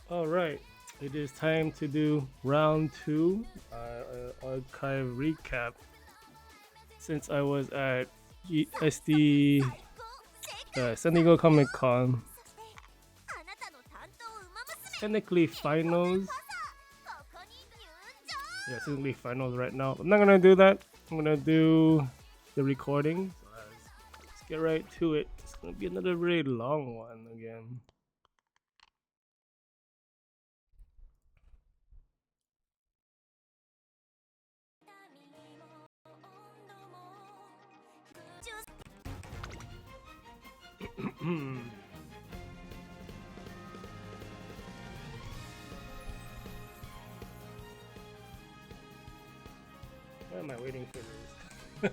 All right, it is time to do round 2, archive recap. Since I was at SD San Diego Comic Con, technically finals. Yeah, technically finals right now. I'm not gonna do that. I'm gonna do the recording. So let's get right to it. It's gonna be another really long one again. Why am I waiting for this?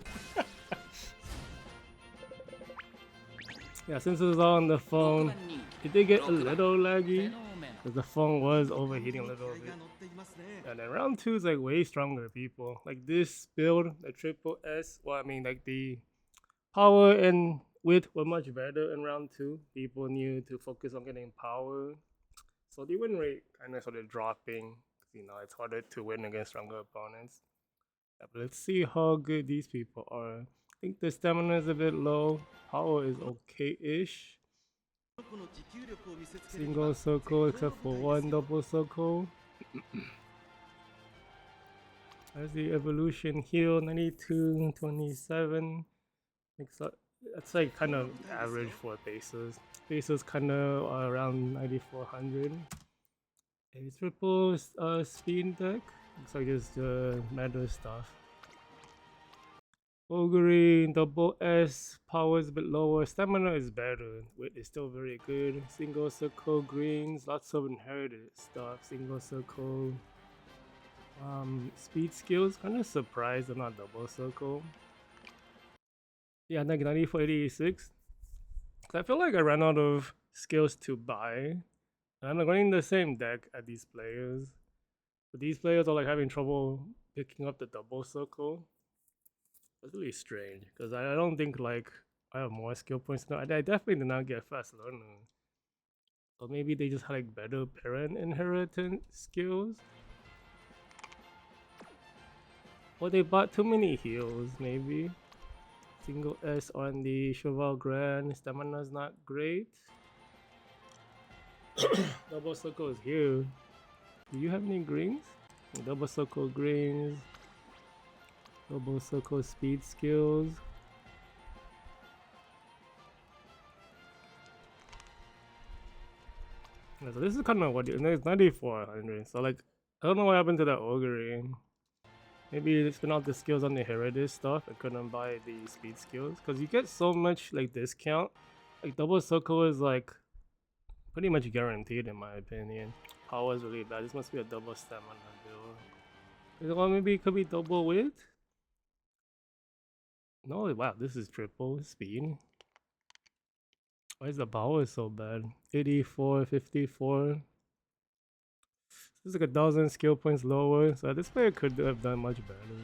Yeah, since it was all on the phone, it did get a little laggy because the phone was overheating a little bit. And then round 2 is like way stronger people. Like this build, the triple S, well, I mean, like the power and width were much better in round 2. People knew to focus on getting power. So the win rate kind of started dropping. You know, it's harder to win against stronger opponents. Yeah, but let's see how good these people are. I think the stamina is a bit low. Power is okay-ish. Single circle except for one double circle. As the evolution heal 92, 27. That's like kind of average for bases. Bases kind of around 9400. A triple speed deck. Looks like just meta stuff. Ogre, double S, power is a bit lower, stamina is better, weight is still very good. Single circle greens, lots of inherited stuff. Single circle speed skills, kind of surprised I'm not double circle. Yeah, 94, 86. I feel like I ran out of skills to buy. And I'm running the same deck at these players. But these players are like having trouble picking up the double circle. It's really strange because I don't think like I have more skill points now. I definitely did not get fast learner. Or maybe they just had like better parent inheritance skills. Or they bought too many heals, maybe. Single S on the Cheval Grand. Stamina is not great. Double circle is here. Do you have any greens? Double circle greens. Double circle speed skills. Yeah, so this is kind of what it's 9400. So like I don't know what happened to that ogre. Maybe it's been out the skills on the heritage stuff. I couldn't buy the speed skills because you get so much like discount. Like double circle is like pretty much guaranteed in my opinion. Power is really bad. This must be a double stamina build. Well, maybe it could be double width. No, wow, this is triple speed. Why is the power so bad? 84, 54. This is like 1,000 skill points lower, so this player could have done much better.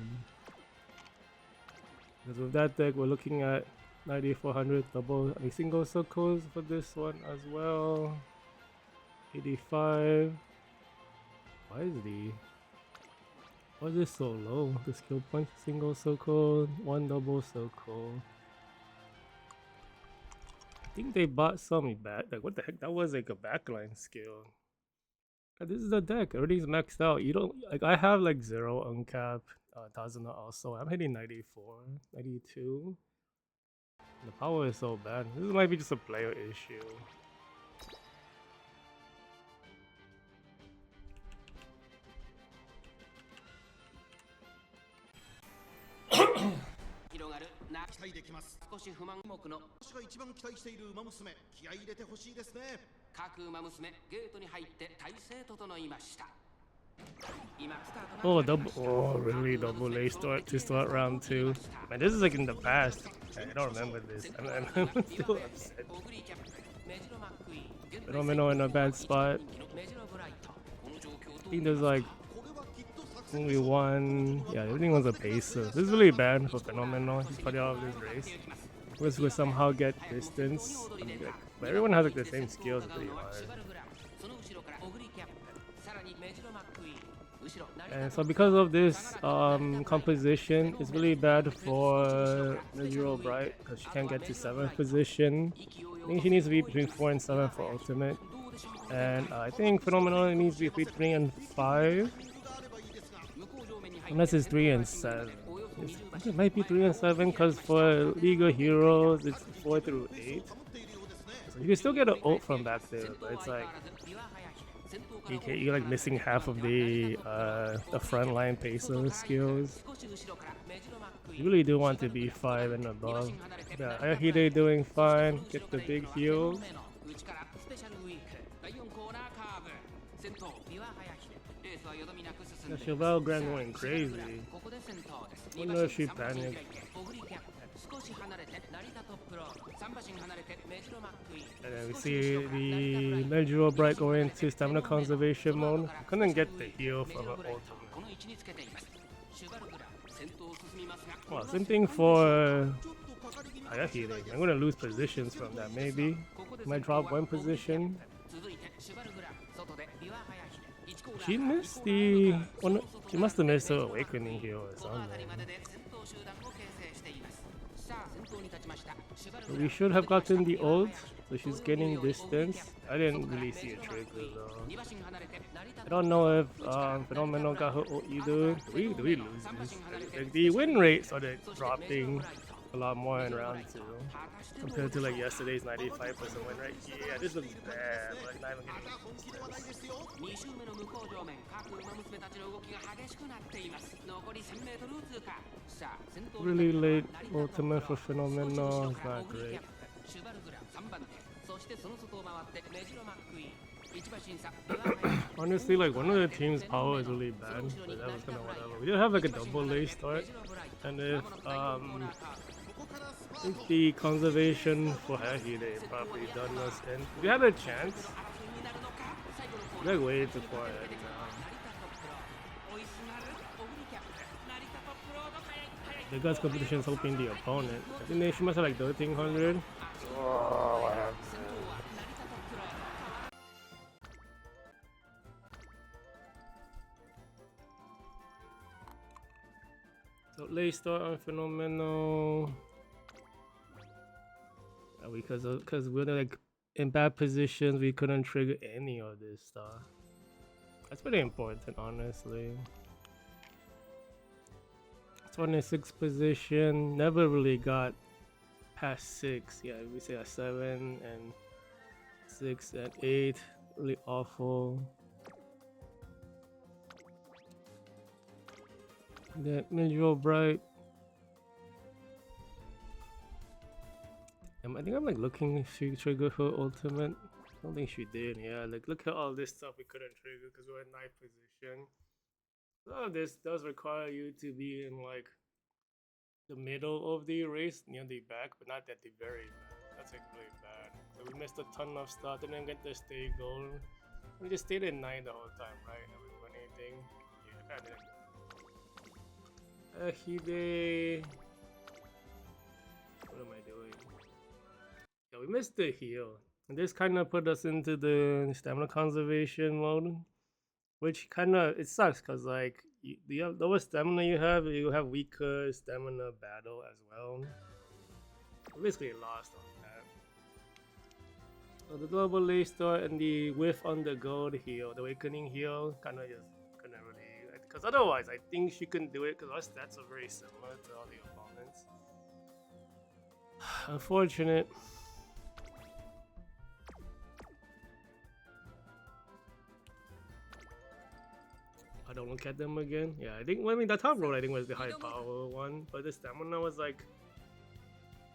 Because with that deck, we're looking at 9400 double, single circles for this one as well. 85. Why is this so low? The skill points, single circle, one double circle. I think they bought some back. Like what the heck? That was like a backline skill. This is the deck. Everything's maxed out. You don't like. I have like 0 uncap. 1000 also. I'm hitting 94, 92. The power is so bad. This might be just a player issue. Oh, double! Oh, really? Double A start to start round 2. Man, this is like in the past. I don't remember this. I'm still upset. Fenomeno in a bad spot. I think there's like only one. Yeah, everything was a pacer. This is really bad for Fenomeno. He's cutting out of this race. Unless we somehow get distance. I mean, like, but everyone has like the same skills. It's pretty hard. And so because of this composition, it's really bad for Nezero Bright because she can't get to 7th position. I think she needs to be between 4 and 7 for ultimate. And I think Phenomenal needs to be between 3 and 5. Unless it's 3 and 7. It might be 3 and 7 because for League of Heroes it's 4 through 8. So you can still get an ult from back there, but it's like you're like missing half of the frontline pacer skills. You really do want to be 5 and above. Yeah, Ayahide doing fine. Get the big heal. The Cheval Grand going crazy. I wonder if she panicked. And then we see the Medjuro Bright going into stamina conservation mode. Couldn't get the heal from her ultimate. Well, same thing for Ayahide. I'm gonna lose positions from that maybe. Might drop 1 position. She missed the one. She must have missed her awakening heal or something. We should have gotten the ult, so she's getting distance. I didn't really see a trigger though. I don't know if Fenomeno got her ult either. Do we lose this? Like, the win rate started dropping a lot more in round 2 compared to like yesterday's 95% win rate. Yeah, this looks bad. Like not even getting distance. Really late ultimate for Fenomeno is not great. Honestly, like one of the team's power is really bad, but that was kind of whatever. We did have like a double lay start, and if I think the conservation for Ayahide probably done us in. We had a chance. We're like way too far ahead now. The guys competition is helping the opponent. I think she must have like 1300. Oh, what happened? So late start on Fenomeno. Because we're like in bad positions, we couldn't trigger any of this stuff. That's pretty important, honestly. 26th position, never really got past 6. Yeah, we say a 7 and 6 and 8, really awful. That Medjuro Bright. I think I'm like looking if she triggered her ultimate. I don't think she did. Yeah, like look at all this stuff we couldn't trigger because we're in 9th position. A lot of this does require you to be in like the middle of the race, near the back, but not at the very back. That's like really bad. So we missed a ton of stuff, didn't get the stay goal. We just stayed in 9 the whole time, right? Never do anything. Yeah, I didn't. Hide. What am I doing? Yeah, we missed the heal. And this kind of put us into the stamina conservation mode. Which kind of, it sucks because like, the lower stamina you have weaker stamina battle as well. We basically lost on that. So the global lay start and the whiff on the gold heal, the awakening heal, kind of just couldn't really, because otherwise I think she can do it because our stats are very similar to all the opponents. Unfortunate. I don't look at them again. Yeah, I think, well, I mean, the top road I think was the high power one, but the stamina was like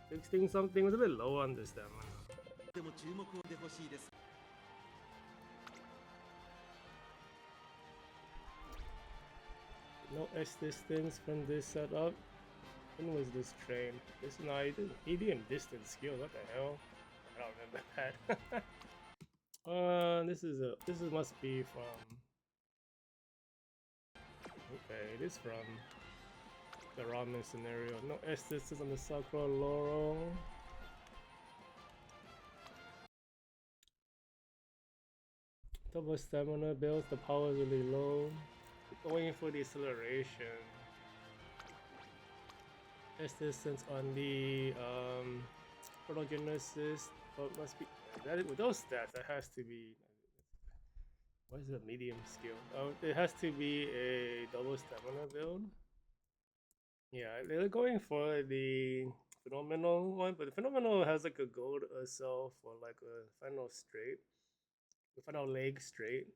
16 something, was a bit low on the stamina. No S distance from this setup. When was this train? This night, he didn't distance skill. What the hell? I don't remember that. This must be from. Okay, it is from the ramen scenario. No Estes on the Sakura Laurel. Double stamina builds, the power is really low. Going for the acceleration. Resistance on the protogenesis. Oh, it must be that with those stats. That has to be. What is it? Medium skill. Oh, it has to be a double stamina build. Yeah, they're going for the phenomenal one, but the phenomenal has like a gold cell for like a final straight, the final leg straight.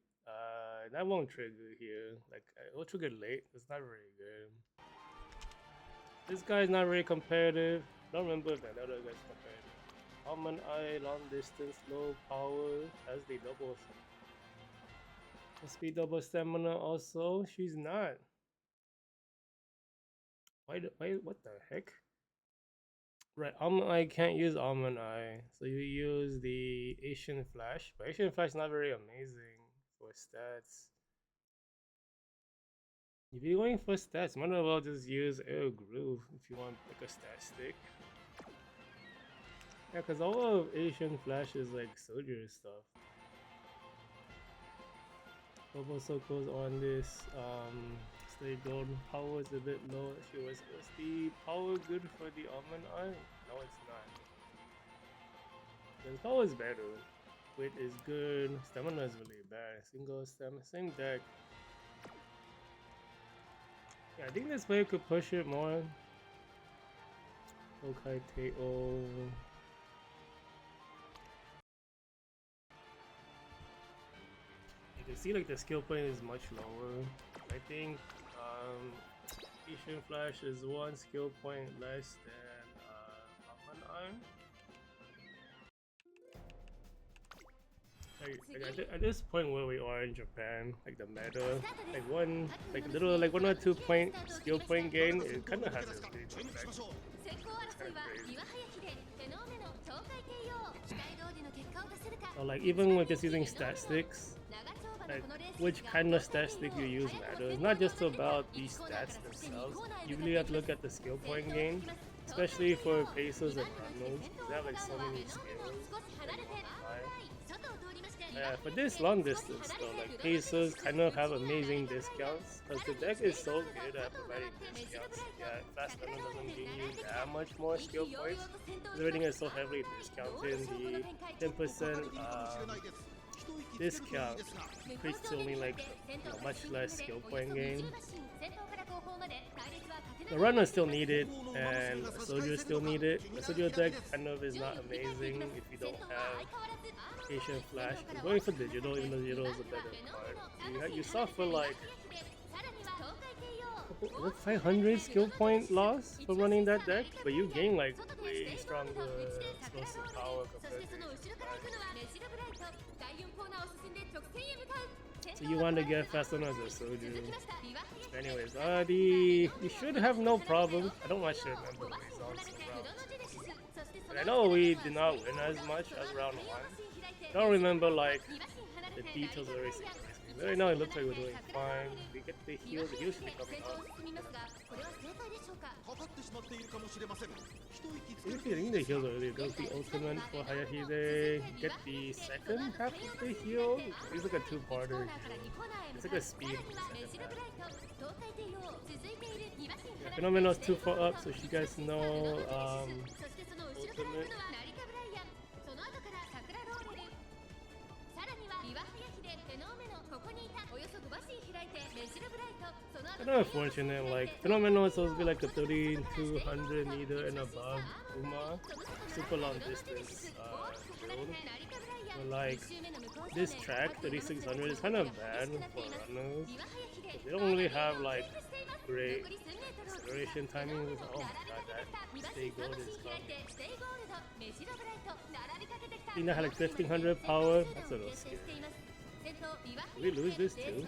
That won't trigger here. Like it will trigger late. It's not very good. This guy's not very competitive. I don't remember if that other guy's competitive. Almond Eye, long distance, low power, has the double. Must be double stamina also. She's not. Why, what the heck? Right, Almond Eye can't use Almond Eye. So you use the Asian Flash. But Asian Flash is not very amazing for stats. If you're going for stats, might as well just use Air Groove if you want like a stat stick. Yeah, because all of Asian Flash is like soldier stuff. Bubble Circles on this Stay Gold power is a bit low. Was the power good for the Almond Eye? No, it's not. The power is better. Wit is good. Stamina is really bad. Single stamina, same deck. Yeah, I think this way could push it more. Okay, Teo. You can see like the skill point is much lower. I think Asian Flash is one skill point less than Almond Eye. Like at this point where we are in Japan, like the meta, like one or 2 point skill point gain, it kind of has a big effect. It's kind of crazy. So like even with just using stat sticks, like which kind of stat stick you use matters. Not just about the stats themselves. You really have to look at the skill point gain, especially for pacers and runners. They have like so many skills. Yeah, for this long distance though, like pacers kind of have amazing discounts because the deck is so good at providing discounts. Yeah, fast runner doesn't give you that much more skill points. Everything is so heavily discounted. The 10% discount equates to only like much less skill point gain. The runner still need it, and a soldier still need it. The soldier deck kind of is not amazing if you don't have Asian Flash. I'm going for digital, even though digital is a better card. You suffer like 500 skill point loss for running that deck, but you gain like way stronger explosive power compared to Asian Flash. So you want to get faster as a soldier. Anyways, you should have no problem. I don't actually remember the results of round 2. But I know we did not win as much as round 1. I don't remember like the details of the racing. Right now it looks like we're doing fine. We get the heal should be coming up. I think the heals early. Goes the ultimate for Hayahide. Get the second half of the heal. It's like a 2-parter. It's like a speed. Yeah, Fenomeno's 2-4 up, so you guys know ultimate. Kind of unfortunate, like Fenomeno is supposed to be like a 3200 meter and above Uma, super long distance build. But like this track 3600 is kind of bad for runners. They don't really have like great acceleration timing. Oh my god, that stay gold is coming. I think that had like 1500 power. That's a little scary. Did we lose this too?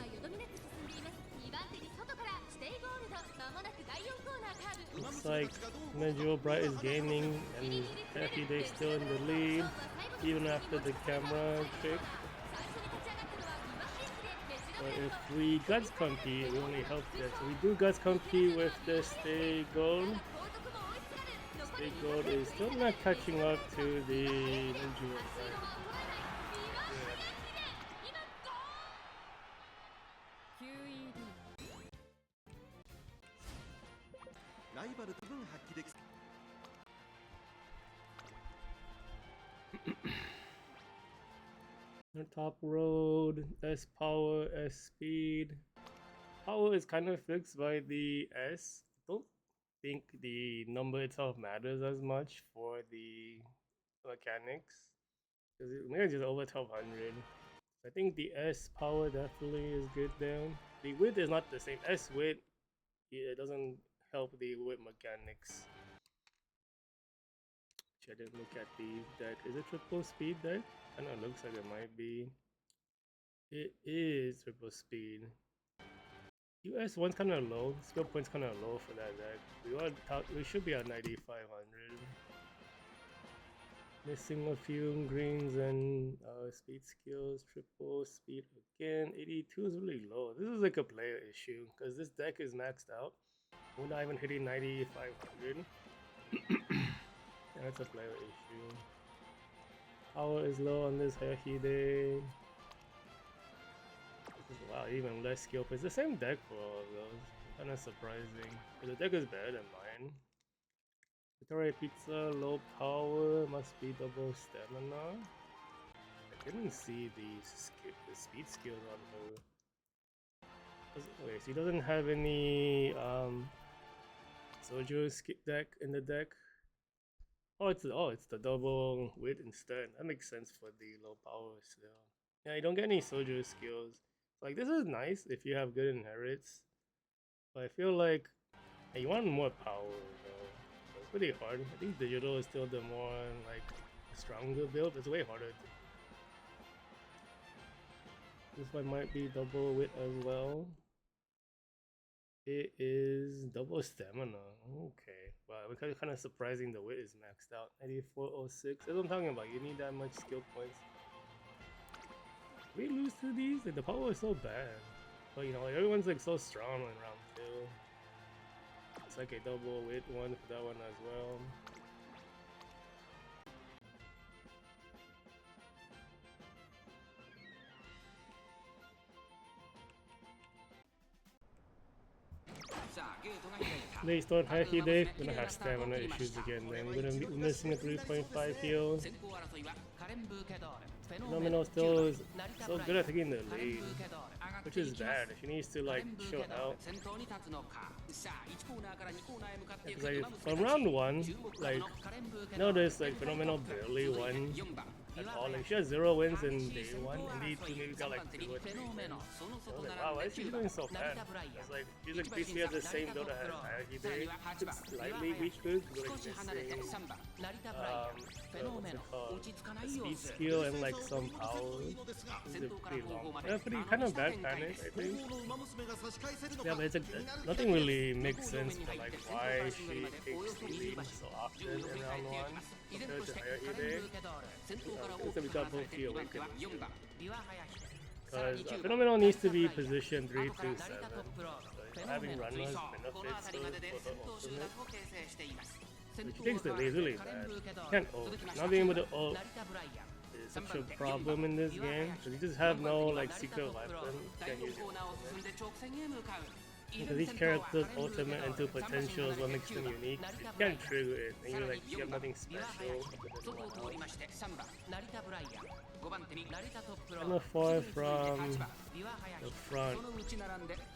Looks like Medjool Bright is gaining and Hayahide still in the lead even after the camera trick. But if we guts compete, we only help this. So we do guts compete with the stay gold. Stay gold is still not catching up to the ninja, right? Top road, S power, S speed. Power is kind of fixed by the S. Don't think the number itself matters as much for the mechanics. Because it's just over 1200. I think the S power definitely is good there. The width is not the same. S width, it doesn't help the width mechanics. I didn't look at the deck. Is it triple speed deck? I know it looks like it might be. It is triple speed. US one's kind of low. Skill points kind of low for that deck. We should be at 9500. Missing a few greens and speed skills. Triple speed again. 82 is really low. This is like a player issue because this deck is maxed out. We're not even hitting 9500. That's a player issue. Power is low on this Hehide. Wow, even less skill. It's the same deck for all of those. Kind of surprising. But the deck is better than mine. Victoria Pizza, low power, must be double stamina. I didn't see the speed skills on her. Wait, she doesn't have any Sojo deck in the deck. Oh, it's the double width instead. That makes sense for the low power still. Yeah, you don't get any Sojo skills. Like, this is nice if you have good inherits. But I feel like you want more power though. It's pretty hard. I think digital is still the more like stronger build. It's way harder. This one might be double width as well. It is double stamina. Okay. Wow, we're kind of surprising the width is maxed out. 9406. That's what I'm talking about. You need that much skill points. We lose to these? Like, the power is so bad. But you know, like, everyone's like so strong in round 2. It's like a double width one for that one as well. Late start Hehide, gonna have stamina issues again then. We're gonna be missing a 3.5 heal. Fenomeno still is so good at taking the lead, which is bad. She needs to like show out. Because like from round 1, like notice like Fenomeno barely won at all. Like she has 0 wins in day 1, and day 2 maybe got like 2 or 3 wins. So I was like, wow, why is she doing so bad? It's like she's like basically has the same build as Hehide. It's slightly weaker, but like missing what's it called? A speed skill and like some power. It's pretty long. Yeah, pretty kind of bad panic, I think. Yeah, but it's like, nothing really makes sense for like why she takes the lead so often in round 1 compared to Hehide. So we got both the awakened. Because Fenomeno needs to be position 3 to 7. So having runners benefits her for the ultimate. So she takes the lead really bad. Can't ult. Not being able to ult is such a problem in this game. Because you just have no like secret weapon. You can't use your ultimate. Because each character's ultimate and 2 potential is what makes them unique. You can't trigger it, and you have nothing special. Kind of far from the front.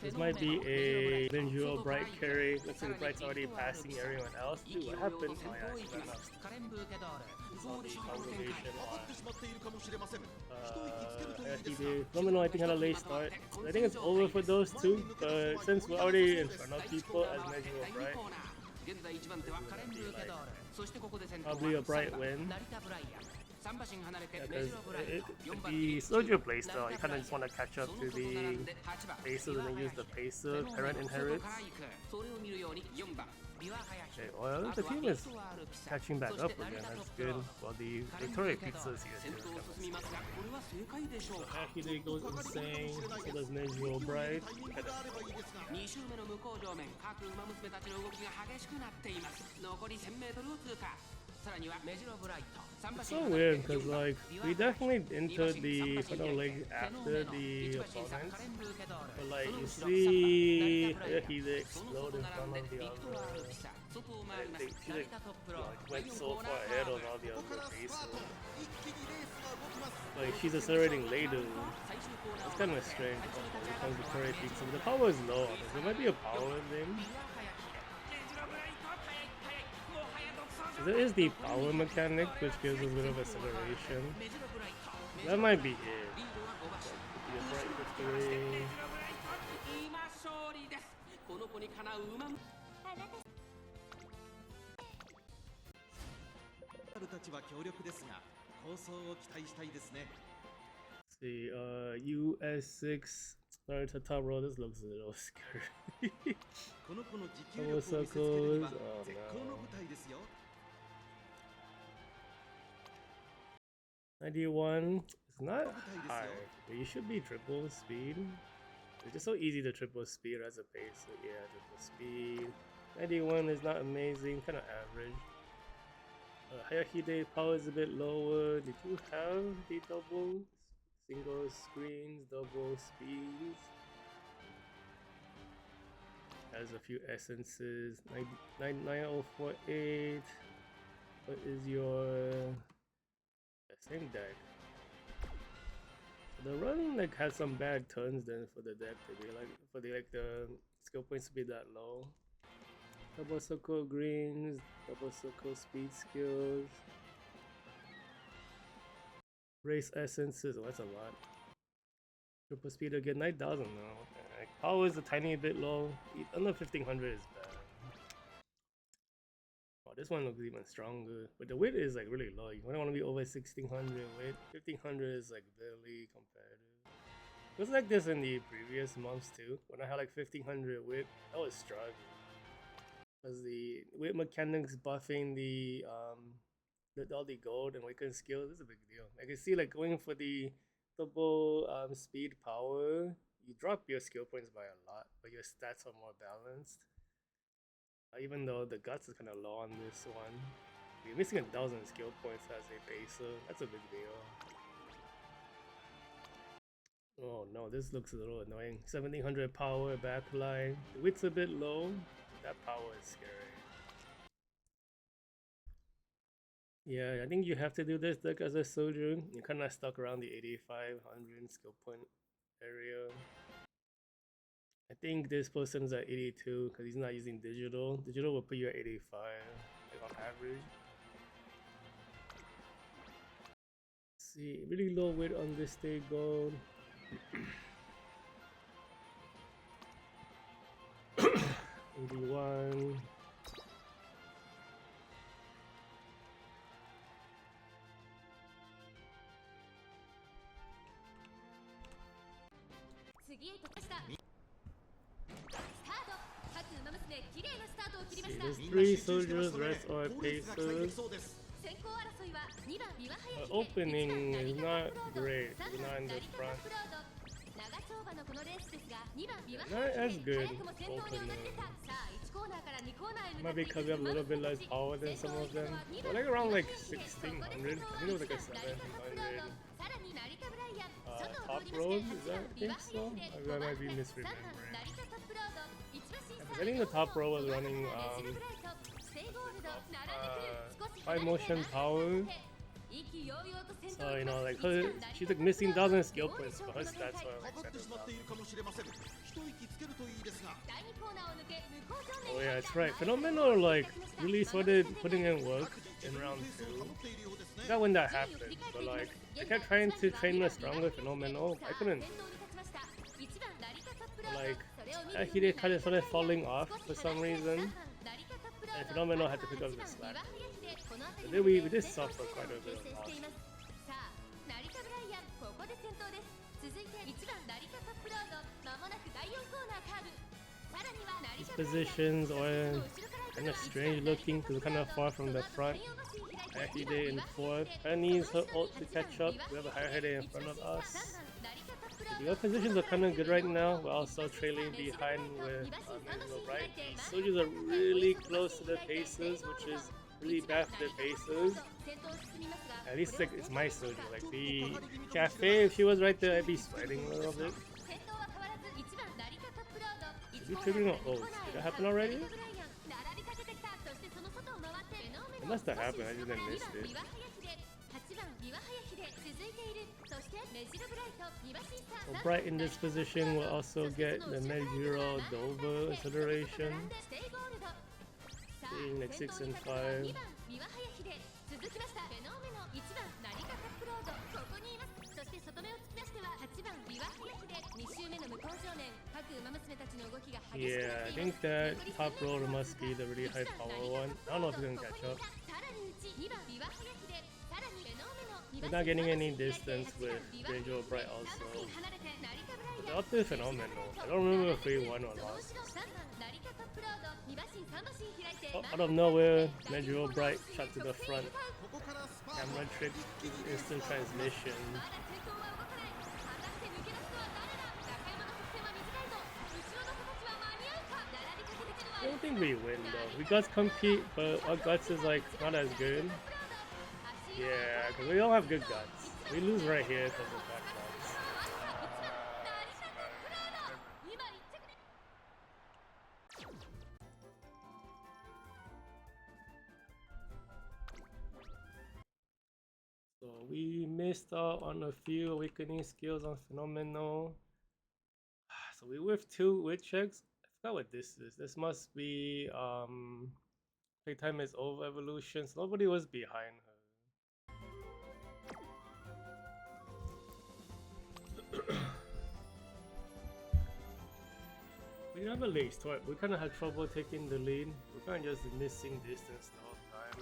This might be a visual Bright carry. Looks like Bright's already passing everyone else. Dude, what happened? Oh yeah, she ran up. All the conservation on Fenomeno, I think, had a late start. I think it's over for those two, but since we're already in front of people as visual Bright, probably a Bright win. Because the soldier playstyle, you kind of just want to catch up to the paces and then use the pacer, current inherits. Okay, well, the team is catching back up again, that's good. Well, the Victoria Pizzas here too. So Akide goes insane, so does Nezuo Bright. It's so weird because like we definitely entered the final leg after the opponents, but like you see he explode in front of the other. And he like went so far ahead on all the other bases. Like she's accelerating later. It's kind of strange. When it comes to Korea Pizza, the power is low. There might be a power thing. There is the power mechanic, which gives a little bit of acceleration. That might be it. Be a bright victory. See, US6 started to top row. This looks a little scary. Double circles. Oh no. 91 is not high, but you should be triple speed. It's just so easy to triple speed as a pace. So yeah, triple speed. 91 is not amazing, kind of average. Hayahide power is a bit lower. Did you have the double single screens, double speeds? Has a few essences. 9048. What is your same deck? The run like has some bad turns then for the deck to be like the skill points to be that low. Double circle greens, double circle speed skills, race essences. Oh, that's a lot. Triple speed again, 9,000 now. Okay. Power is a tiny bit low. Under 1500 is bad. Oh, this one looks even stronger, but the weight is like really low. You don't want to be over 1600 weight. 1500 is like barely competitive. It was like this in the previous months too. When I had like 1500 weight, I was struggling because the weight mechanics buffing the all the gold and weaken skills is a big deal. I can see like going for the double speed power, you drop your skill points by a lot, but your stats are more balanced. Even though the guts is kind of low on this one, you're missing 1,000 skill points as a baser. That's a big deal. Oh no, this looks a little annoying. 1700 power backline. The width's a bit low. That power is scary. Yeah, I think you have to do this deck as a soldier. You're kind of stuck around the 8500 skill point area. I think this person's at 82 because he's not using digital. Digital will put you at 85 like on average. Let's see, really low weight on this day gold. 81. See, there's 3 soldiers, rest are pacers. Opening is not great, you're not in the front. Not as good opening. Might be because we have a little bit less power than some of them. But like around like 1600. I think it was like a 1700. Top road, is that? I think so? I might be misremembering. I think the top row was running 5 motion power. So you know, like she's like missing 1,000 skill points, but her stats are like 7,000. Oh yeah, that's right. Fenomeno like really started putting in work in round 2. I forgot when that happened, but like I kept trying to train a stronger Fenomeno. I couldn't. Like he kind of started falling off for some reason, and Fenomeno had to pick up the slack. But then we did suffer quite a bit of loss. These positions are kind of strange looking because kind of far from the front. Hayahide in fourth. Kind of needs her ult to catch up. We have a Hayahide in front of us. The other positions are kind of good right now. We're also trailing behind with right. The soldiers are really close to the paces, which is really bad for the paces. At least like, it's my soldier. Like the cafe, if she was right there, I'd be sweating a little bit. Should be triggering an ult. Did that happen already? It must have happened, I just didn't miss it. So Bright in this position will also get the Nejiro Dova acceleration. Being like 6 and 5. Yeah, I think that top roller must be the really high power one. I don't know if it's gonna catch up. We're not getting any distance with Ranger Bright also. But up to Fenomeno. I don't remember if we won or lost. Oh, out of nowhere, Ranger Bright shot to the front. Camera trick, instant transmission. I don't think we win though. We guts compete, but our guts is like not as good. Yeah, because we don't have good guts. We lose right here because of bad guts. So we missed out on a few awakening skills on Fenomeno. So we whiffed 2 wit checks. I forgot what this is. This must be playtime is over evolution. So nobody was behind her. We have a late start. We kind of had trouble taking the lead. We're kind of just missing distance the whole time.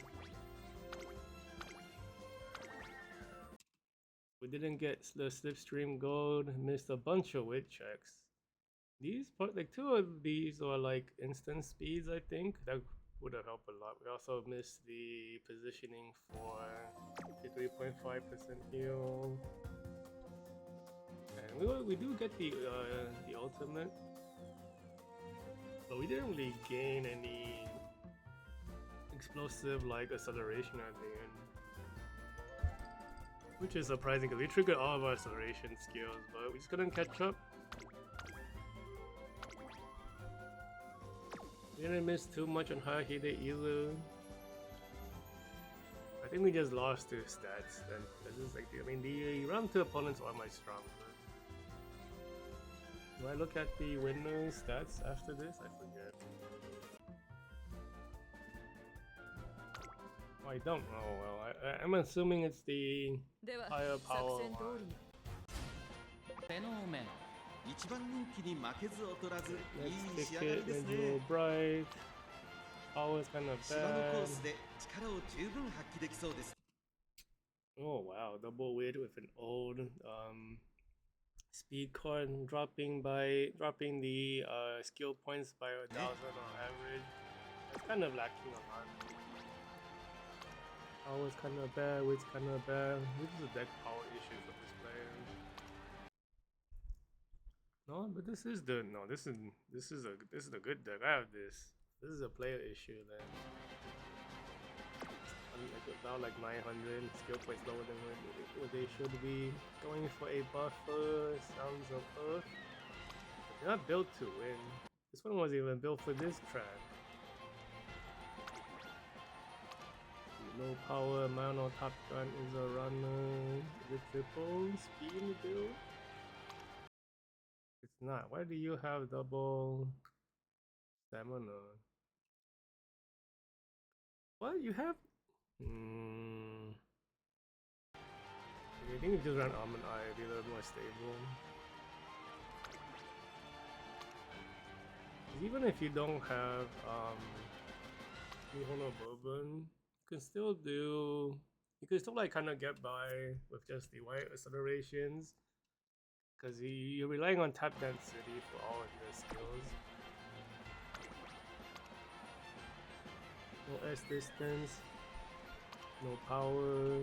We didn't get the slipstream gold. Missed a bunch of wit checks. These like 2 of these are like instant speeds. I think that would have helped a lot. We also missed the positioning for 3.5% heal. And we do get the ultimate, but we didn't really gain any explosive like acceleration at the end, which is surprising because we triggered all of our acceleration skills, but we just couldn't catch up. We didn't miss too much on Hayahide either. I think we just lost to stats then. This is like I mean the round 2 opponents are much stronger. Do I look at the winner stats after this? I forget. Oh, I don't know. Well, I'm assuming it's the higher power one. Fenomeno. Let's pick it, Nejiro Bright. Power is kind of bad. Oh wow, double wit with an old speed card dropping the skill points by 1,000 on average. It's kind of lacking a lot. Power is kind of bad, wit's kind of bad. This is a deck power issue for this player. No, but this is the this is a good deck. I have this. This is a player issue then. Like about like 900 skill points lower than what they should be. Going for a buffer, Sounds of Earth. They're not built to win. This one wasn't even built for this track. Low power, Mano Top Gun is a runner. Is it triple speed in the build? It's not. Why do you have double stamina? What? You have? I think you just run Almond Eye, it'd be a little more stable. Even if you don't have Mihono Bourbon, you can still like kind of get by with just the white accelerations. because you're relying on tap density for all of your skills. No S distance, no power.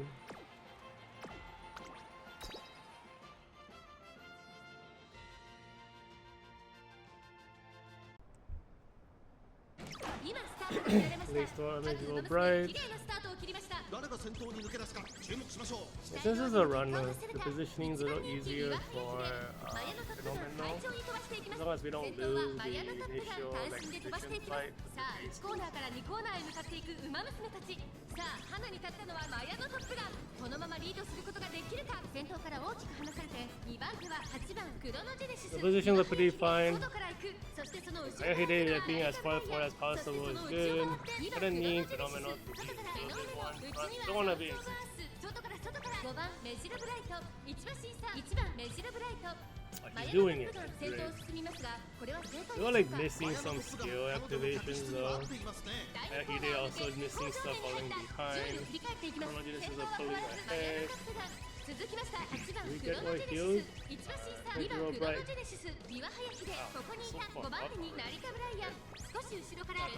Place store makes it a little bright. Since this is a runner, the positioning is a little easier for Fenomeno, as long as we don't lose the initial like position fight with the base. さあ、花に立ったのはマヤのトップガン。このままリードすることができるか。先頭から大きく離されて、2番手は8番クロノジェネシス。The positions are pretty fine. I hit it, I think as far forward as possible is good. I don't need Fenomeno to be the one. Don't want to be in 5番メジロブライト、1番審査、1番メジロブライト。He's doing it. You're like missing some skill activations though. Hide also missing stuff falling behind. Chronogenesis is pulling ahead. We get more heals. Hero bright.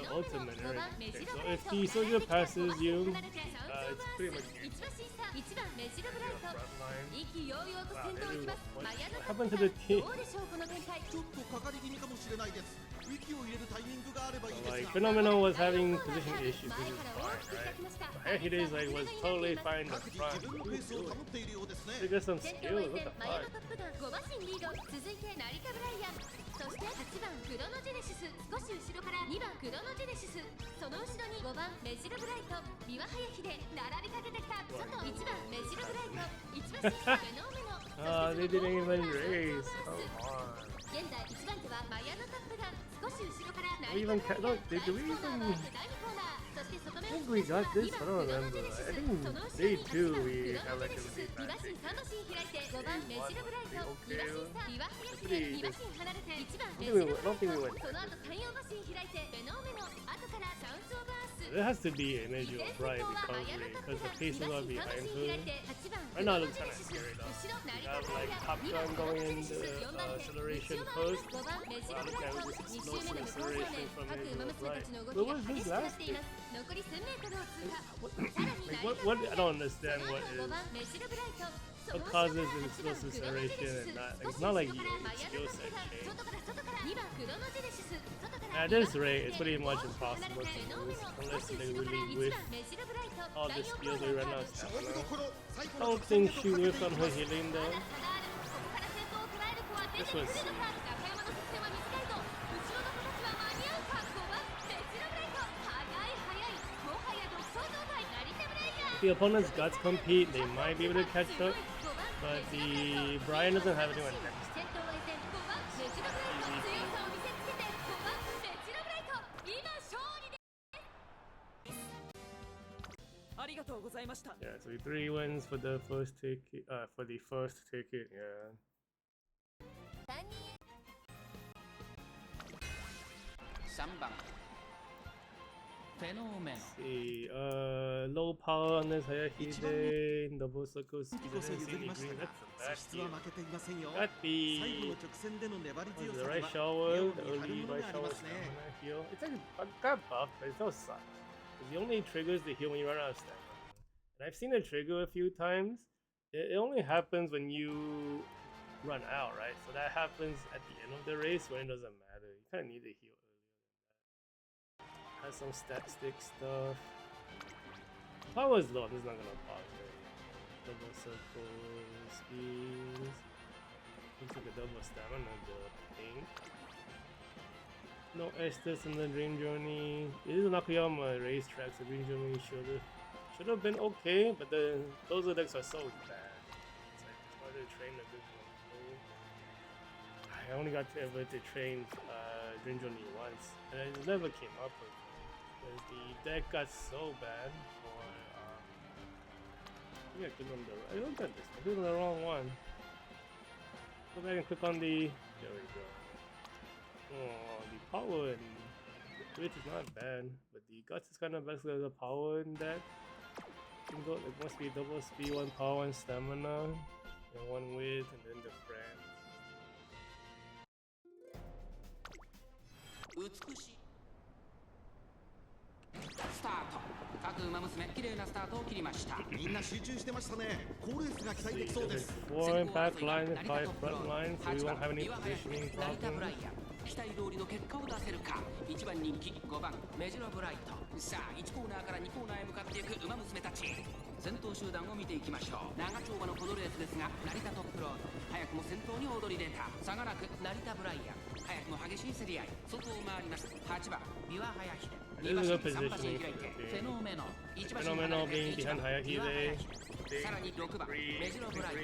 The ultimate, right? Okay, so if the soldier passes you, it's pretty much game. What happened to the team? Like Fenomeno was having position issues, which is fine, right? Hide is like was totally fine in the front. They got some skills, what the fuck? そして8番クロノジェネシス、少し後ろから2番クロノジェネシス、その後ろに5番メジロブライト、三輪早秀並びかけてきた。外1番メジロブライト、1番審査フェノーメノ。Ah, they didn't even race. Come on. 現在1番手はマヤのトップガン、少し後ろからナイトブライト、第2コーナー。そして外目を I think we got this, I don't remember. I think day 2 we have like a lead back. 2番審開いて5番メジロブライト、2番審査三輪早秀、2番審離れて1番メジロブライト、その後3、4馬審開いてフェノーメノ、後からサウンズオブアース。There has to be an image of Bright recovery because the paces are behind her. Right now it looks kind of scary though. We have like Top Gun going in the acceleration first. Wow, look at this explosive acceleration from Image of Bright. What was this last thing? What I don't understand what causes the explosive acceleration and not like, it's not like your skill set change. At this rate, it's pretty much impossible to lose unless they really whiff all the skills they run out of stamina. I don't think she whiffed on her healing though. This was if the opponent's guts compete, they might be able to catch up, but the Brian doesn't have anyone next. Yeah, so 3 wins for the first ticket. Yeah. 3番 Fenomeno. See, low power on this Hayahide, double circle speed, that's a bad deal. Got the right shower, the early right shower stamina heal. It's like got buffed, but it still sucks. Because the only triggers the heal when you run out of stamina. And I've seen it trigger a few times. It only happens when you run out, right? So that happens at the end of the race when it doesn't matter. You kind of need to heal. Has some stat stick stuff. Power is low, this is not gonna bother. Double circle speeds. Looks like a double stamina build, I think. No Estes in the Dream Journey. It is a Nakayama racetrack, so Dream Journey should have been okay, but those decks are so bad. It's like it's harder to train a good one. I only got to ever to train Dream Journey once, and it never came up with it. Because the deck got so bad for I think I clicked on the I looked at this, I clicked on the wrong one. Go back and click on the there we go. Oh, the power and the width is not bad, but the guts is kind of best because the power in that. Single, it must be double speed, 1 power, 1 stamina, and 1 width, and then the frame. 美しいスタート各馬娘綺麗なスタートを切りましたみんな集中してましたね。好レースが期待できそうです。 4 backline and 5 front line, so we won't have any positioning 成田ブライ problems. アン期待通りの結果を出せるか1番人気5番メジロブライトさあ1コーナーから2コーナーへ向かっていく馬娘たち先頭集団を見ていきましょう長丁場のこのレースですが成田トップロード早くも先頭に躍り出た差がなく成田ブライアン早くも激しい競り合い外を回ります8番ビワハヤヒデ2馬身3馬身開いてフェノメノ1馬身離れて1番ビワハヤヒデさらに6番メジロブライ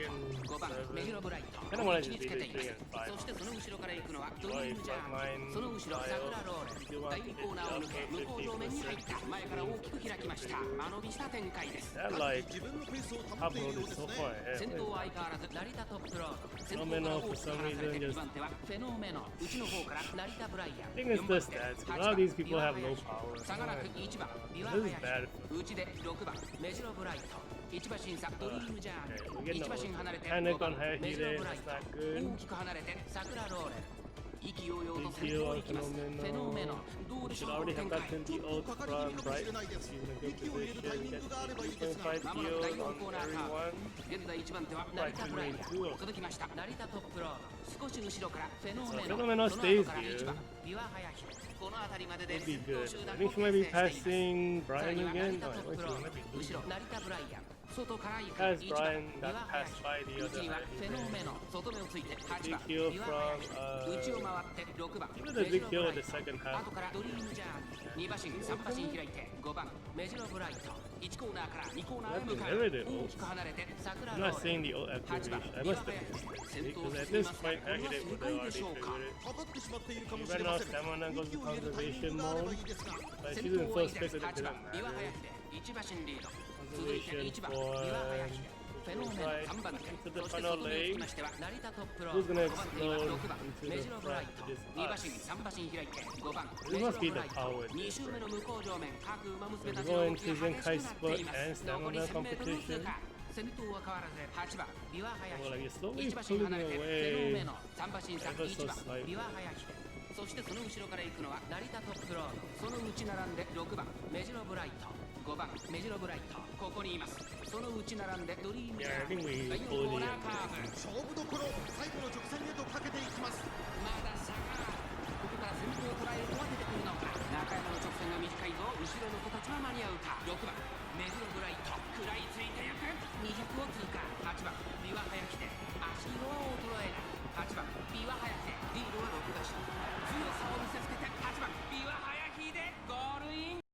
ト5番メジロブライト位置につけていますそしてその後ろから行くのはドリームジャーンその後ろサクラローレ第2コーナーを抜け向こう上面に入った前から大きく開きました間延びした展開です That like 自分のペースを保っている upload よう is です so ね。 far ahead. 先頭は相変わらず成田トップロード先頭 Fenomeno から大 for きく some 離され reason て just 2番手はフェノメノ内の方から成田ブライアン I think it's the stats. A lot of these people have low power. 差がなく1番ビワ This ハ is ヤ bad. 内で6番メジロブライト1馬身差ドリームジャー Okay, ニ we're ー1馬 getting 身離れて panic 5番 on high メジロ heat. ブライ That's ト not good. 大きく離れてサクラローレル意気揚々と Big 先 deal 頭を on 行きますフェノメノ Fenomeno. どうで We しょ should うこの already 展 have 開 gotten ちょ the っと ult かかり気味 from かもし Bright. れないです。 She's in a good 息を入れるタイ position. ミン Gets グがあればいいです decent が fight まもなく deal 第 on 4コーナーカー everyone. ブ現在1番手は成田ブライアン続きました成田トップロード少し後ろからフェノメ So ノ Fenomeno その stays 後から here. 1番ビワハヤヒデこの辺りまでで Would be 先頭 good. 集団 I を think she 形 might be 成しています passing さら Brian には成 again. 田 No, トッ wait, プ she's ロー gonna ド be 後ろ成田ブライアン外から行く Has 1番 Brian ビ got ワハヤ passed ヒ by the デ other 内には high フェノメノ外目をついて8 Big 番 kill ビワハヤ from ヒデ内を回って6番 Even メ the ジ big ロ kill ブラ in イ the ト second half. 後からドリームジャーニー2馬身3馬身開いて5番メジロブライト1コーナーから2コーナーへ向かう That's an 大きく離れて桜 I'm ロ not ーレ saying the ult 8番 activation. I ビワ must ハヤ have ヒ missed デ it. 先頭を Because 進 at み this ますが point, こ I れは hit it 正 would 解 have で already しょうか triggered it. かかってしまっているかもし Even れ now ません。 stamina 息 goes を to 入れるタイミン conservation グがあれば mode. いいですが But 先 she's 頭 in を first 依然 place, it 8 didn't 番ビワハヤ matter. ヒデ1馬身リード続いて Conservation 1番 for ビワハヤヒデフェノメノ3番手 into the そして final 外目をつき leg. ましては成田トップロー Who's ド gonna 5番手には explode 6番 into メ the ジロブライ front? ト It is 2馬 us. 身3馬身開いて5番 This メジロ must be ブ the ライト power 2周目の向こう上面各馬娘たち We're の動 going きが to 激 Zenkai しくなってい split ます and 残り stamina 1000メートルの通 competition. 過先頭は変わらず8番ビワハヤヒ Well, like デ it's slowly 1馬身 pulling 離れてフェノ away. メノ3馬身差 Ever so 1番 slightly. ビワハヤヒデそしてその後ろから行くのは成田トップロードその内並んで6番メジロブライト5番メジロブライトここにいますその内並んでドリームジ Yeah, ャ I think ー we 第4 pulled コー it ナーカーブ in. 勝負どころ、最後の直線へとかけていきます。まだ差がここから先頭を捉える子は出てくるのか中山の直線が短いぞ後ろの子たちは間に合うか6番メジロブライト食らいついていく200を通過8番ビワハヤヒデ足色は衰えない8番ビワハヤヒデリードは6打し強さを見せつけて8番ビワハヤヒデゴールイン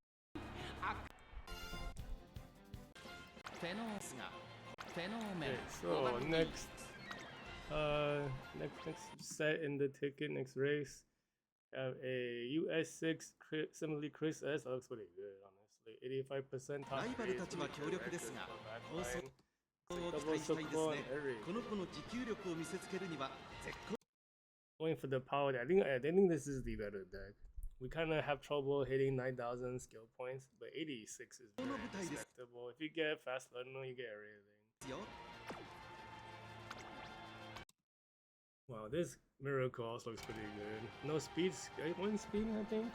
フェノースがフェノーメ Okay, ン5 so 番に next set in the ticket, next race, have a US6 similarly Chris S. That looks pretty good, honestly. 85% top ライバル pace, たちは pretty 強 good 力です record が、 for 高速 backline. を Double 期待したいです support ね and。everything. この子の持久力を見せつけるには絶好 Going for the power. I think this is the better deck. We kind of have trouble hitting 9,000 skill points, but 86 is very respectable. If you get fast learner, you get everything. ですよ。 Wow, this miracle also looks pretty good. No speed, one speed, I think.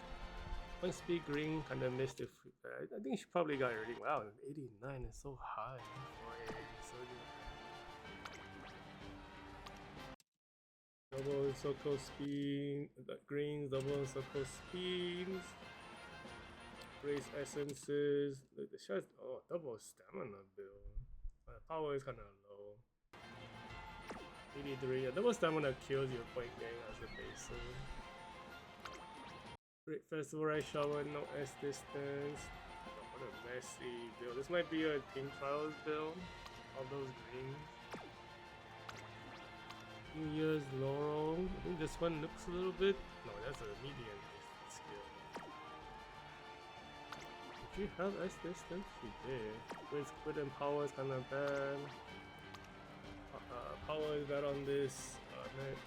One speed green kind of missed it. I think she probably got everything. Wow, 89 is so high for a soldier. Double circle speed, greens, double circle speeds. Race essences. Look, the shots. Oh, double stamina build. Power is kind of low. 83. Yeah, double stamina kills your point gain as a base. So. Great festival right shower, no S distance. Oh, what a messy build. This might be a team trials build. All those greens. New Year's Laurel. I think this one looks a little bit. No, that's a medium skill. Did she have S distance? She did. With squid and power is kind of bad. Power is bad on this.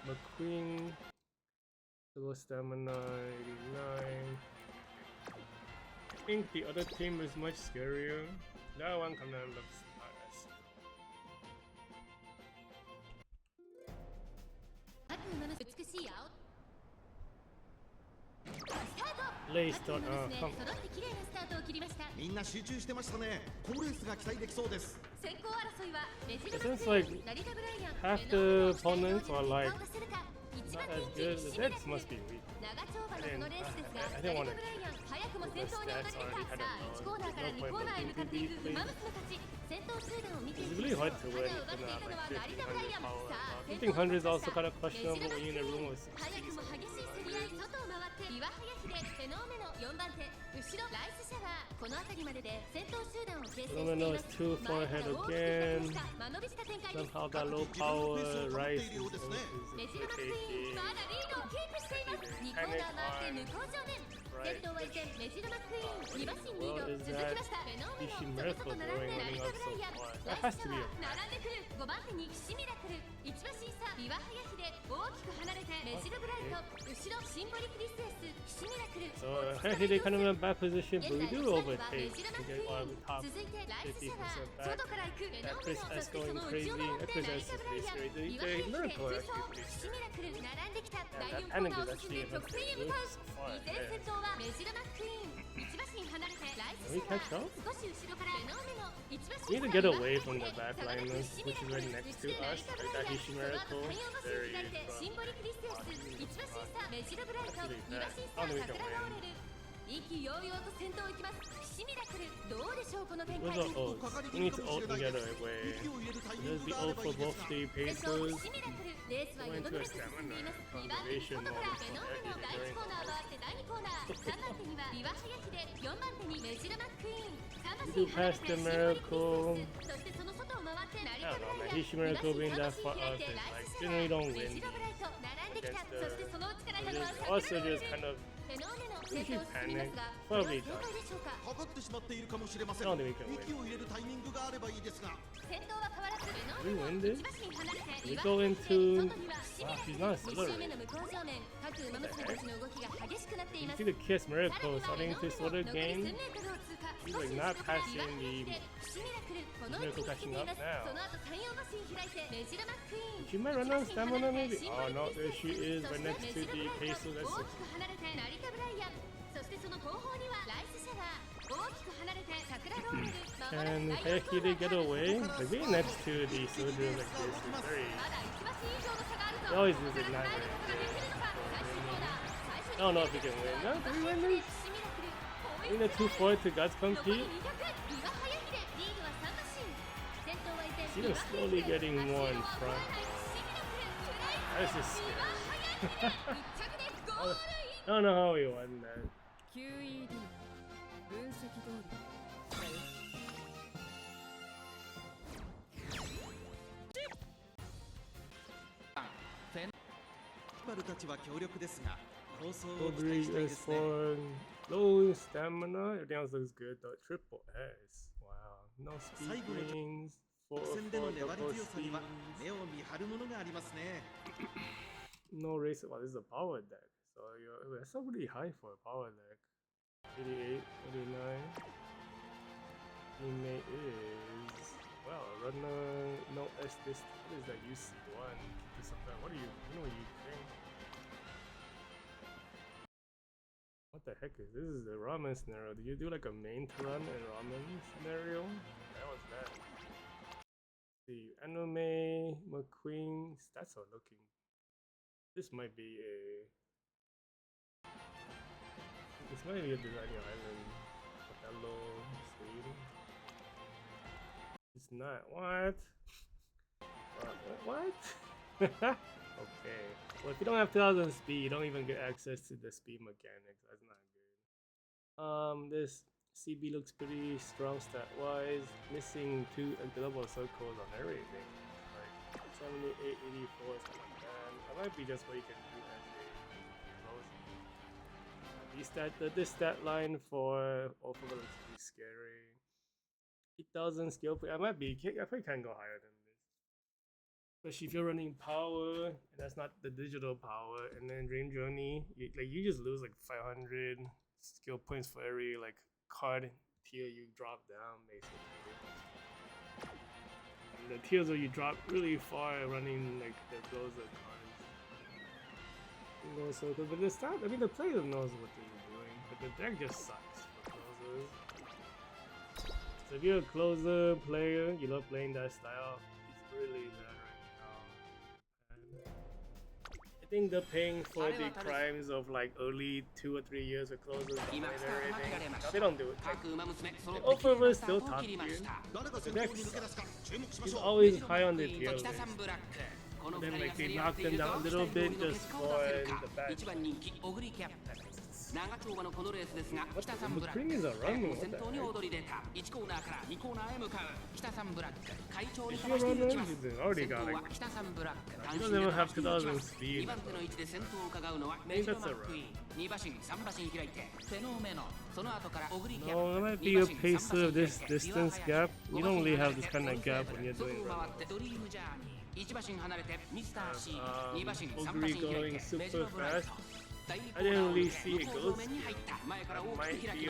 McQueen. Double stamina 89. I think the other team is much scarier. That one kind of looks nice. 悪魔の美しい青 Late start. Oh, come 揃 on. って綺麗なスタートを切りました。みんな集中してましたね。好レースが期待できそうです。先行争いはメジル It マッ seems ク like イーン、成田ブライアン、 half フェノメノ the opponents are like 結果を出せるか。一 not 番 as 人気 good. ひ The しめら decks く must be weak. 長丁場のこのレースですが、 I 成 didn't 田 want ブ to ライアン早くも put 先 the 頭に上がって stats きた。 already さ kind of あ low. 1コーナーから No 2 point コーナーへ向かってい putting く TP, 馬 please. 娘たち。先頭集団を見てい It's きま really しょう。 hard to 花 win を奪ってい in たのは like 成田ブライアン。 power. さあ先 1500 is 頭を also kind of メジル questionable マッ when ク you're in イ a ー room ン with 早くも激しい競り合い、外を回って岩早秀、フェノーメノ4番手、後ろライスシャワー。この辺りまでで先頭集団を形成してい Fenomeno ま is す。 too far 前か ahead ら大きく again. 出した間延びした展開です。 Somehow that low power rice is メジルマックイーン、まだリードをキープしています。2コーナー回って向こう正面。先頭は依然メジルマックイーン、2馬身リード続きました。フェノーメノ、そこそこ並んで成田ブライアン、ライスシャワー並んでくる。5番手に騎士ミラクル、1馬身差岩早秀、大きく離れてメジルブライト、後ろシンボリクリスエス、騎士ミラクル。 So Hayahide kind of in a bad position, 現 but we 在 do 後ろにはメ overtake ジル to マック get イ on ーン、 top 続いてライスシャワ 50% ー、 back. 外から行くフェノーメ Chris ノ、そ S してそ going の内 crazy. を回って Chris 成 S 田ブライ is アン、 basically 岩早秀、 miracle 空走、 actually. 騎士ミラクル並んできた。第 That 4コーナ panic ーを is 進んで actually 直線へ向かう。 so far 依然 ahead. 先頭はメジルマックイーン、1馬身離れてライスシャ Can we ワ catch ー、 up? 少し後ろからフェノーメノ、1馬 We 身 need to 差 get 岩 away 早 from the 秀、 back 下がる liners, 騎士ミ which is ラク right ル、 next 内 to で成 us. 田ブ Like ラ that イアン、 Hishi その後 Miracle. 3馬身 Very 左手、 strong. シンボリクリスエス、1馬身差メジルブライト、 Actually 2馬 bad. 身 I 差 don't think we 桜 can ロー win. レル。意気揚々と先頭を行きます。騎士ミラクル、どうでしょうこの展 Where's 開。 the ちょっ ult? とかかり We 気味 need か to もし ult れない and で get す。 away. 息を入れるタイミ There's ン the グがあれ ult ば for いいです both が。 the 先頭 paces. 騎士ミラクル、レースはよどみなく進んでいます。2番手に外からフェノーメノ、第1コーナー回って第2コーナー、3番手には岩早秀、4番手にメジルマックイーン、3馬 We do 身離れ pass て the シンボリクリス miracle. エス、そしてその外を回って成 I 田 don't ブ know, ラ man. イアン、 Hishi Miracle being that 2 far 馬 up 身 is 開いてライ like スシャワ generally ー、 don't メ win. ジルブライト並んできた。 against そしてその内からいるのは It's 桜 also ローレル。 just kind of フェノーメノ、 We 先 should 頭を進みます panic. が、これは Probably 正解でしょうか。かかってしまっているかもしれません。 I don't think we can win. 息を入れるタイミングがあればいいですが。先頭は変わらずフェノ We ー win メノ、 this? 1馬身離れて We 岩 go 早 into 秀、外には騎士ミ wow, ラ she's クル、 not 2 周 accelerating. 目の向こう正面、各馬娘たちの動きが激しくなってい You ます。 see the Kiss さらに Miracle は starting フェ to ノーメ sort ノ、 of 残り gain. 1000メートルを通過。 He's 少 like し not 後ろから passing 岩 the 早秀、騎士ミラクル、この位置につけています。 now. その後3、4馬身開いてメジルマックイーン、 She might run out of stamina maybe. Oh no, there she is そ right して next メ to ジルブ the ライ paces. ト、 That's 大きく離れて成田ブライアン、そしてその後方にはライスシャワー、大きく離れて桜ローレル、まもな Can く第4コー Hayahide ナー get から away? Like being next to the soldiers like this is very. まだ1馬身以上の差がある They ぞ。 always こ lose こ it から now. 捉えることができるのか。最終コーナー、最初 I don't know if we can win. No, do we win this? 騎士ミラクル、 I mean, the 2-4 to Guts 残り compete. 200、岩早秀、リードは3馬身。先頭は依然 See them 岩早 slowly 秀、 getting 足 more in を奪わ front. ない騎士ミラクル、食らい That's just つく scary. 岩早秀、1着でゴールイン。 I don't know how we won that. QED 分析通りだよ。ライバルたちは強力ですが、構想を Gold 期待したい Ring で is すね。 for low stamina. Everything else looks good though. Triple S. Wow. No speed 最後の rings. 4戦での for 粘り double 強さに speed. は目を見張るものがありますね。 No race. Wow, this is a power deck. So that's not really high for a power deck. 88, 89. Teammate is well, runner no S this. What is that? UC1. What are you? You know what you think? What the heck is this? This is the ramen scenario. Did you do like a main to run and ramen scenario? That was that. The anime McQueen stats are looking. This might be a. This might be a Designer Island. Othello Sweden. It's not. What? What? Okay. Well, if you don't have 2000 speed, you don't even get access to the speed mechanics. That's not good. This CB looks pretty strong stat wise. Missing 2 global circles on everything. Like 78, 84, something like that. That might be just what you can do as a close. This stat line for Alpha looks pretty scary. 8,000 skill point. I probably can go higher than this. Especially if you're running power, and that's not the digital power, and then Dream Journey, you just lose like 500 skill points for every like card tier you drop down, basically. And the tiers where you drop really far running like those are cards. You know, so but the stat, I mean the player knows what they're doing, but the deck just sucks for closers. So if you're a closer player, you love playing that style, it's really bad right now. And I think they're paying for the crimes of like early 2 or 3 years of closers and everything. Now they don't do it. Like, the offer was still top tier. The deck is always high on the tier list. And then like they knock them down a little bit just for the bad. The premiums are running. What the heck? Is she a runner? She's already got like. She doesn't even have 2000 speed. I think that's a run. No, that might be a pacer of this distance gap. You don't really have this kind of gap when you're doing run. Ogre going super fast. I didn't really see it go. That might be a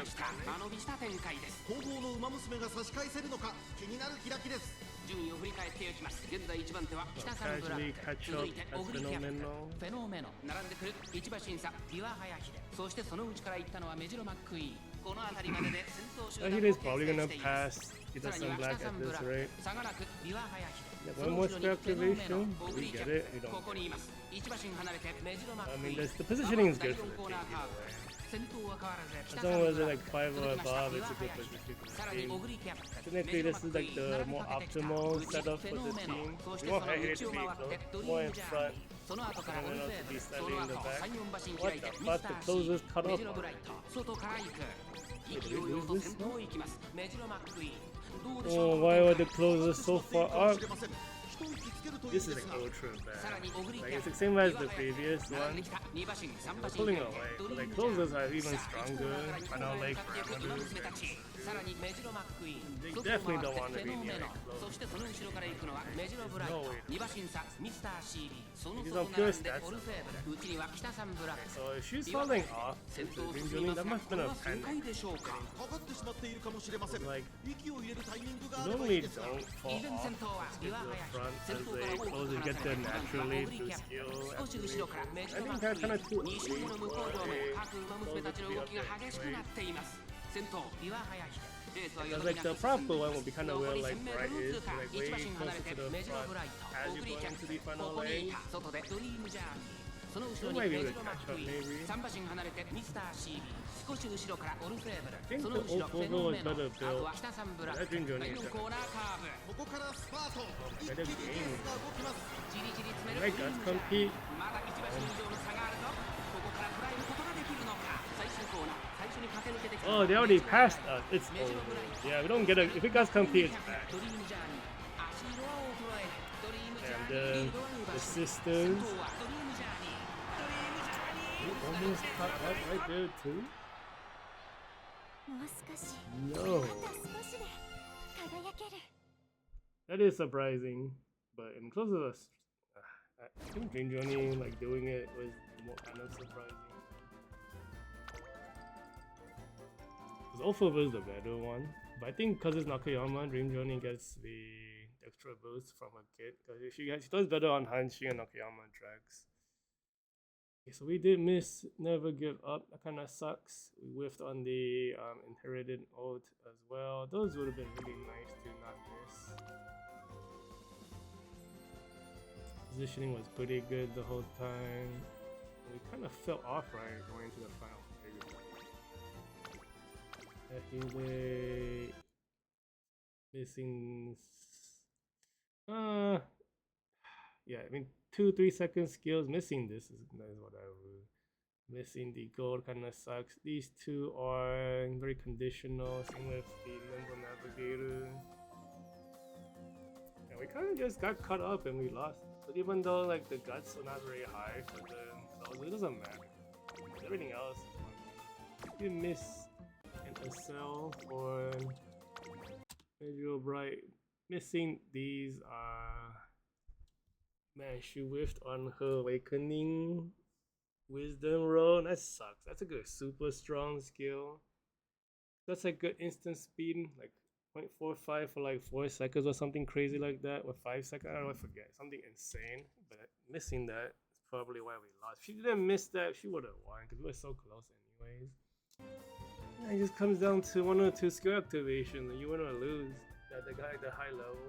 casually catch up as Fenomeno. 並んでくる1馬身差ビワハヤヒデそしてその内から行ったのはメジロマックイーンこの辺りまでで先頭集団 He is probably gonna pass. He does some black at this rate. Yeah, one more spell activation. We get it. We don't. I mean, the positioning is good for the team. As long as they're like 5 or above, it's a good position for the team. Technically, this is like the more optimal setup for the team. We want Hagrid to be more in front. And then also be slightly in the back. What the fuck? The closers cut off already. Wait, did we lose this one? Oh, why were the closers so far up? This is like ultra bad. Like it's the same as the previous one. We're pulling away. But like closers are even stronger. I know like parameters. They definitely don't want to be near like closers. No way. He's on pure stats. Okay, so if she's falling off into Dream Journey, that must have been a panic. Like, you normally don't fall off to the front as they close and get there naturally through skill activation. I think that's kind of too early for a closer to be up there anyway. Because like the proper one will be kind of where like Bright is, like way closer to the front as you're going into the final lane. So might be able to catch up maybe. I think the Opal was better built. That Dream Journey is better game. My guts compete. Oh, they already passed us. It's over. Yeah, we don't get a. If we guys compete, it's bad. And the sisters. We almost caught up right there too. No. That is surprising, but in close to us, I think Dream Journey like doing it was more kind of surprising. Alpha was the better one, but I think because it's Nakayama, Dream Journey gets the extra boost from her kit. Because if she does better on Hanshi and Nakayama tracks. Okay, so we did miss Never Give Up. That kind of sucks. We whiffed on the Inherited Oath as well. Those would have been really nice to not miss. Positioning was pretty good the whole time. We kind of fell off right going into the final. Healy missing yeah, I mean 2-3 second skills. Missing this is whatever. Missing the gold kind of sucks. These two are very conditional. Same with the Nimble Navigator. And we kind of just got caught up and we lost. But even though like the guts are not very high for the close, it doesn't matter. Everything else is fun. You miss a cell for Visual Bright. Missing these man, she whiffed on her Awakening Wisdom roll. That sucks. That's a good super strong skill. That's a good instant speed, like 0.45 for like 4 seconds or something crazy like that, or 5 seconds. I don't know, I forget. Something insane. But missing that is probably why we lost. If she didn't miss that, she would have won because we were so close anyways. It just comes down to one or two skill activation, and you win or lose. That the guy at the high level,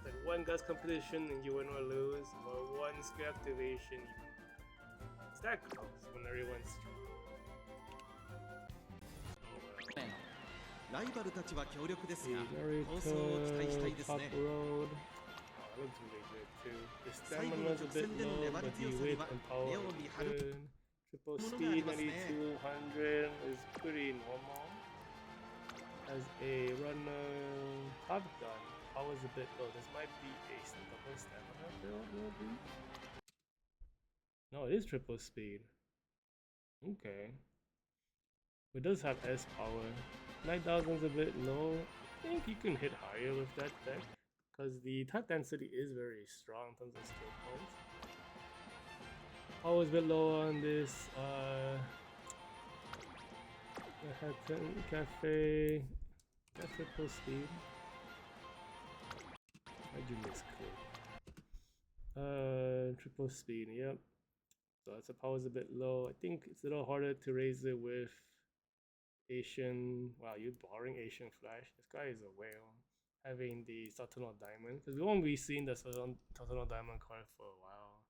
like one gust competition and you win or lose, or one skill activation. It's that close when everyone's strong. ライバルたちは強力ですが The 構想を期待したいです top ね road. Oh, that looks really good too. The 最後の stamina's a 直 bit 線での low, 粘 but り the 強さに width は and power 目を is 見張る good. Triple ものがあ speed りますね 9200 is pretty normal. As a runner, top gun, power's a bit low. This might be a double stamina build, maybe? No, it is triple speed. Okay. It does have S power. 9000's a bit low. I think you can hit higher with that deck, because the attack density is very strong in terms of skill points. Power's a bit low on this. Cafe triple speed. Why'd you misclick? Triple speed, yep. So its power's a bit low. I think it's a little harder to raise it with Asian. Wow, you're borrowing Asian Flash. This guy is a whale. Having the Saturnal Diamond, because we won't be seeing the Saturnal Diamond card for a while.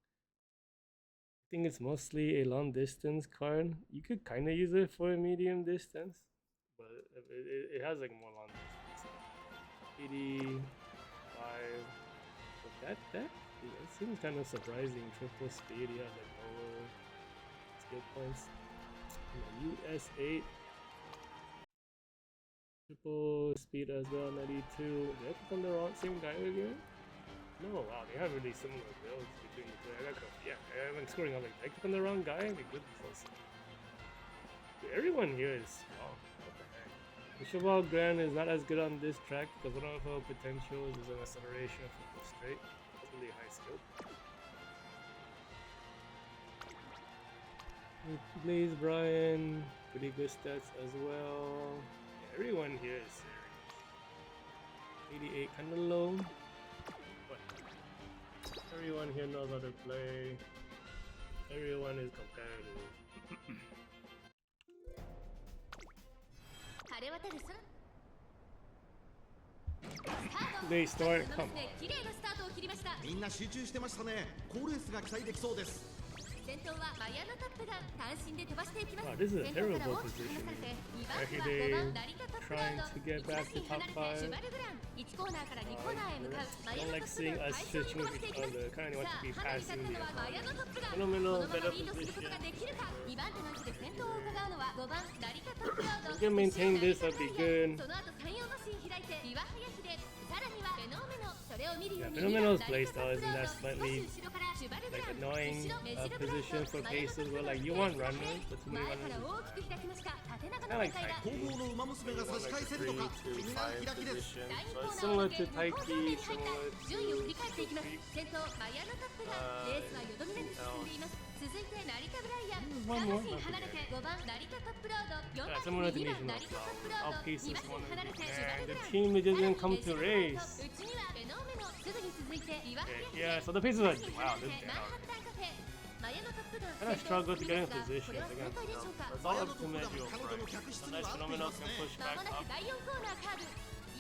I think it's mostly a long distance card. You could kind of use it for a medium distance, but it has like more long distance. 85 with that deck? Yeah, it seems kind of surprising. Triple speed, yeah, like lower skill points. US 8. Triple speed as well, 92. Did I click on the wrong same guy again? No, wow, they have really similar builds between the two. Yeah, I've been screwing up. Like, did I click on the wrong guy? Like, good close. Dude, everyone here is strong. What the heck? The Cheval Grand is not as good on this track because one of her potentials is an acceleration for the straight. That's really high skill. Blaze Brian, pretty good stats as well. Yeah, everyone here is serious. 88 kind of low. Everyone here knows how to play. Everyone is competitive. They start. Come on. みんな集中してましたね好レースが期待できそうです 先頭はマヤのトップが単身で飛ばしていきます Wow, this is a 先頭から terrible 大きく position. 離されて2番 Every 手は day 5番成田トップロー trying ド to get 1 back 馬 to 身 top 離れてシュ 5. バルグラン1コーナーから2コーナーへ向かうマヤ Don't のト like ップ seeing が us 快勝に switching 飛ば with してい each きます other. Kind of want さ to be あかなり passing 勝った the のはマヤのトップが Fenomeno このまま better リードすることが position. できるか2番手の位置で先頭を伺うのは5番成田トップロード We can maintain this, that'd be good. その後山陽マシン開いてビワハヤヒでさらにはフェノメノそれを見るよう Yeah, に Fenomeno's playstyle isn't that slightly 少し後ろからシュバルグ like ラン annoying 後ろメジロブライ position ト for マヤのトッ paces プ where が like you want runners, but too 前 many から runners. 大きく開きました縦長 Kind の of like 展開だ 後方の馬娘が差し返せるのか気になる開きです position. 第2 So コ it's ーナーを similar 抜け to 向こう正面 Taiki, に入った similar 順位を振り to 返っていきます F2P. 先頭マヤのトップがレースはよどみなく進んでいます続いて成田ブライアン One 3 more, 馬身 not 離れて together. 5番成田トップロード4 Yeah, 番 similar 手 to 2番 National 成田トップロード Outpaces 2馬身 one 離れ of て the シュバル and グ the ラン team it さら didn't に come メ to ジロブライ race. ト内にはフェノメノすぐに続いてビワハヤヒ Yeah, so the paces are 離 wow, れ this て is マンハッタンカフェマヤのトップが kind of 先頭を struggle 進 to み get ま in すがこ position れは正 against 解でしょうか them. It's マ all ヤ up の to トップが Medjo 彼女の first. 客室に Unless は合ってい Fenomeno ます can ね push ま back もなく up. 第4コーナーカーブ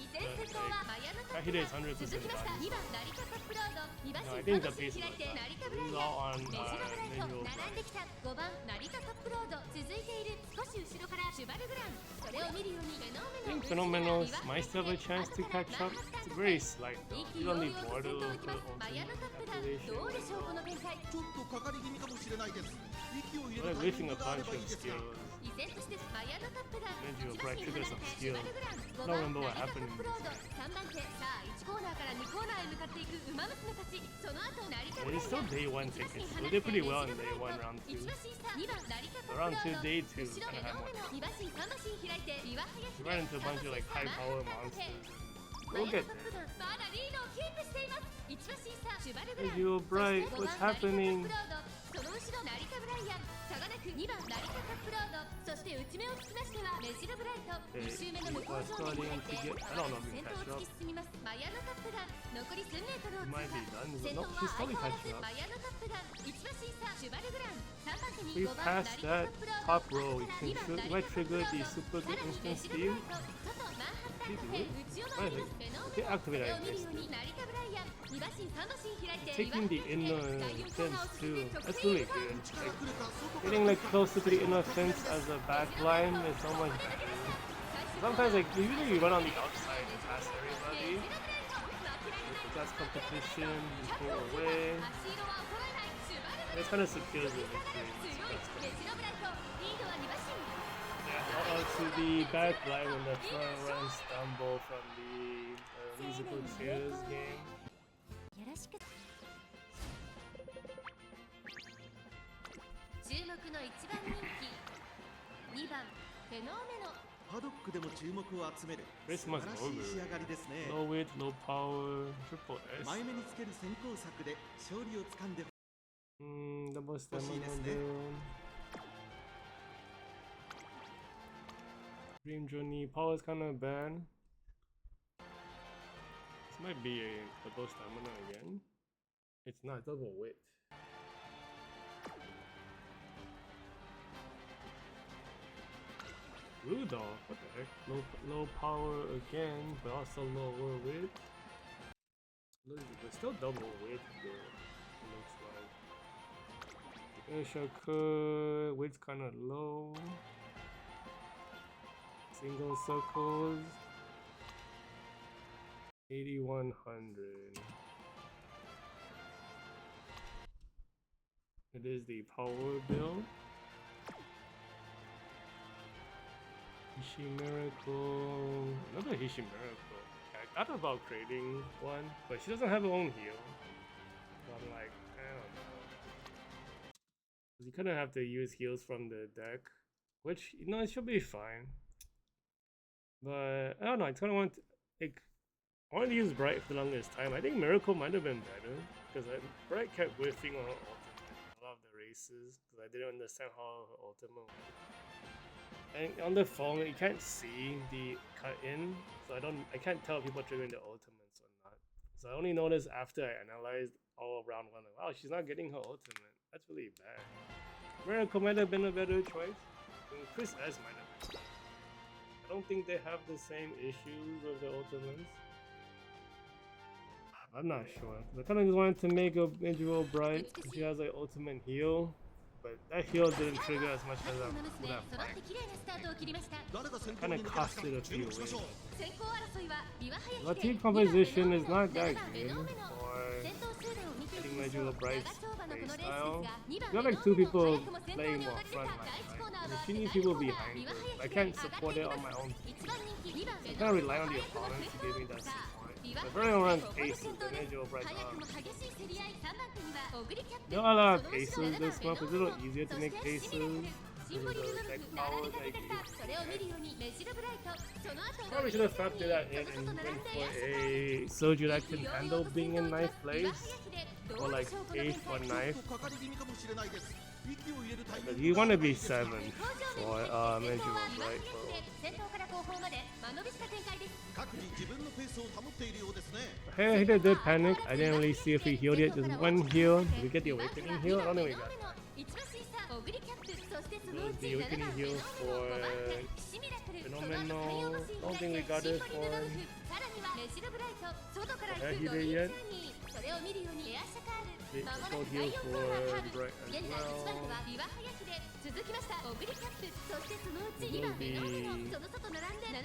依然先頭はマヤのトッ That プ hit が is 100% 続きました2番成田トップロード2馬 No, I 身 think 3 the 馬身 pace 開い was て that. 成田ブ This ライ is ア all ン on メジロブライト Medjo 並んで first. きた5番成田トップロード続いている少し後ろからシュバルグランそれを見るようにフェノ I think Fenomeno might still have a chance to catch up. It's very slight though. 一気 He's 揚々 only と 4 to 先頭を行きますマヤのトップがどうでしょうこの展開ちょっとかかり気味かもしれないです息を入れ We're るタイミン missing グ a があれ bunch ばいい of ですが skills. 依然としてマヤのトップがMedjo 1馬 probably 身離れ trigger て some シュ skills. バルグラン I 5 don't 番 remember 成 what 田ト happened ッ in プロー this ド game. 3番手さあ1コーナーから2コーナーへ向かっていく馬娘たちその後成田ブライ And it's still アン day 1 tickets. So they did pretty well in day 1, round 2. 1馬身差2番成田トップロ Round ー 2, ド day 2, 後ろ kind フェ of ノ had メ more. ノ2馬身3馬身開いてビワハヤヒ We で ran into a bunch of like high power monsters. マ We'll ヤ get のトッ there. プがまだリードをキープしています1馬身差シュバルグラン Medjo bright, そして what's 5番成田トッ happening? プロードその後ろ成田ブライアンまもなく2番成田カップロード、そして内目をつきましてはメジロブライト、2周目の向こう上に入って先頭を突き進みますマヤノカップガン、残り 1000m を通過。先頭は相変わらずマヤノカップガン、1馬審査シュバルグラン、3番手に We 5番成 passed 田カ that ップロード、 top row. ここから We 2番 can 成田 might カップ trigger ロー the ド、 super さらに instant メジロブ steal. ライト、外マンハッタンカフェ、内を回りますフェノーメノ、 Okay, activate それを that 見る next. ように成田ブライアン、2馬身3馬身開いて Taking the inner 第4コーナーを fence 進め too. て直 That's 線 really へ向かう。 good. 力来るか外から Getting like closer to the inner fence as a backline is so much better. Sometimes like usually you run on the outside and pass everybody. If that's competition, you pull away. It kind of secures the victory. Yeah, to the backline when the front runs stumble from the musical chairs game. よろしく。注目の1番人気、2番フェノーメノ。パドックでも注目を集める素 Christmas 晴らしい仕上がりですね。 Low weight, low power, triple S. 前目につける先行策で勝利をつかんで Double stamina 欲しいですね。 build. Dream Journey power is kind of bad. This might be a double stamina again. It's not double weight. Rudolph, what the heck? Low power again, but also lower weight. But still double weight though, it looks like. Finisher weight's kinda low. Single circles. 8100. It is the power build. Hishi Miracle. Another Hishi Miracle. I thought about creating one, but she doesn't have her own heal. So I'm like, I don't know. 'Cause you kind of have to use heals from the deck, which, you know, it should be fine. But I don't know, I kind of want to, like, I wanted to use Bright for the longest time. I think Miracle might have been better because Bright kept whiffing on her ultimate a lot of the races because I didn't understand how her ultimate worked. And on the phone, you can't see the cut in, so I can't tell if people are triggering the ultimates or not. So I only noticed after I analyzed all around one, like, wow, she's not getting her ultimate. That's really bad. Miracle might have been a better choice. And Chris S might have been better. I don't think they have the same issues with the ultimates. I'm not sure. I kind of just wanted to make a visual Bright. She has like ultimate heal. But that heal didn't trigger as much as I would have liked. Kind of costed a few waves. The team composition is not that good for getting Medieval Bright's playstyle. You have like two people playing more front line, right? And she needs people behind her. I can't support it on my own. I kind of rely on the opponent to give me that support. If everyone runs paces, then Medieval Bright there are a lot of paces this month. It's a little easier to make paces. Probably should have factored that in and went for a Soju that can handle being in ninth place. Or like 8th or 9th. But you want to be 7th for Medieval Bright. Hey, he did panic. I didn't really see if he healed yet. Just one heal. Did we get the awakening heal? I don't think we got that. The awakening heal for Fenomeno. I don't think we got it for Heater yet. Don't heal for Bright as well.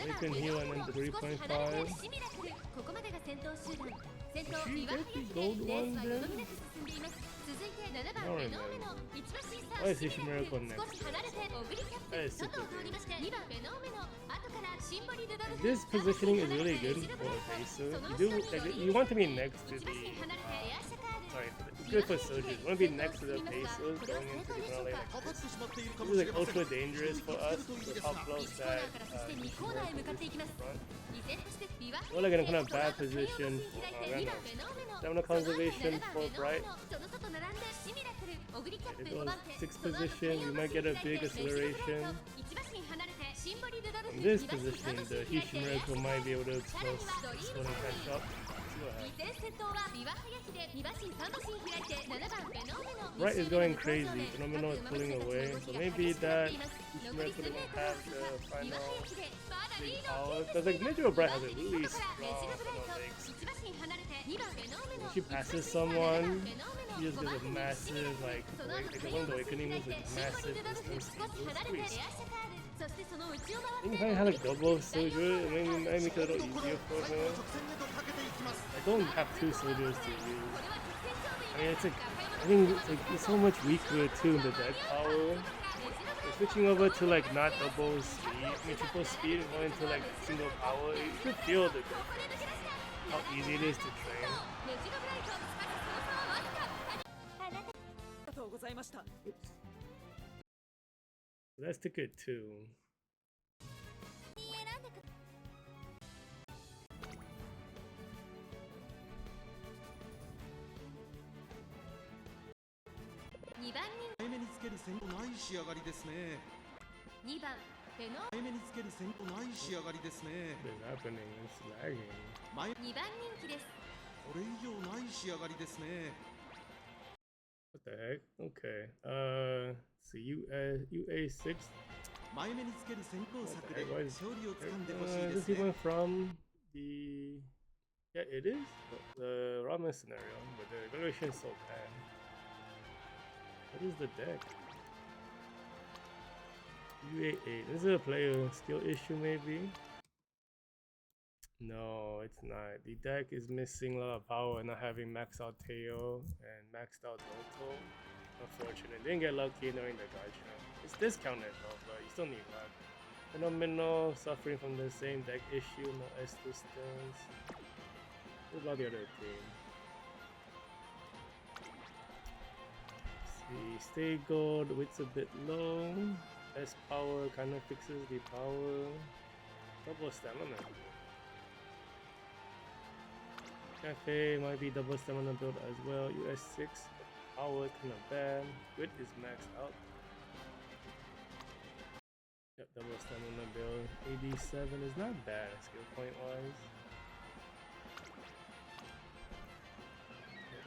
We can heal and then the 3.5. Did she get the gold one then? I don't remember. Why is Hishi Miracle next? That is super good. This positioning is really good for a baser. You want to be next to the sorry, good for soldiers. You want to be next to the pesos going into the ground lane like this. This is like ultra dangerous for us with how close that front. We're like in a kind of bad position for stamina conservation for Bright. It goes 6th position, we might get a big acceleration. In this position, the Hishimuraku might be able to explode and catch up. Bright is going crazy, Fenomeno is pulling away, so maybe that Hishimuraku doesn't have the final big power. Because like Major Bright has a really strong legs. When she passes someone, she just does a massive like one of the awakening moves with massive distance. It's pretty strong. I think if I had like double soldier, it might make it a little easier for her. I don't have 2 soldiers to use. I mean, it's like I think it's so much weaker too in the deck power. So switching over to like not double speed, I mean triple speed and going to like single power, you could feel the difference. How easy it is to train. Oops. That's ticket 2.前目につける戦闘ない仕上がりですね。2番フェノ前目につける戦闘ない仕上がりですね。 What is happening? It's lagging. 2番人気です。これ以上ない仕上がりですね。 What the heck? Okay. So UA6. 前目につける先行策で Why is 勝利をつかんでほしいで this す even ね。 from the yeah it is the ramen scenario, but the evaluation is so bad. What is the deck? UA8. This is a player skill issue maybe. No, it's not. The deck is missing a lot of power and not having maxed out Teo and maxed out Doto. Unfortunate. Didn't get lucky during the gacha. It's discounted though, but you still need luck. Fenomeno suffering from the same deck issue, no S distance. What about the other team? Let's see, stay gold, width's a bit low. S power kind of fixes the power. Double stamina. Cafe might be double stamina build as well. US6 power kind of bad. Width is maxed out. Yep, double stamina build. AD7 is not bad skill point wise.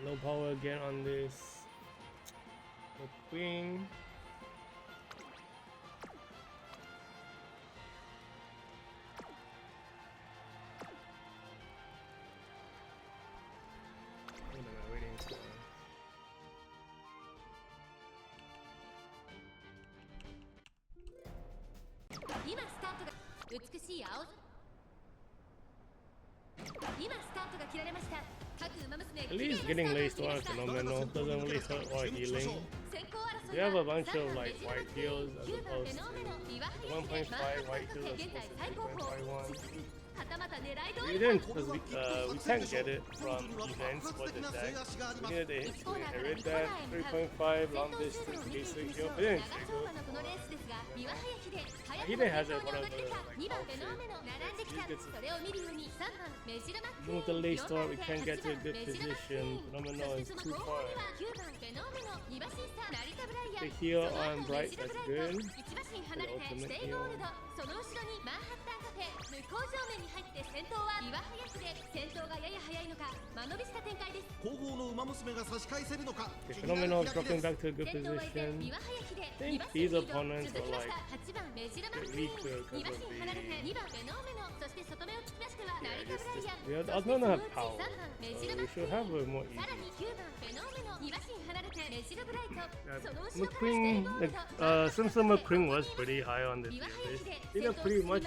Low power again on this. The queen. At least getting laced on Fenomeno doesn't really hurt while healing. We have a bunch of like white heals as opposed to 1.5 white heals as opposed to 3.51. We didn't because we can't get it from events for the deck. We needed to inherit that 3.5 long distance basic heal, but it didn't trigger. Hide has it one of the like move the late start, we can't get to a good position. Fenomeno is too far. The heal on Bright, that's good. The ultimate heal. 後方の馬娘が差し返せるのか。 Okay, Fenomeno dropping back to a good position. I think these opponents are like a bit weaker because of the I don't have power, so we should have a more easy. McQueen, like Simpson McQueen was pretty high on the tier list. He did pretty much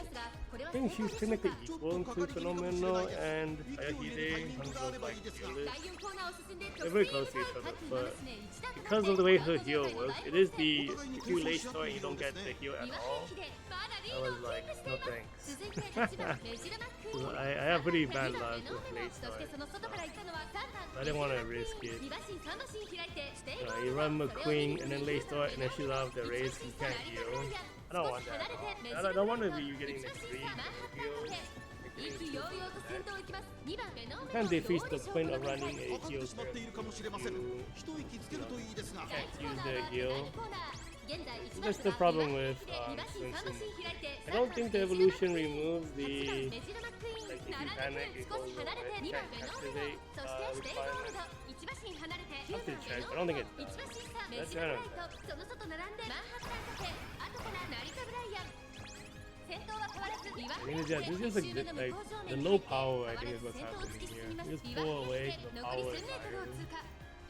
I think she's technically equal to Fenomeno and Ayahide in terms of like skill list. They're very close to each other, but because of the way her heal works, it is the if you lay store and you don't get the heal at all. I was like, no thanks. I have pretty bad luck with late store. I didn't want to risk it. You run McQueen and then late store and then she's out of the race, you can't heal. I don't want that at all. I don't want to be you getting the 3 heals. Can't defeat the point of running a heal character. Can't use the heal. That's the problem with Simpson. I don't think the evolution removes the like if you panic it goes away. It can't activate requirement. I have to check, I don't think it does. That's kind of I think yeah, this is like the low power I think is what's happening here. Just pull away the power is higher.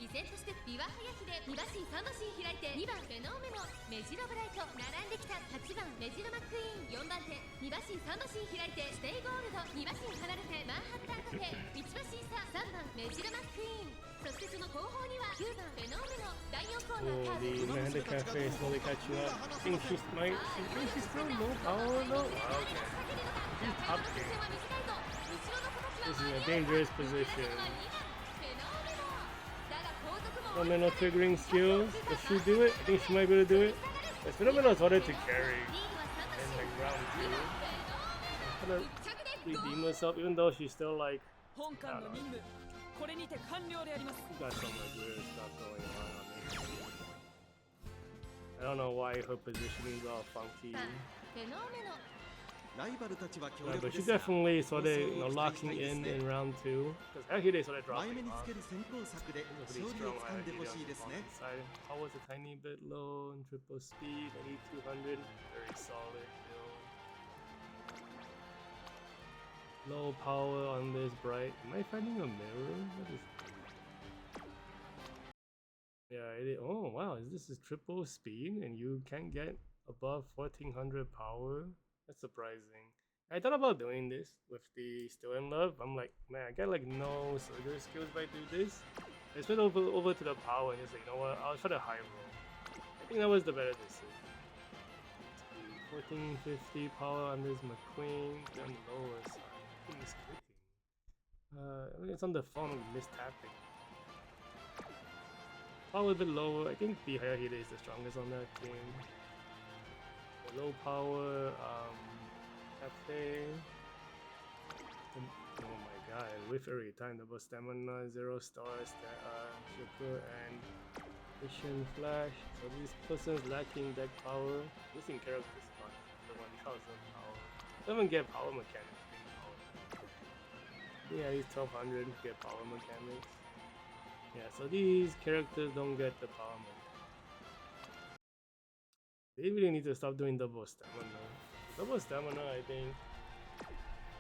依然としてビワハヤヒで2馬身3馬身開いて2番フェノーメノメジロブライト並んできた8番メジロマックイーン4番手2馬身3馬身開いてステイゴールド2馬身離れてマンハッタンカフェ1馬身差3番メジロマックイーンそしてその後方には9番フェノーメノ第4コーナーカーブ The Amanda Cafe is slowly catching up. I think she's still low power though. Wow, okay. She's top tier. This is a dangerous position. Fenomeno triggering skills. Does she do it? I think she might be able to do it. But Fenomeno is harder to carry in like round 2. Trying to redeem herself even though she's still like I don't know. She's got some like weird stuff going on. I don't know why her positioning is all funky. Yeah, but she definitely sort of locking in round 2. Because actually they sort of dropping off. Pretty strong side. Power was a tiny bit low and triple speed. I need 200. Very solid build. Low power on this bright. Am I finding a mirror? What is that? Yeah, it is. Oh wow, this is triple speed and you can't get above 1400 power? That's surprising. I thought about doing this with the Still in Love. I'm like, man, I got like no surgery skills if I do this. I switched over to the power and just like, you know what, I'll try the high roll. I think that was the better decision. 1450 power on this McQueen, then lower side. I think it's clicking. I mean, it's on the phone with mistapping. Power a bit lower. I think the Hayahide is the strongest on that team. Low power, Cafe. Oh my god, with every time double stamina, 0 stars, Sakura and Vision Flash. So this person's lacking deck power. Missing character spot, the 1000 power. Doesn't get power mechanics. Yeah, he's 1200 to get power mechanics. Yeah, so these characters don't get the power mechanics. They really need to stop doing double stamina. Double stamina, I think.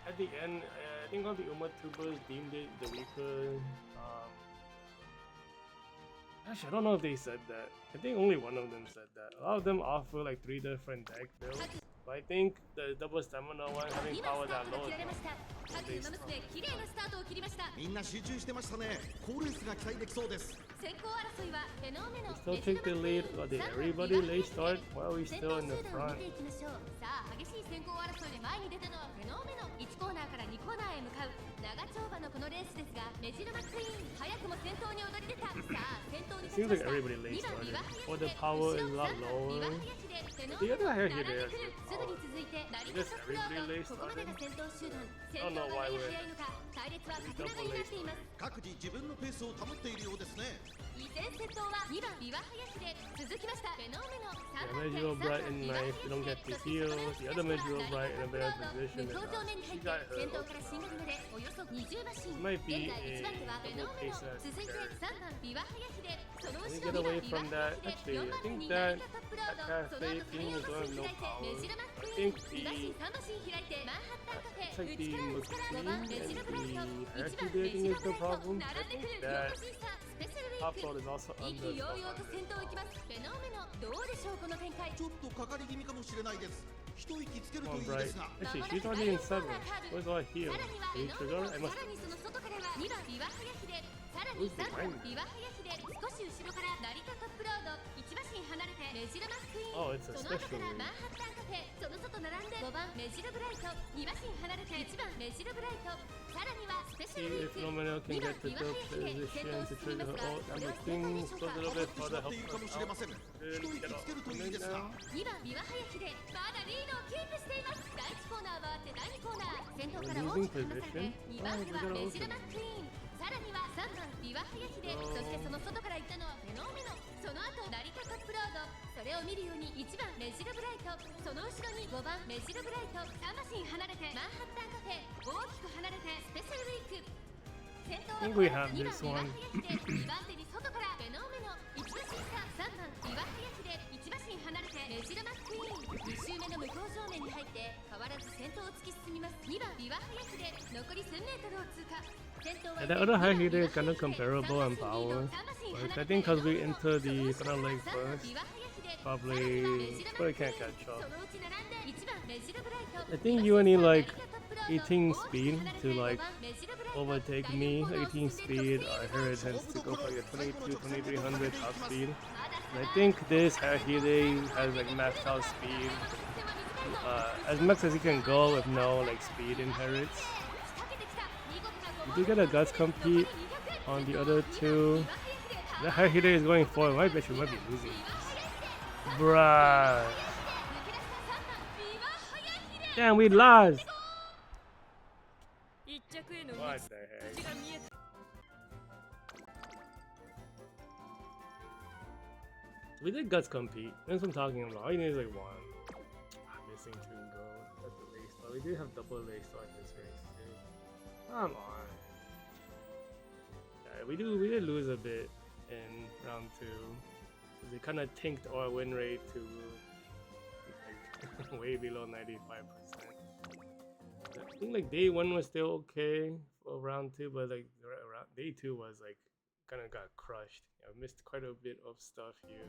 At the end, I think all the Uma tubers deemed it the weaker. Actually, I don't know if they said that. I think only one of them said that. A lot of them offer like 3 different deck builds. But I think the double stamina one having power that low is not really strong. みんな集中してましたね。好レースが期待できそうです。 Still take the lead, but did everybody late start while we still in the front? さあ激しい先行争いで前に出たのはフェノーメノ1コーナーから2コーナーへ向かう長丁場のこのレースですがメジロマックイーン早くも先頭に躍り出たさあ先頭に It seems like everybody late started, or the power is a lot lower. The other hair here there is good power. I guess everybody late started. I don't know why we're double late started. 各自自分のペースを保っているようですね。 依然先頭は2番ビワハヤヒで続きましたフェノーメノ Yeah, Megiro Bright and Knife, they don't get the heal. The other Megiro Bright in a better position than us. She got her ultimate power. This might be a double case as Can we get away from that? Actually, I think that cafe thing is going to have no power. I think the... It's like the McQueen and the Hierarchy thing is the problem. I think that top road is also under ちょっとかかり気味かもしれないです。一息つける Come と on, いいで Bright. すが Actually, she's already in 7. Where's our heal? さらには Did フ he ェノ trigger? メノ I さ must. らにその外からは2番ビワハヤヒデさらに3番ビワハヤヒデ少し後ろから成田トップロード1馬身離れてメジロマックイーン Oh, it's a その後 special から league. マンハッタンカフェその外並んで5番メジロブライト2馬身離れて1番メジロブライトさらにはスペシャ See ルウィ if ーク Fenomeno can 2番 get the ビワハ dope ヤヒデ先 position 頭 to 進み trigger ますが her ult. こ I'm れは正 thinking 解でしょう close か a little bit し further, まって help いるかも us しれま out. せん。一 Didn't 息 get つけるといい off ですが now. 2番ビワハヤヒデまだリードをキープしています第1コーナーは手第2コーナー先頭から大きく離されて2番手はメジロマックイーンさらには3番ビワハヤヒデそしてその外から行ったのはフェノメノその後成田トップロードそれを見るように1番メジロブライトその後ろに5番メジロブライト3馬身離れてマンハッタンカフェ大きく離れてスペシャルウィーク先頭は I think we have 2 this 番 one. ビワハヤヒデ2番手に外からフェノメノ1馬身差3番ビワハヤヒデ1馬身離れてメジロマックイーン2周目の向こう正面に入って変わらず先頭を突き進みます2番ビワハヤヒデ残り1000メートルを通過 Yeah, the other high hitter is kind of comparable in power. But I think because we enter the final leg first, probably can't catch up. I think you need like 18 speed to like overtake me. 18 speed, I heard it tends to go for like a 2200 top speed. And I think this high hitter has like maxed out speed. As max as you can go with no like speed inherits. We do get a guts compete on the other two. The high hitter is going forward. I bet you might be losing this. Bruh. Damn, we lost. 一着への道 What the heck? 筋が見えた We did guts compete. That's what I'm talking about. All you need is like one. I'm missing 2 gold. That's the race. But we did have double race start this race too. Come on. Yeah, we did lose a bit in round 2. They kind of tanked our win rate to like way below 95%. I think like day 1 was still okay for round 2, but like day 2 was like kind of got crushed. I missed quite a bit of stuff here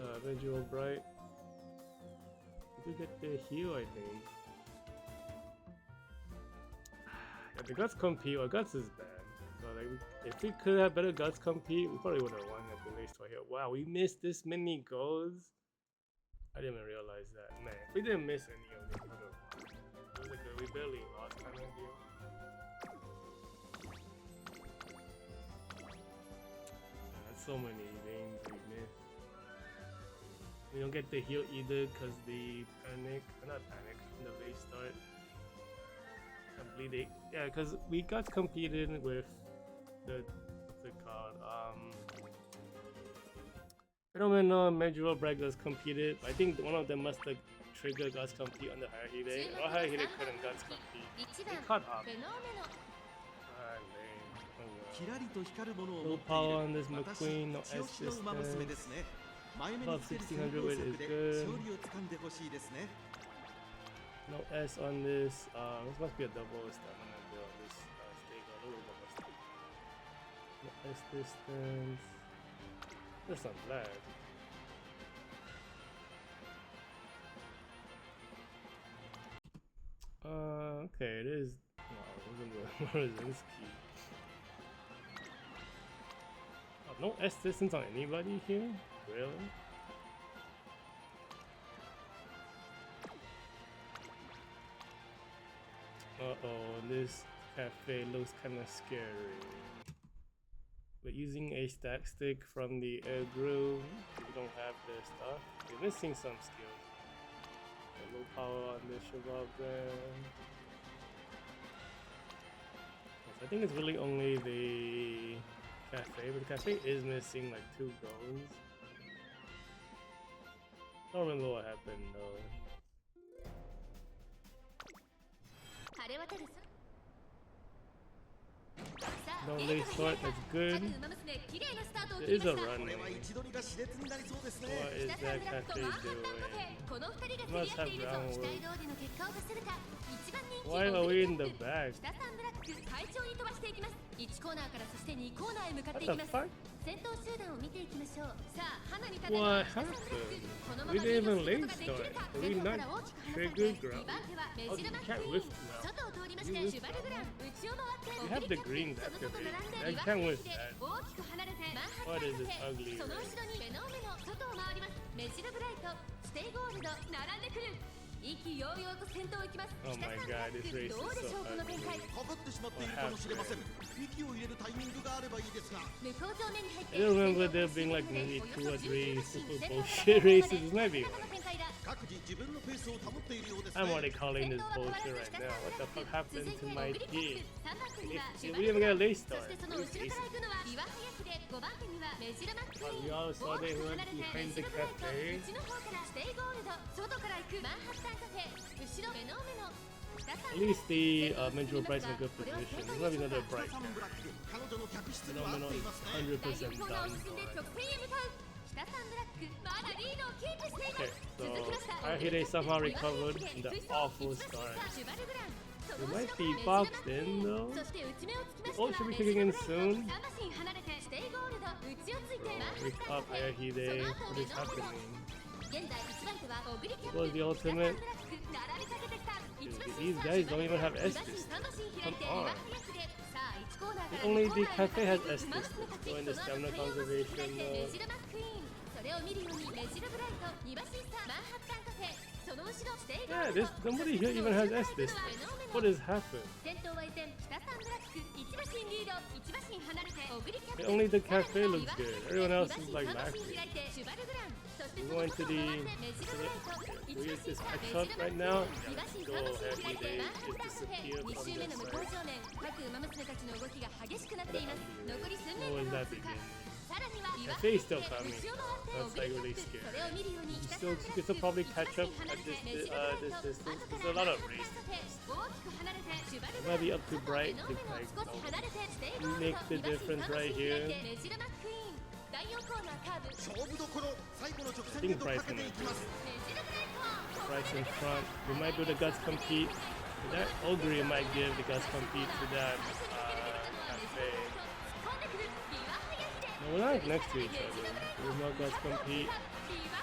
on Visual Bright. We do get the heal, I think. Yeah, the guts compete. Our guts is bad. So like, if we could have better guts compete, we probably would have won at the race right here. Wow, we missed this many goals. I didn't even realize that. Man, if we didn't miss any of them, we would have won. It was like we barely lost kind of deal. That's so many games we missed. We don't get the heal either because the panic, not panic, the race start. I'm bleeding. Yeah, because we got competed with the, what's it called? Fenomeno and Medieval Brag was competed. I think one of them must have triggered guts compete on the higher hide. Our higher hide couldn't guts compete. They cut off. Ah, lame. Oh キラリと光るものを well. 持 No ってい power on る this 私 McQueen, no 一押 S しの馬娘で distance. すね。前目に Above つける 1600 先行 weight 策 is で good. 勝利を掴んでほしいですね。 No S on this. This must be a double stamina build. This stake a little bit of stake. No S distance. There's some lag. Okay, it is. Wow, it wasn't the Rosinski. Oh, no S distance on anybody here? Really? Uh-oh, this cafe looks kind of scary. But using a stack stick from the air groove, we don't have the stuff. We're missing some skills. Low power on the Cheval brand. I think it's really only the cafe, but the cafe is missing like 2 goals. I don't remember what happened though. No late start, that's good. There is a run. これは位置取りが熾烈になりそうですね。 What is that cafe doing? Must have ground work. Why are we in the back? 1コーナーからそして2コーナーへ向かってい What き the ます fuck? 先頭集団を見ていきましょうさあ花に立て What 北サンブラック happened? このま We ま didn't リード even する lane ことができ start. るか Did we 先頭か not ら大きく離さ trigger れて ground? 2番手はメ Oh, ジ you ルマッ can't クイー lift ン now. 外を通りまして You シュバルグラン内を回って You オ have グ the リキャッ green プその that 外と could 並んで be. I 2 can't 番 lift 手で that. 大きく離れてマンハッ What タ is ン this カフェ ugly その後 race? ろにフェノーメノ外を回りますメジルブライトステイゴールド並んでくる意気揚々と先頭を行きます Oh 北 my サンブラ god, ッ this ク race どうで is しょ so うこの展 ugly. 開かかってしまっているかもしれません。息を入れるタイミングがあればいいですが。向こう上面に入って I don't remember there being like maybe 2 or 3 super bullshit races. This might be one. 各自自分のペースを保っているようです I'm ね。 already calling this bullshit right now. What the fuck happened to my team? 3番手には If シュ we バル didn't グラ get ン a late そ start. してその後ろから行くのは岩林で5番手にはメジルマックイ But ー we ン all 大 saw き they く went 離れて behind メ the ジルブライト cafe. 内の方からステイゴールド外から行くマンハッタンカフェ後ろフェノーメノ At least the Metro Bride's in a good position. There's maybe another 北 Bride サンブラッ there. ク、彼女の客室には合 Fenomeno ってい is ますね。第 100% 4コーナーを done. 進んで直線へ向かう北サンブラックまだリードをキープしていま Okay, す so 続きました I hear they somehow recovered from the awful start. They might be boxed in though. そして内目をつきました Oh, should be kicking in soon. 3馬身離れてステイゴールド内をついて Wake up, Ayahide. What is happening? 現在1番手はオグリキャッ What was the ultimate? 並びかけてきた These guys don't even have Estes. 3馬身開いて Come 2 on. 番手でさあ1コーナーから Only 2コ the ーナーへ cafe has 向かっていく Estes. 馬娘たち So in the その stamina 後 conservation メ mode. ジルマックイーンそれを見るようにメジルブライト2馬身差マンハッタンカフェその後ろステイゴ Yeah, ールド this somebody here even has Estes. What has happened? 先頭は依然北サンブラック1馬身リード1馬身離れてオグリキャップ Only the cafe looks good. Everyone else is like 2馬 lacking. 身開いてシュバルグランそして We're その going 後 to を the. 回ってメジルブライト We 1 use this 馬 catch 身 up 差 right メ now. ジルマック Go 2馬身開いて Ayahide マンハッ is タンカフェ disappear 2 from 周目 the の向 side. こう正面各馬娘たちの動きが激しくなっています残り数メ What ー was トルを that 通過 begin? さらには岩 Cafe 手 still で coming. 内を回ってオ That's グ like リ really キャップ scary. それを見るように You 北サ still ンブ you ラ can ッ still ク probably 1 catch 馬 up 身離れ at て this メジルブライト this distance. 後か There's ら a lot of マンハッタン races. カフェ大きく離れてシュバル It グラ might ン be up to 外 Bright フェノ to ーメノ like 少し離れてステイゴールド make the 2馬身 difference 3馬 right 身開い here. てメジルマックイーン第4コーナーカーブ勝負どころ、最後の直 I 線へ think とか Bright's けて gonna いき do ま it. す。メジルブライト Bright's in front. We might do the guts compete. That Ogre might give the guts compete to that cafe. No, we're not next to each other. There's no guts compete.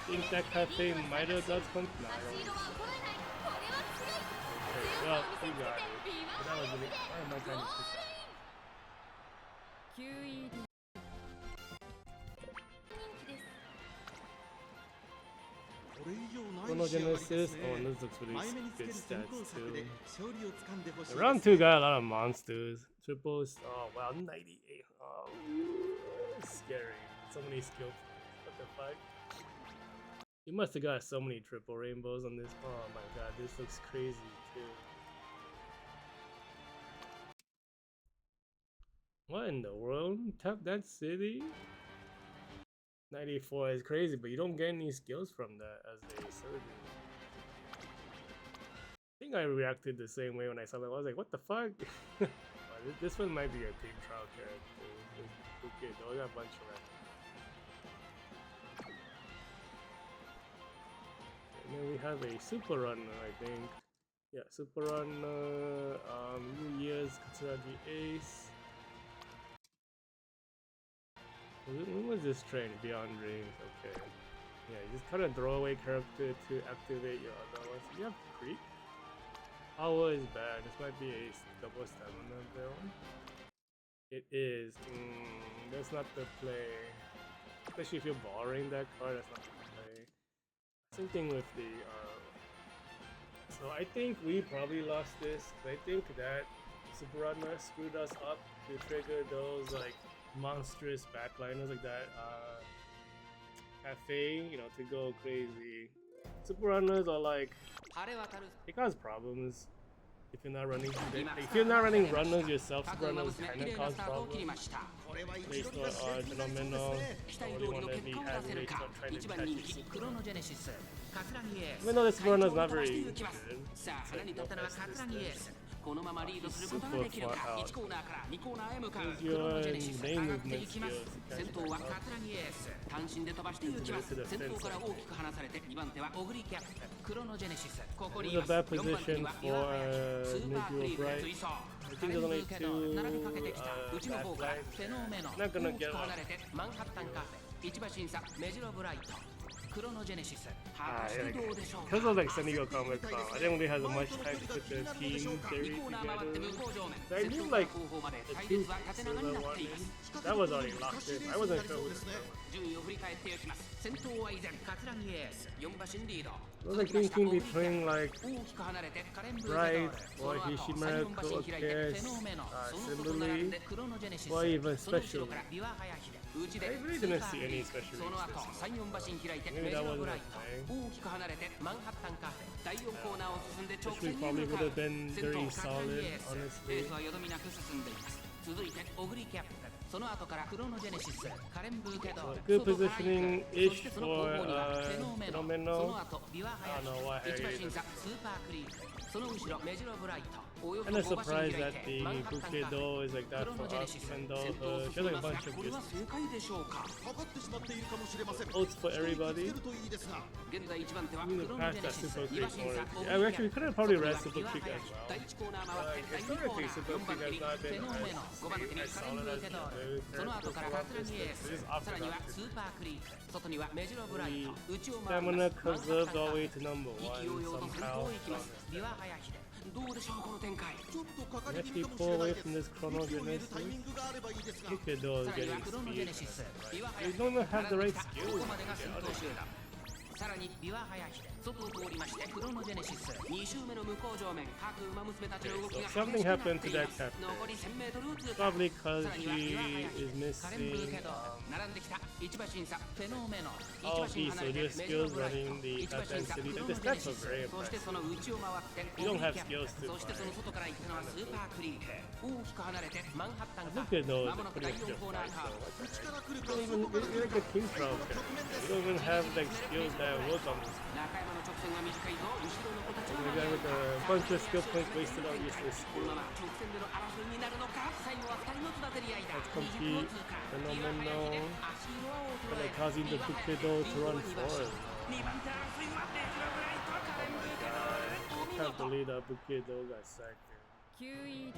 Think that cafe might have guts compete? No, I don't think so. Okay, well, we got it. But that was really. Why am I trying to pick that? QED これ以上ない Chrono 仕上がりです Genesis. ね Oh, this looks really 前目につけ good る先 stats 行策 too. で勝利をつかんでほしいです Round 2 got a lot of monsters. Triples. Oh, wow, 98. Oh, scary. So many skill points. What the fuck? You must have got so many triple rainbows on this. Oh my god, this looks crazy too. What in the world? Tap that city? 94 is crazy, but you don't get any skills from that as a surgeon. I think I reacted the same way when I saw that. I was like, what the fuck? This one might be a team trial character. Okay, though, I got a bunch of them. And then we have a super runner, I think. Yeah, super runner, New Year's Katsuragi Ace. When was this train? Beyond Dreams, okay. Yeah, you just kind of throw away character to activate your other ones. You have Creep? Power is bad. This might be a double stamina build. It is. That's not the play. Especially if you're borrowing that card, that's not the play. Same thing with the. So I think we probably lost this. I think that Super Runner screwed us up to trigger those like monstrous backliners like that cafe, you know, to go crazy. Super runners are like they cause problems if you're not running. If you're not running runners yourself, super runners kind of cause problems. これは Race 一 to 度 Fenomeno 期待通りの結果を出せるか1番人気クロノジェネシス桂木エース Even though this super runner is not 会場を飛ばして very いきます good, さあ it's 花に like 立った no のは best 桂木エー distance. スこのままリードすることができるか1コーナーから2コーナーへ向かう Use クロ your ノジェネシス lane 上がってい movement きます skills. 先頭は桂木エース単身で飛ばしていきます先頭から大きく離されて2番手はオグリキャップクロノジェネシスここにい This ま is a す bad 4番手に position は for 岩林スーパー Negro フリーブレ Bright. 追走 I think there's only カレ two ンブーケド並びかけてきたうちの方から backline. フェノーメノ Not gonna 大き get く one. 離れてマンハッタンカフェ市場審査メジロブライトクロノジェネシス果たしてどうでしょうか Because of like San Diego Comic Con, I didn't really have much time to put the team 2 series コーナー回って向 together. こう上面 I 先 knew 頭 like 後方まで the 隊 two 列は縦長 silver になっ one. ています That was already locked in. I wasn't sure who was the third 順位を振り返っていきます先頭は依然桂木エース4馬身リード I was like thinking between like 大きく離れてカレンブーケド Bright そ or の後 Hishimura 3、4馬身開いてフェノーメノその外並んでクロノジェネシス or even その後 special. ろからビワハヤヒデ内で I really didn't see any special その後 releases. 3、4馬身開いて Maybe メジ that ロ wasn't ブライ a ト thing. 大きく離れてマンハッタンカフェ第4コーナーを進んで直 Which 線 we に probably 向か would う have been 先頭 very 桂木 solid, エースレ honestly. ースはよどみなく進んでいます続いてオグリキャップその後からクロノジェネシスカレンブーケド Good 外から行く positioning-ish そしてその後方には for, フェノーメノ Fenomeno. その後ビワハヤ I don't know why ヒ I 一馬 hate 審 it. 査スーパークリークその後ろメジロブライトおよそ Kind of 5馬身 surprised 開い that て the マンハッタンカフェ Bukedo is like ク that ロ for ノジェネ us, シス even 先 though 頭を she 進 has み like a ますが bunch of これは just 正解でしょうかかかってしまっているかもしれません votes for everybody. 一人つけるといいですが 現在1番手は We ク need ロ to ノ pass ジェネ that シス Super 岩 Creek 審査 already. Yeah, we actually could have probably read Super Creek as 第 well. 1コーナー回って Like, 第2コーナ historically, ー Super 4番 Creek 手に has not フェ been ノーメノ as 5番手に as カレン solid ブー as ケドー the ルその後からカツラギエース This is さらには after スーパークリーク外にはメジロブライト内を the 回りま stamina す preserved all the way to number 勢い one よと先 somehow. 頭へ行きますビワハヤヒデどうでしょうこの展開ちょっとかかり Let's 気味 keep かもしれ pull ない away です from this 息を入れる chronogenesis. タイミングがあればいいですが Bukedo さ is らには getting クロノジェネ speed. シスビワハ They ヤヒ don't デ even have the 並ん right できた skills. ここまでが先頭集団さらにビワハヤヒデ外を通りましてクロノジェネシス2周目の向こう上面各馬娘たちの動きが So 激し something くなって happened to い that ます captain. 残り 1000m を通過 Probably because さらには she ビワハヤヒ is カレンブーケ missing ド並んできた一馬審査フェノーメノ一 all 馬 of 審 these 離れて soldier メジロ skills ブライ running ト the 一馬審査 density. クロ The ノジェネ stats シ are ス very そして impressive. その内を回って You don't オグリ have キャッ skills プ to そしてその外から行ったのはスーパークリーク大きく離れてマンハッタン I カ think they know ま the もなく pretty 第 much 4コーナー fight, カー so ブ 内から来る you か don't even, 外から来 you're る like か a king trout. 局面です You don't even have like skills that work on this. 中山の直線が短いぞ後ろの子たちは Maybe I with a bunch of skill points wasted on useless この skill. まま直線での争いになるのか最後は2人のつばぜり合いだ Let's 20分を compete. 通過 Fenomeno. 足色は But 衰 like え causing the Bukedo to run forward. 2番手争いはメジロブライトカレンブーケドお I 見 can't 事 believe that Bukedo got sacked here. QED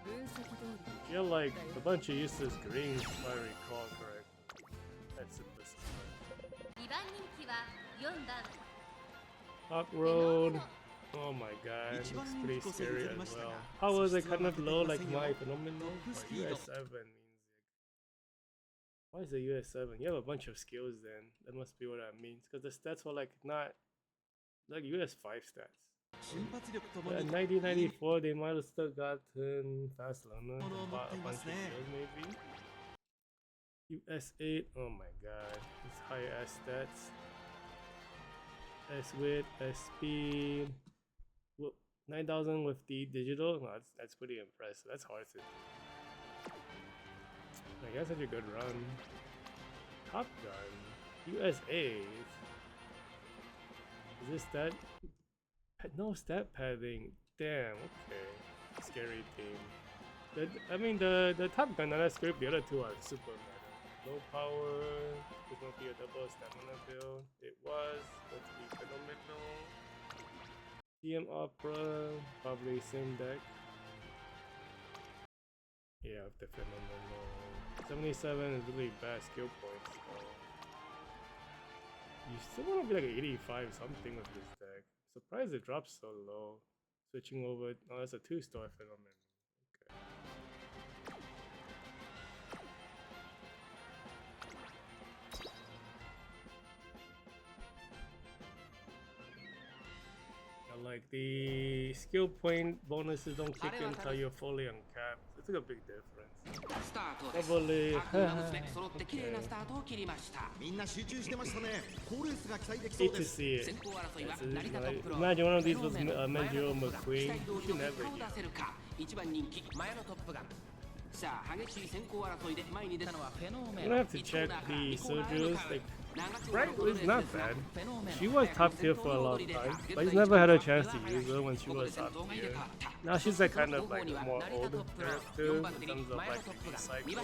分析通り She had like a bunch of useless greens if I recall correctly. That's simplest. 2番人気は4番 Hawk Road. Oh my god, looks pretty scary as well. How was it kind of low like my Fenomeno? US 7 means why is it US 7? You have a bunch of skills then. That must be what that means. Because the stats were like not like US 5 stats. 瞬発力とも Yeah, に 1994 they might have still gotten fast learner, a bunch of skills maybe. US 8, oh my god, it's high S stats. S width, S speed. 9,000 with the digital. No, that's pretty impressive. That's hard to. Like that's such a good run. Top Gun, USA. Is this that? No stat padding. Damn. Okay. Scary team. I mean the Top Gun not that scary. The other two are super meta. Low power. It's gonna be a double stamina build. It was. Let's be Fenomeno. DM Opera, probably same deck. Yeah, the Fenomeno. 77 is really bad skill points. So you still want to be like 85 something with this deck. Surprised it drops so low. Switching over. Oh, that's a 2-star Fenomeno. Okay. Like the skill point bonuses don't kick in until you're fully uncapped. It's like a big difference. スタートです Probably. 各馬娘揃って綺麗なスタートを切りましたみんな集中してましたね好レースが期待できそう Hate で to す see it. 先行争いは It's 成田トップロー imagine one of these was フェノーメノ Menjiro マヤのトップガン McQueen. 期待通 You り should の never 結果を hear. 出せるか1番人気マヤのトップガンさあ激しい先行争いで前に出たのはフェノーメ You ノ don't have to 1コー check ナーか the 2コーナーへ向 soldiers. かう Like 長丁場 Bright のこの is レース not ですが bad. フェノーメノ She was top tier for a long time, but he's never had a chance to use her when she ここで was 先 top 頭が入れ tier. 替わった Now she's like kind of like a more older character in terms of like the recycle.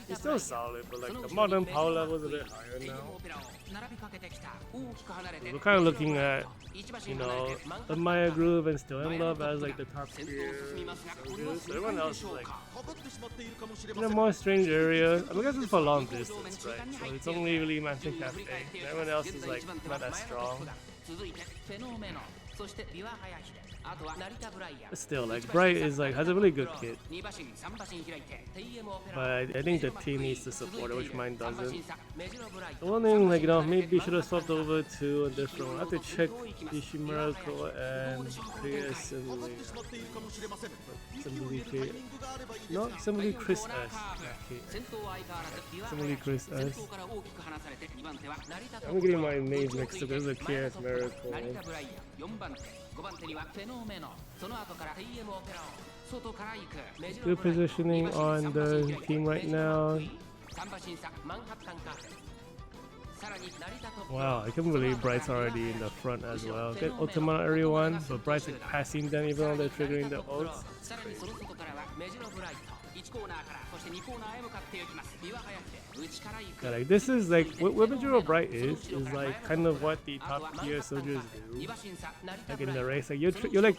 She's still solid, but like the modern power level is a bit higher now. We're kind of looking at, you know, the Maya Groove and Still in Love as like the top tier soldiers. So everyone else is like in a more strange area. I guess it's for long distance, right? So it's only really Mansion Cafe. Everyone else is like not as strong. But still, like Bright is like has a really good kit, but I think the team needs to support it, which mine doesn't. The one thing, like, you know, maybe should have swapped over to a different one. I have to check Ishimurako and Assembly. Assembly K. No, Assembly Chris S. Assembly Chris S. I'm getting my names mixed up. There's a KS Miracle. Good positioning on the team right now. Wow, I can't believe Bright's already in the front as well. Get ultimate everyone, but Bright's like passing them even though they're triggering the ults. Yeah, like this is like what Majuro Bright is like kind of what the top tier soldiers do. Like in the race, like you're like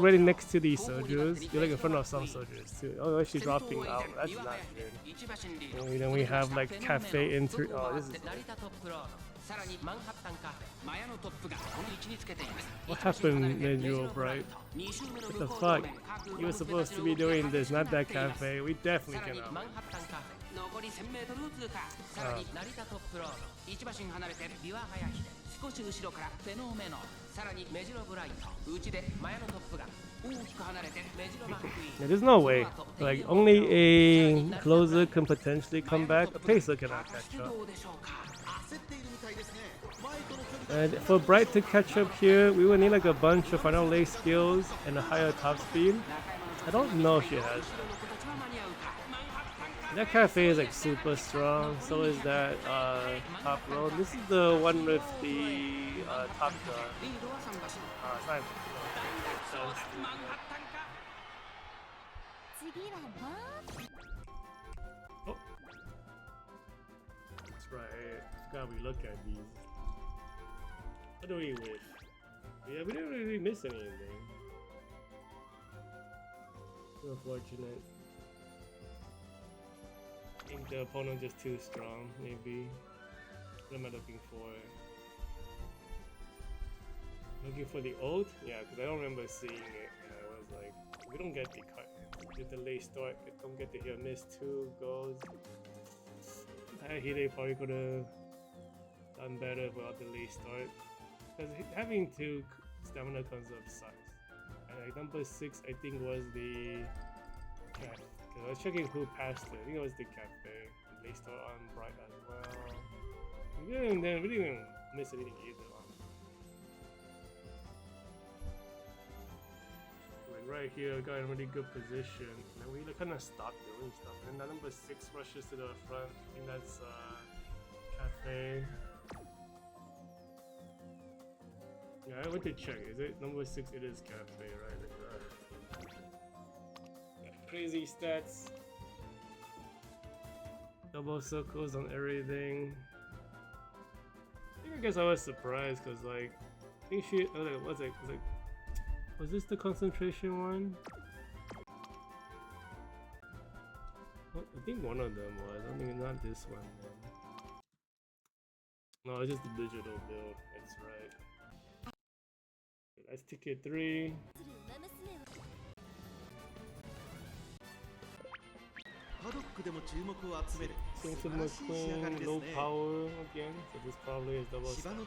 right next to these soldiers. You're like in front of some soldiers too. Oh, she's dropping out. That's not good. And then we have like cafe inter. Oh, this is. What happened, Majuro Bright? What the fuck? You were supposed to be doing this, not that cafe. We definitely cannot. Yeah, there's no way. Like only a closer can potentially come back. A pacer cannot catch up. And for Bright to catch up here, we will need like a bunch of final lay skills and a higher top speed. I don't know if she has that. That cafe is like super strong, so is that top road. This is the one with the top gun. It's not oh. That's right. I forgot we look at these. What do we wish? Yeah, we didn't really miss anything. Unfortunate. I think the opponent just too strong, maybe. What am I looking for? Looking for the ult? Yeah, because I don't remember seeing it. And I was like, we don't get the cut. The delay start. I don't get to hear miss 2 goals. Hide probably could have done better without delay start. Because having 2 stamina comes up sucks. And like number 6 I think was the cat. Because I was checking who passed it. I think it was the cafe. Delay start on Bright as well. We didn't miss anything either. Like right here, got in a really good position. And then we kind of stopped doing stuff. And that number 6 rushes to the front. I think that's cafe. Yeah, I went to check. Is it number 6? It is cafe, right? Yeah, crazy stats. Double circles on everything. I guess I was surprised because like I think she was this the concentration one? Oh, I think one of them was. I mean, not this one then. No, it's just the digital build. That's right. That's ticket 3. Since McQueen, low power again, so this probably is double stamina.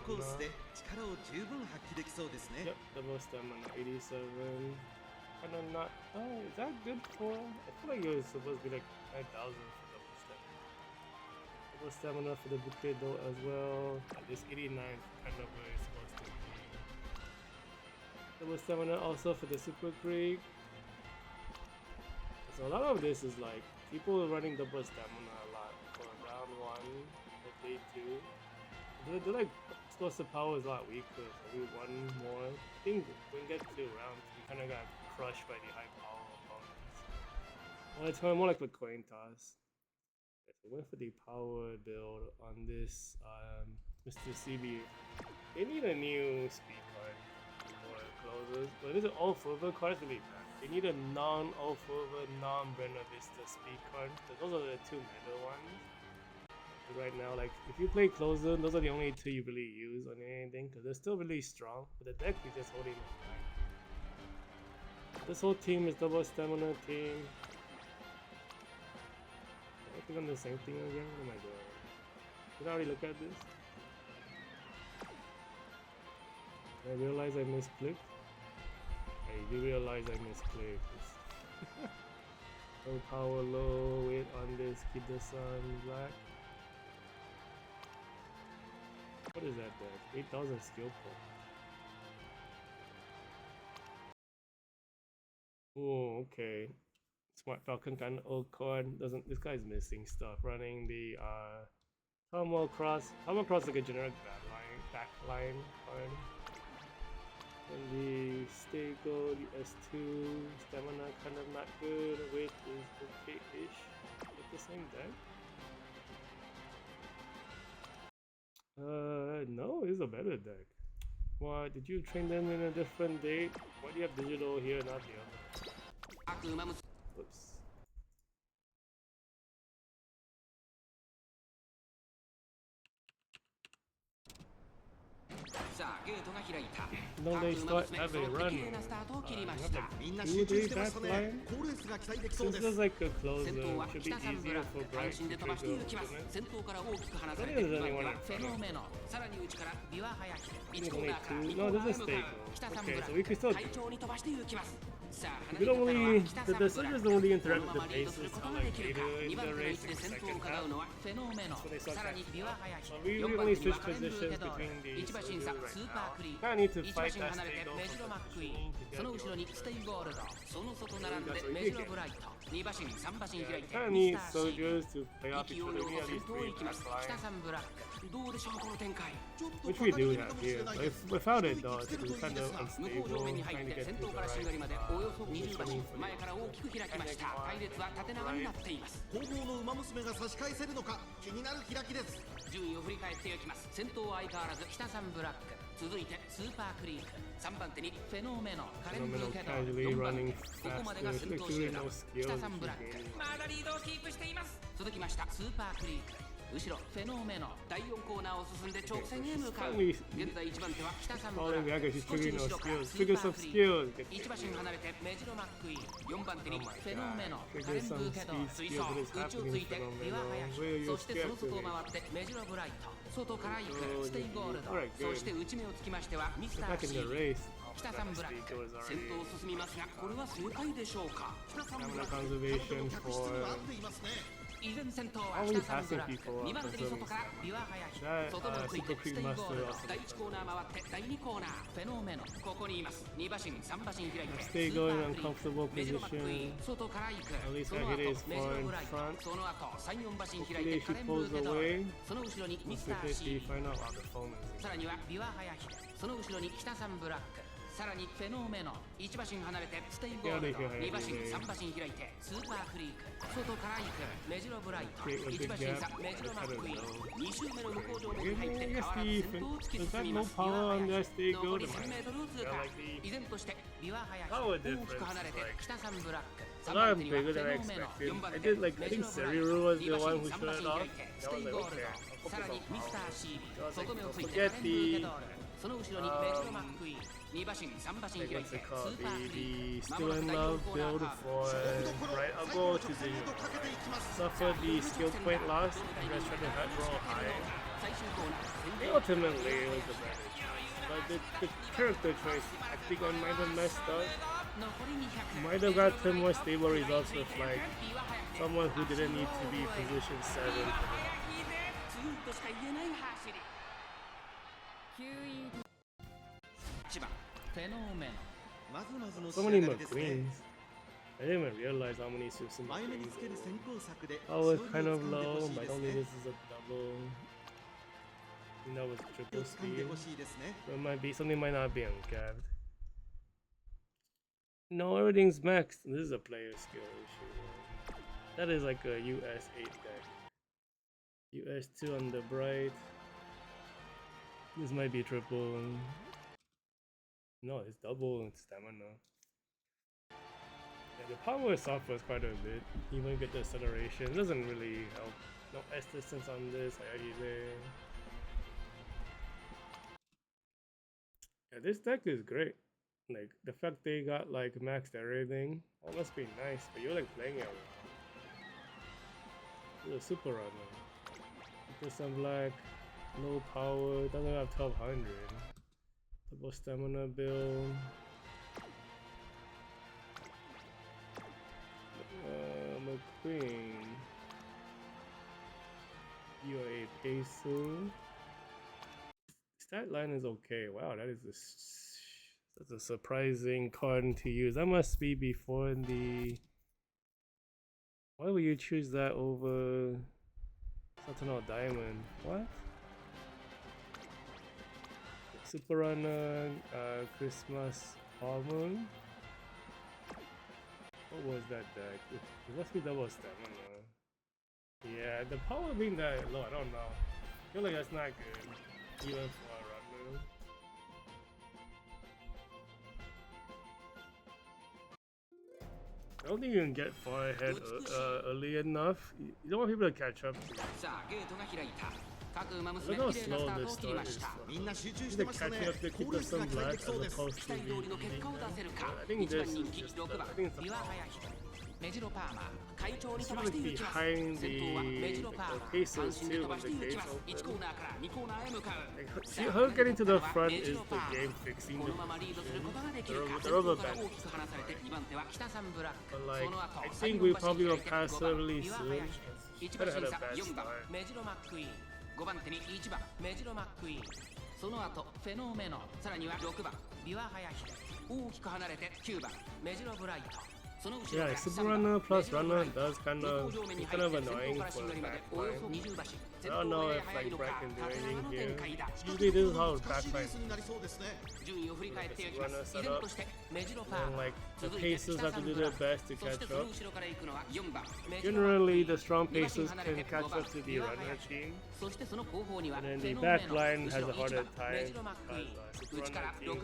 Yep, double stamina, 87. Kinda not. Oh, is that good for? I feel like it was supposed to be like 9,000 for double stamina. Double stamina for the bouquet though as well. This 89 kind of where it's supposed to be. Double stamina also for the Super Creek. So a lot of this is like people running double stamina a lot for round 1, for day 2. They're like explosive power is a lot weaker, so we 1 more. I think when we get to round 2, we kind of got crushed by the high power opponents. Well, it's kind of more like a coin toss. If I went for the power build on this Mr. CB, they need a new speed card for closers, but this is all further cards really bad. They need a non-all further, non-Brenda Vista speed card. Those are the two meta ones. Right now, like if you play closer, those are the only two you really use on anything because they're still really strong. But the deck is just holding them back. This whole team is double stamina team. I think I'm the same thing again. What am I doing? Did I already look at this? I realize I misclicked. I do realize I misclicked. Low power, low weight on this Kida-san black. What is that deck? 8,000 skill point. Oh, okay. Smart Falcon kind of old card. Doesn't this guy's missing stuff? Running the Tomo Cross. Tomo Cross is like a generic backline card. And the Stego, the S2, stamina kind of not good. Weight is okay-ish. With the same deck. No, it's a better deck. Why did you train them in a different date? Why do you have digital here, not the other? Whoops. Don't they start have a run? Two, three backline? Since there's like a closer, it should be easier for Bright to trigger opponents. I don't think there's anyone in front of him. Only two? No, there's a Stego. Okay, so we can still do it. We don't really, the surges don't really interact with the bases until like later in the race, in the second half. That's when they start catching up. So we really only switch positions between the surges right now. Kinda need to fight that Stego from positioning to get the order. Kinda need soldiers to play off each other. We need at least 3 backline. Which we do have here, but if, without it though, it's kind of unstable, trying to get to the right positioning for the right. 後方の馬娘が差し返せるのか気になる開きです。順位を振り返っていきます。先頭は相変わらず北さんブラック、続いてスーパークリーク、3番手にフェノメノ、カレンブーケド、4番手、ここまでが先頭集団、北さんブラック、まだリードをキープしています。続きましたスーパークリーク、後ろフェノメノ、第4コーナーを進んで直線へ向かう。現在1番手は北さんブラック、少し後ろからスーパークリーク、1馬身離れてメジロマックイーン、4番手にフェノメノ、カレンブーケド、追走、内をついてビワハヤヒ、そしてその外を回ってメジロブライト、外から行くステイゴールド、そして内目をつきましてはミスターシー、北さんブラック、先頭を進みますがこれは正解でしょうか。北さんブラック、角質には合っていますね。依然先頭は北さんブラック、2番手に外からビワハヤヒ、外目をついてステイゴールド、第1コーナー回って第2コーナーフェノメノ、ここにいます。2馬身3馬身開いてスーパークリーク、メジロマックイーン、外から行く、その後メジロブライト、その後3、4馬身開いてカレンブーケドー、その後ろにミスターシー、さらにはビワハヤヒ、その後ろに北さんブラック、さらにフェノーメノ、1馬身離れてステイゴールド、2馬身3馬身開いてスーパークリーク、外から行くメジロブライト、1馬身差メジロマックイーン、2周目の向こう上面に入って変わらず先頭を突き進みます。ビワハヤヒ、残り 1000m を通過。依然としてビワハヤヒ、大きく離れて北さんブラック、3番手にはフェノーメノ、4番手メジロブライト、2馬身3馬身開いてステイゴールド、さらにミスターシー、外目をついてカレンブーケドール、その後ろにメジロマックイーン、2馬身3馬身開いてスーパークリーク、 Still in love build for right. I'll go to the suffer the skill point loss and just try to hit roll high. Ultimately it was the better choice, but the character choice I think I might have messed up. Might have got some more stable results with like someone who didn't need to be position 7 for so many McQueens. I didn't even realize how many Susan 前目に McQueens つける there 先行策で were. I was 勝利 kind を of 掴んで low, ほしい but I です don't think ね。 this is a double. I think that was 勝 triple 利を掴んで speed. ほしいですね。 So it might be something might not be uncapped. No, everything's maxed. This is a player skill issue. That is like a US 8 deck. US 2 on the bright. This might be triple. No, it's double stamina. Yeah, the power suffers quite a bit. Even get the acceleration. It doesn't really help. No S distance on this, I already there. Yeah, this deck is great. Like the fact they got like maxed everything, that must be nice. But you're like playing it wrong. It's a super runner. Get some black, low power, doesn't have 1200. Double stamina build. McQueen. UA Peso. Stat line is okay. Wow, that's a surprising card to use. That must be before the. Why would you choose that over Saturno Diamond? What? Super Runner, Christmas Hormone. What was that deck? It must be double stamina. Yeah, the power being that low, I don't know. I feel like that's not good, even for a runner. I don't think you can get far ahead early enough. You don't want people to catch up to you. Look how slow this start is. They're catching up to keep us some black as opposed to the I think this is just I think it's a it's like behind the cases too when the gates open. Like, her getting to the front is the game fixing the rubber band. But like, I think we probably will pass her really soon. She had a bad start. 5番手に1番メジロマックイーンその後フェノメノさらには6番ビワハヤヒデ大きく離れて9番メジロブライト Yeah, Super Runner plus Runner does kind of annoying for the backline. I don't know if like Brett can do anything here. Usually this is how backline Runner set up. And like the pacers have to do their best to catch up. Generally the strong pacers can catch up to the runner team. And then the backline has a harder time because Super Runner team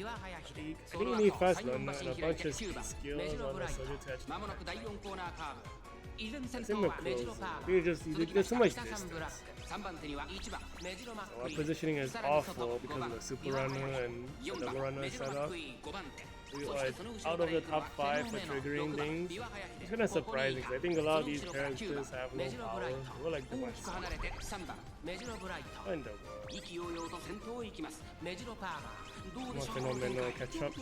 where I think you need fast runner and a bunch of skills on the soldier touch. Similar close. There's so much distance. So our positioning is awful because of the super runner and the double runner setup. We are out of the top 5 for triggering things. It's kind of surprising because I think a lot of these characters have no power. We're like the ones in the world. Come on, Fenomeno, catch up.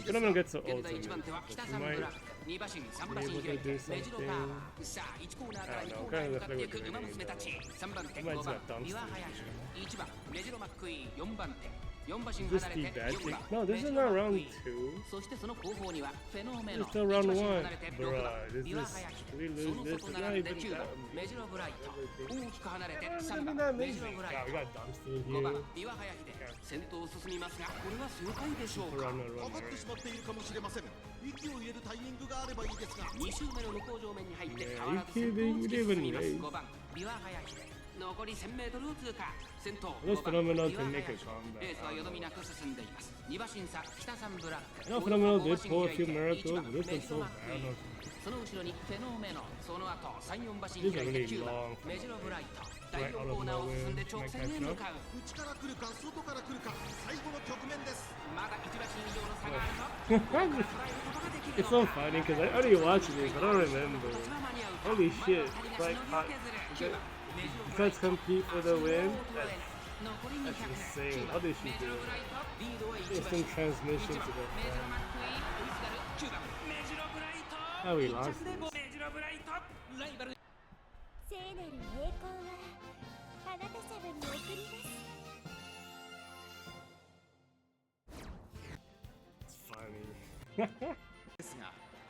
Fenomeno gets the ultimate. He might be able to do something. I don't know, kind of looks like we're doing anything. He might just have dumpster. Is this the bad thing? No, this is not round 2. It's still round 1. Bruh, this is... we lose this? It's not even that amazing. It's not even that amazing. Yeah, we got dumpster here. Super runner, runner. Yeah, you didn't even raise. Those Fenomeno can make a comeback. I know Fenomeno did pull a few miracles, but this one's so bad. This is a really long right out of nowhere. Might catch up. It's so funny because I already watched this, but I don't remember. Holy shit, it's like hot. You guys compete for the win? That's insane. How did she do it? Instant transmission to the front. How we lost this? It's funny.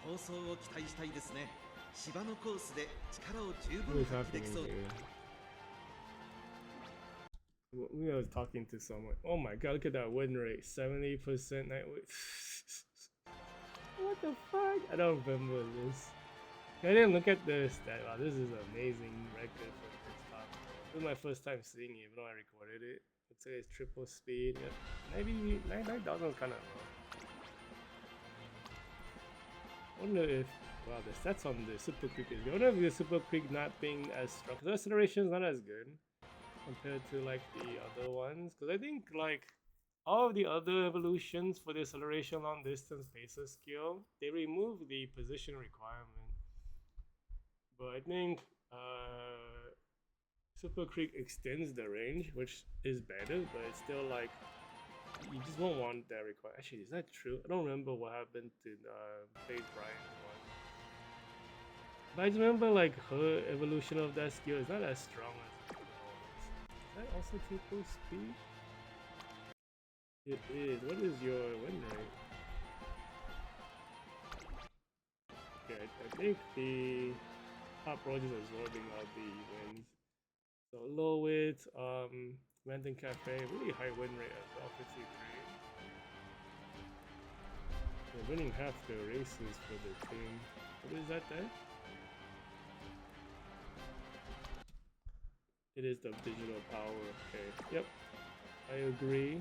放送を期待したいですね。芝のコースで力を十分発揮できそう。I was talking to someone. Oh my god, look at that win rate. 70% night win. What the fuck? I don't remember this. I didn't look at the stat. Wow, this is an amazing record for the first time. This is my first time seeing it, even though I recorded it. Let's say it's triple speed. Yep. Maybe 9,000 is kind of low. I wonder if, wow, the stats on the Super Creek is good. I wonder if the Super Creek not being as strong, because the acceleration is not as good compared to like the other ones. Because I think like all of the other evolutions for the acceleration long distance pacer skill, they remove the position requirement. But I think Super Creek extends the range, which is better, but it's still like you just won't want that requirement. Actually, is that true? I don't remember what happened to Phase Brian's one. But I just remember like her evolution of that skill is not as strong as the other ones. Is that also triple speed? It is. What is your win rate? Okay, I think the top road is absorbing all the wins. So low width, Mountain Cafe, really high win rate as well, 53. They're winning half the races for the team. What is that there? It is the digital power, okay. Yep, I agree.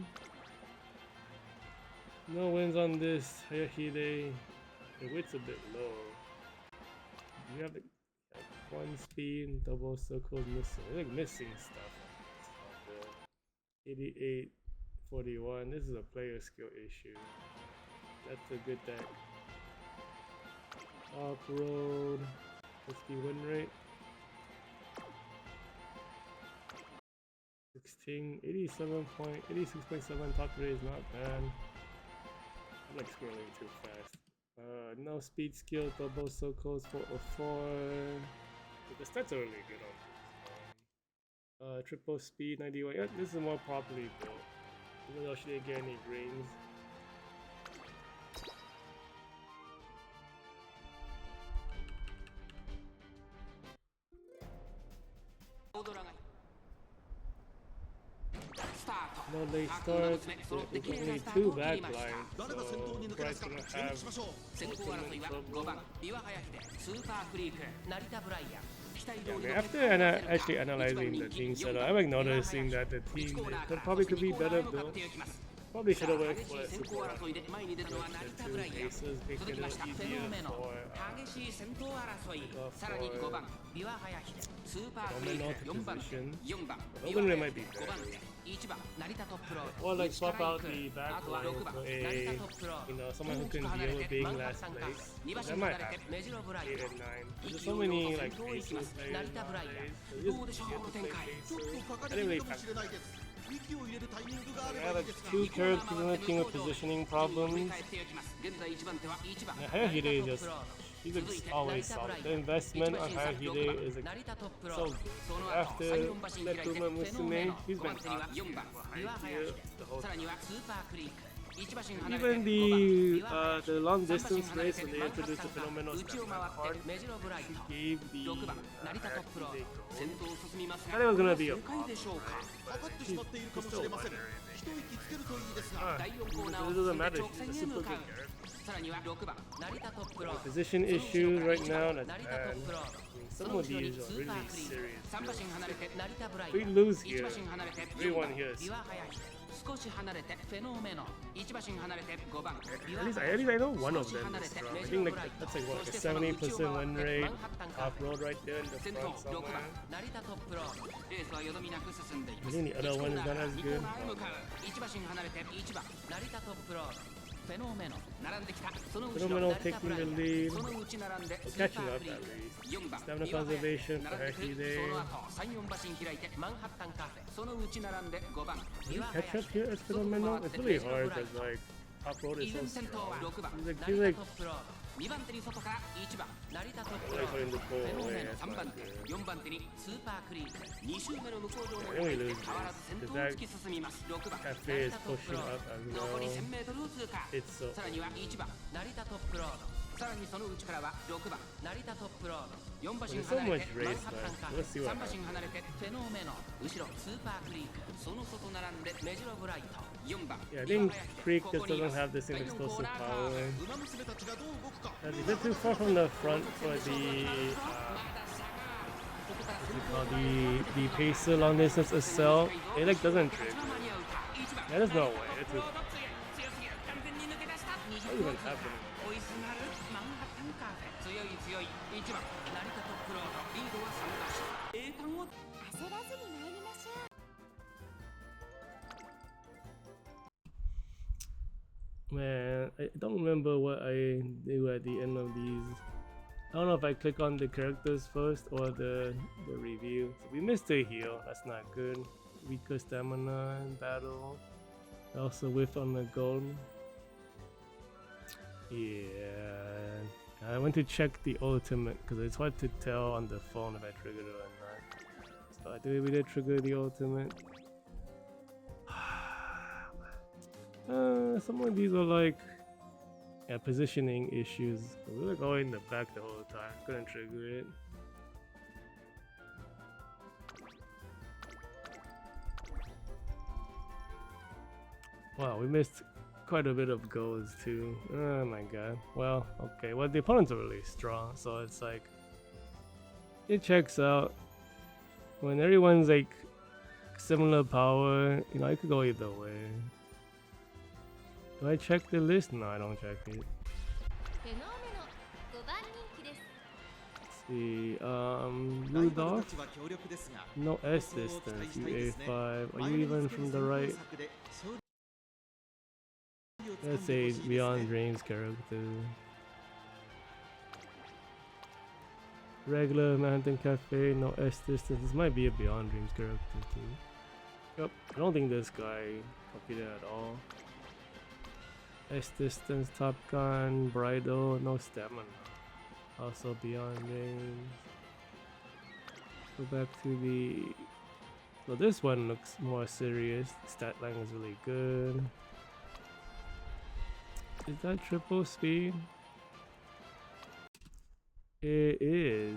No wins on this, Hayahide. The width's a bit low. You have one speed, double circles missing. They're like missing stuff. 88, 41. This is a player skill issue. That's a good deck. Off road. What's the win rate? 86.7 top rate is not bad. I'm like scrolling too fast. No speed skill, double circles 404. The stats are really good on this. Triple speed 91. Yeah, this is more properly built. Even though she didn't get any greens. No late start, there's only 2 backlines, so Bryce gonna have ultimate trouble. Yeah, after actually analyzing the team setup, I'm like noticing that the team probably could be better built. Probably should have went for a Sakura. The 2 bases make it a little easier for Fenomeno to position. Laurel might be better. Or like swap out the backline for a, someone who can deal with being last place. That might happen. 8 and 9. There's so many like aces players nowadays. So just easier to play aces. I didn't really factor that. I have like 2 characters in the team with positioning problems. Hayahide is just, he's like always solid. The investment on Hayahide is like so good. After Nekuma Musume, he's been top tier the whole time. Even the long distance race when they introduced the Fenomeno Snapback card, she gave the Hayahide gold. I thought it was gonna be a pop, right? But she's still a winner in it. It doesn't matter, she's a super good character. Position issues right now, that's bad. I mean, some of these are really serious. If we lose here, everyone here is at least I know one of them is strong. I think like that's like what, a 70% win rate, off-road right there in the front somewhere. I think the other one is not as good. Fenomeno taking the lead, catching up at least. Stamina conservation for Hayahide. Can you catch up here as Fenomeno? It's really hard because like off-road is so strong. He's like going to pull away, that's not good. I only lose this, because that cafe is pushing up as well. It's so さらにその内からは6番成田トップロード、4馬身 There's so 離れ much て race, マンハッタンカ man. ー Let's see フェ、 what 3馬 happens. 身離れてフェノメノ、後ろスーパークリーク、その外並んでメジロブライト、4番 Yeah, I think Creek just doesn't have the same explosive power. 馬娘たちがどう動くか。 That's a bit too far from the front for the the pacer long distance itself. It like doesn't trigger. Yeah, there's no way. It's too far. What even happened? 追いすがるマンハッタンカーフェ、強い強い1番成田トップロード、リードは3馬身、栄冠を焦らずに参りましょう。 Man, I don't remember what I do at the end of these. I don't know if I click on the characters first or the review. So we missed a heal. That's not good. Weaker stamina in battle. I also whiffed on the gold. Yeah, I went to check the ultimate because it's hard to tell on the phone if I triggered it or not. So I did. We did trigger the ultimate. Some of these are like positioning issues. We were going in the back the whole time. Couldn't trigger it. Wow, we missed quite a bit of goals too. Oh my god. Well, okay. Well, the opponents are really strong, so it's like it checks out. When everyone's like similar power, you know, I could go either way. Do I check the list? No, I don't check it. フェノメノ5番人気です。 Let's see. ライバル Rudolph? たちは強力ですが、 No S distance. You A5. Are you even from the right? That's a Beyond Dreams character. Regular Mountain Cafe, no S distance. This might be a Beyond Dreams character too. Yep, I don't think this guy copied it at all. S distance, Top Gun, Bridal, no stamina. Also Beyond Dreams. Go back to the. So this one looks more serious. Stat line is really good. Is that triple speed? It is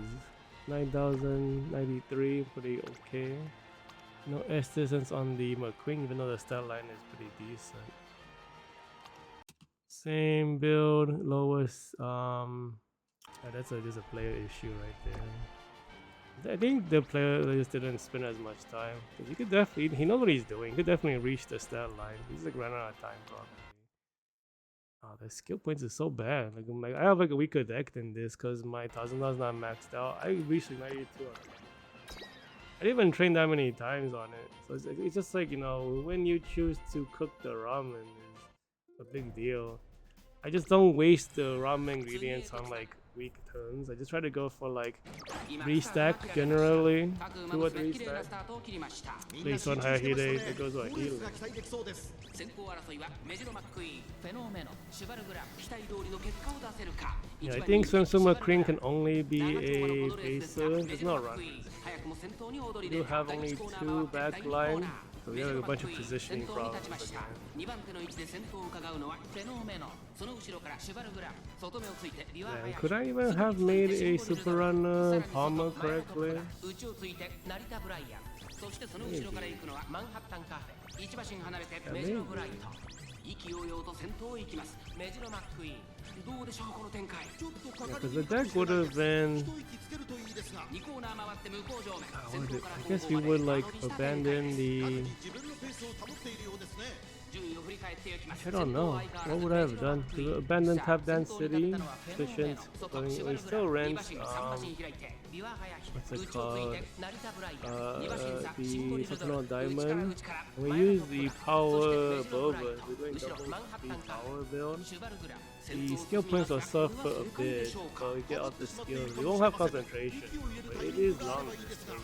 9,093, pretty okay. No S distance on the McQueen, even though the stat line is pretty decent. Same build, lowest. That's just a player issue right there. I think the player just didn't spend as much time. 'Cause he could definitely, he knows what he's doing. He could definitely reach the stat line. He's like running out of time probably. Oh, the skill points is so bad. Like I have like a weaker deck than this because my $1,000 not maxed out. I reached like 92 on it. I didn't even train that many times on it. So it's just like, you know, when you choose to cook the ramen is a big deal. I just don't waste the ramen ingredients on like weak turns. I just try to go for like restack generally, 2 or 3 stack. Based on how he did, it goes like healing. 先行争いはメジロマックイーン、フェノメノ、シュバルグラ、期待通りの結果を出せるか。 Yeah, I think Sensuma Cream can only be a pacer. It's not run. You have only 2 backline, so you have a bunch of positioning problems again. 2番手の位置で先頭を伺うのはフェノメノ、その後ろからシュバルグラ、外目をついてビワハヤ。 Could I even have made a super runner Palmer correctly? 内をついて成田ブライアン、そしてその後ろから行くのはマンハッタンカーフェ。 1馬身離れてメジロブライト、意気揚々と先頭を行きますメジロマックイーン。どうでしょうこの展開。 Because the deck would have been. 2コーナー回って向こう上面。 I guess we would like abandon the. I don't know. What would I have done? To abandon Tap Dance City? Efficient. But we still rent. What's it called? The Sakura Diamond. We use the power Boba. We're doing double speed power build. The skill points will suffer a bit, so we get out the skills. We won't have concentration, but it is long distance.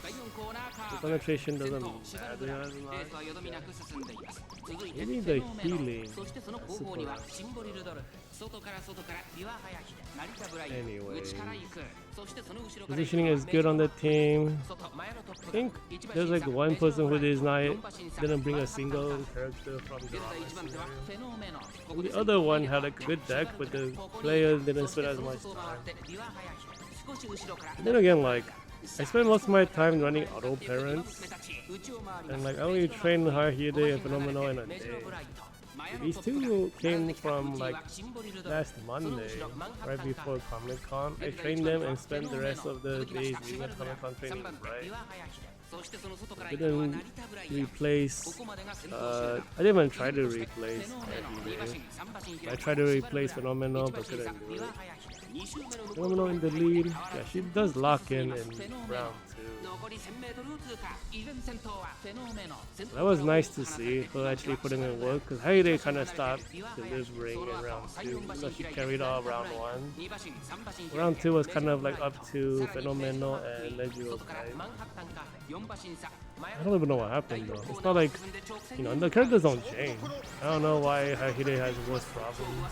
The concentration doesn't matter as much. Maybe the healing. Super. Anyway, positioning is good on the team. I think there's like one person who didn't bring a single character from the and the other one had like a good deck, but the players didn't spend as much time. And then again, like I spend most of my time running auto parents, and like I only train Hide and Fenomeno in a day. These two came from like last Monday, right before Comic Con. I trained them and spent the rest of the days leading up Comic Con training, right? I didn't replace, I didn't even try to replace I tried to replace Fenomeno, but couldn't do it. Fenomeno in the lead. Yeah, she does lock in round 2. That was nice to see her actually putting in work, because Haide kind of stopped delivering in round 2, so she carried all round 1. Round 2 was kind of like up to Fenomeno and Nejiro. I don't even know what happened though. It's not like, you know, the characters don't change. I don't know why Haide has worse problems.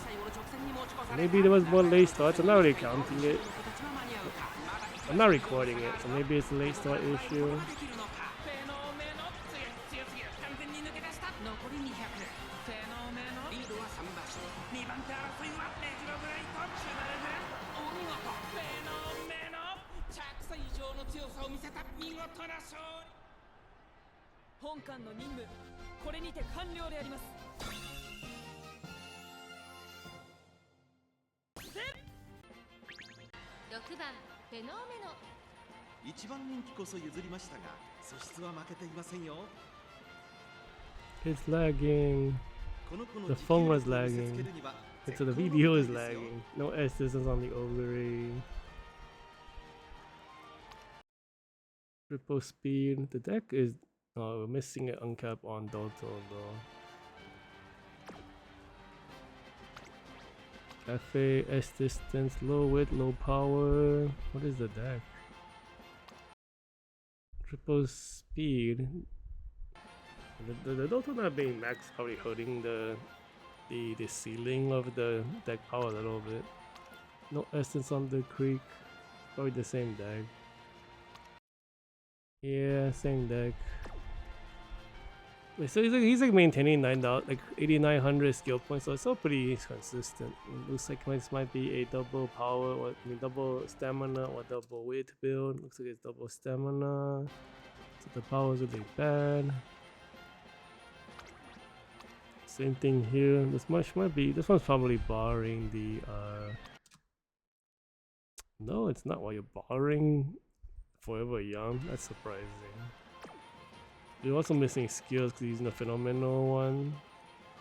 Maybe there was more late starts. I'm not really counting it. I'm not recording it, so maybe it's a late start issue. It's lagging. The phone was lagging. And so the video is lagging. No S's on the ovary. Triple speed. The deck is we're missing an uncap on Doto though. Cafe, S distance, low width, low power. What is the deck? Triple speed. The Doto not being max probably hurting the ceiling of the deck power a little bit. No essence on the creek. Probably the same deck. Yeah, same deck. Wait, so he's like maintaining 8,900 skill points, so it's all pretty consistent. It looks like this might be a double power, or double stamina or double weight build. Looks like it's double stamina. So the power is really bad. Same thing here. This one's probably barring the no, it's not. Why you're barring Forever Young? That's surprising. You're also missing skills because he's using the Fenomeno one.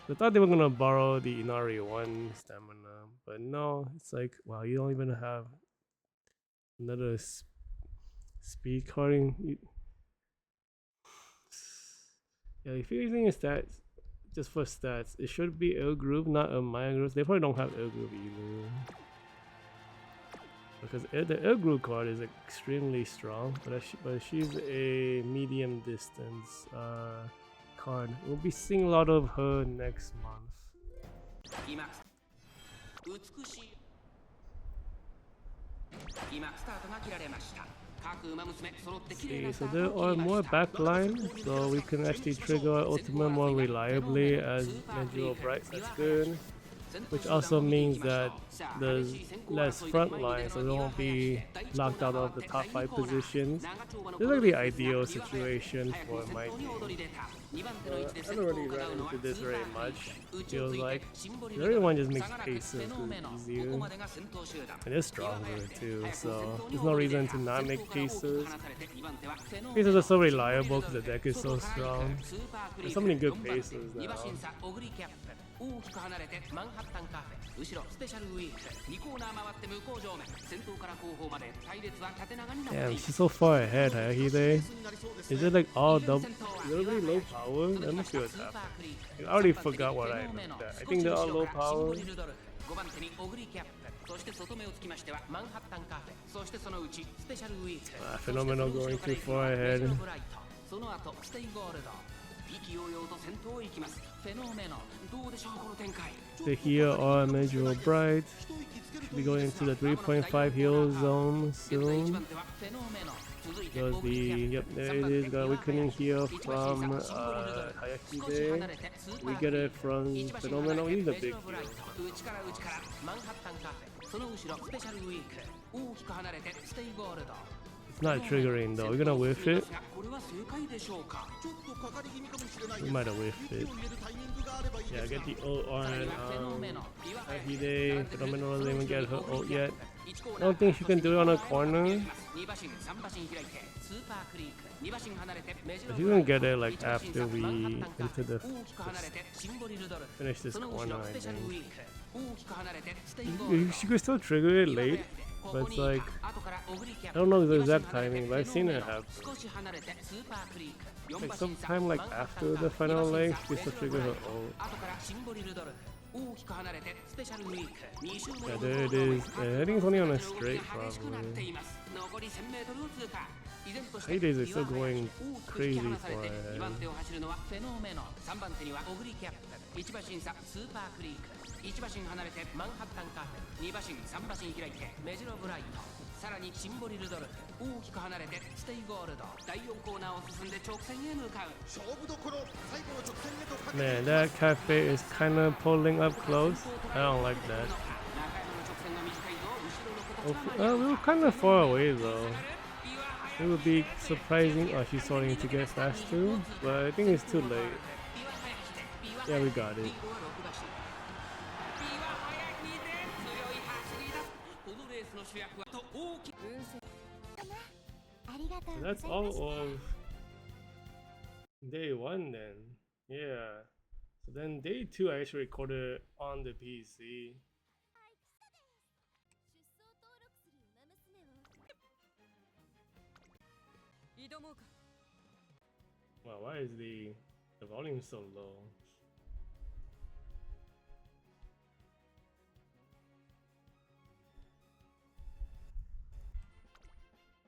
I thought they were gonna borrow the Inari 1 stamina, but no, it's like, wow, you don't even have another speed carding. Yeah, if you're using a stats just for stats, it should be L group, not a Maya group. They probably don't have L group either. Because the L group card is extremely strong, but she's a medium distance card. We'll be seeing a lot of her next month. See, so there are more backline, so we can actually trigger our ultimate more reliably as Nejiro Bright. That's good. Which also means that there's less front line, so they won't be locked out of the top 5 positions. This is like the ideal situation for my team. I don't really run into this very much. It feels like everyone just makes paces easier, and it's stronger too, so there's no reason to not make paces. Paces are so reliable because the deck is so strong. There's so many good paces now. Damn, she's so far ahead, Hide. Is it like all double? Is it really low power? Let me see what's happening. I already forgot what I looked at. I think they're all low power. Fenomeno going too far ahead. 意気揚々と先頭を行きますフェノメノどうでしょうこの展開 So here are Measure Bright. Should be going into the 3.5 heal zone 現在1 soon. 番手はフェノメノ続いて Does オグリキャ the ッ yep プ there 3 it 番 is 手 got 岩 weakening 林 here 1馬審 from 査シンボルルドル Hayaki 少し there. 離れてスーパ We ー get クリー it ク from 1馬身 Fenomeno. 離れ He's て a メジ big ロブライ heal. ト内から内からマンハッタンカフェその後ろスペシャルウィーク大きく離れてステイゴールド It's not triggering though. We're gonna whiff it. これは正解でしょうかちょっとかかり気味かもしれない We might have whiffed 息 it. を入れるタイミングがあればいい Yeah, ですが get the ult さらに on はフェノメノ岩林 Ahide. Fenomeno doesn't even get her ult yet. I don't think she can do it on a corner. 2馬身3馬身開いてスーパークリーク2馬身離れてメジロ But ブ she's ライ gonna ト get it like 1馬身 after 差 we マンハッタンカ into フェ the 大きく離れてシンボリルドルフ finish this その後 corner, ろ I スペシャルウ think. ィーク大きく離れてステイゴール You, ド she could still trigger it late, but it's like I don't know the exact timing, but I've seen it happen. 少し離れてスーパークリーク4 Like 馬身差 sometime like マンハッタ after ンカ the フェ final 2馬 leg, 身 she 差 could still trigger her ult. 後からシンボリルドルフ大きく離れてスペシャルウィーク2周目 Yeah, の there it is. Yeah, I think it's only on a straight probably. 残り 1000m を通過依然として Hades is still going 大きく crazy 引き離され for て her. 2番手を走るのはフェノメノ3番手にはオグリキャップ1馬身差スーパークリーク1馬身離れてマンハッタンカーフェ2馬身3馬身開いてメジロブライトさらにシンボリルドルフ大きく離れてステイゴールド第4コーナーを進んで直線へ向かう勝負どころ最後の直線へとかけて Man, that cafe is kind of pulling up close. I don't like that. 中山の直線が短いぞ後ろの子たちは We were kind of far away though. It would be surprising. Oh, she's starting to get faster, but I think it's too late. Yeah, we got it. このレースの主役はと大きく分析ありがとう So ござい that's ま all した of day one then. Yeah. So then day two I actually recorded on the PC. 出走登録する馬娘を挑もうか Wow, why is the volume so low?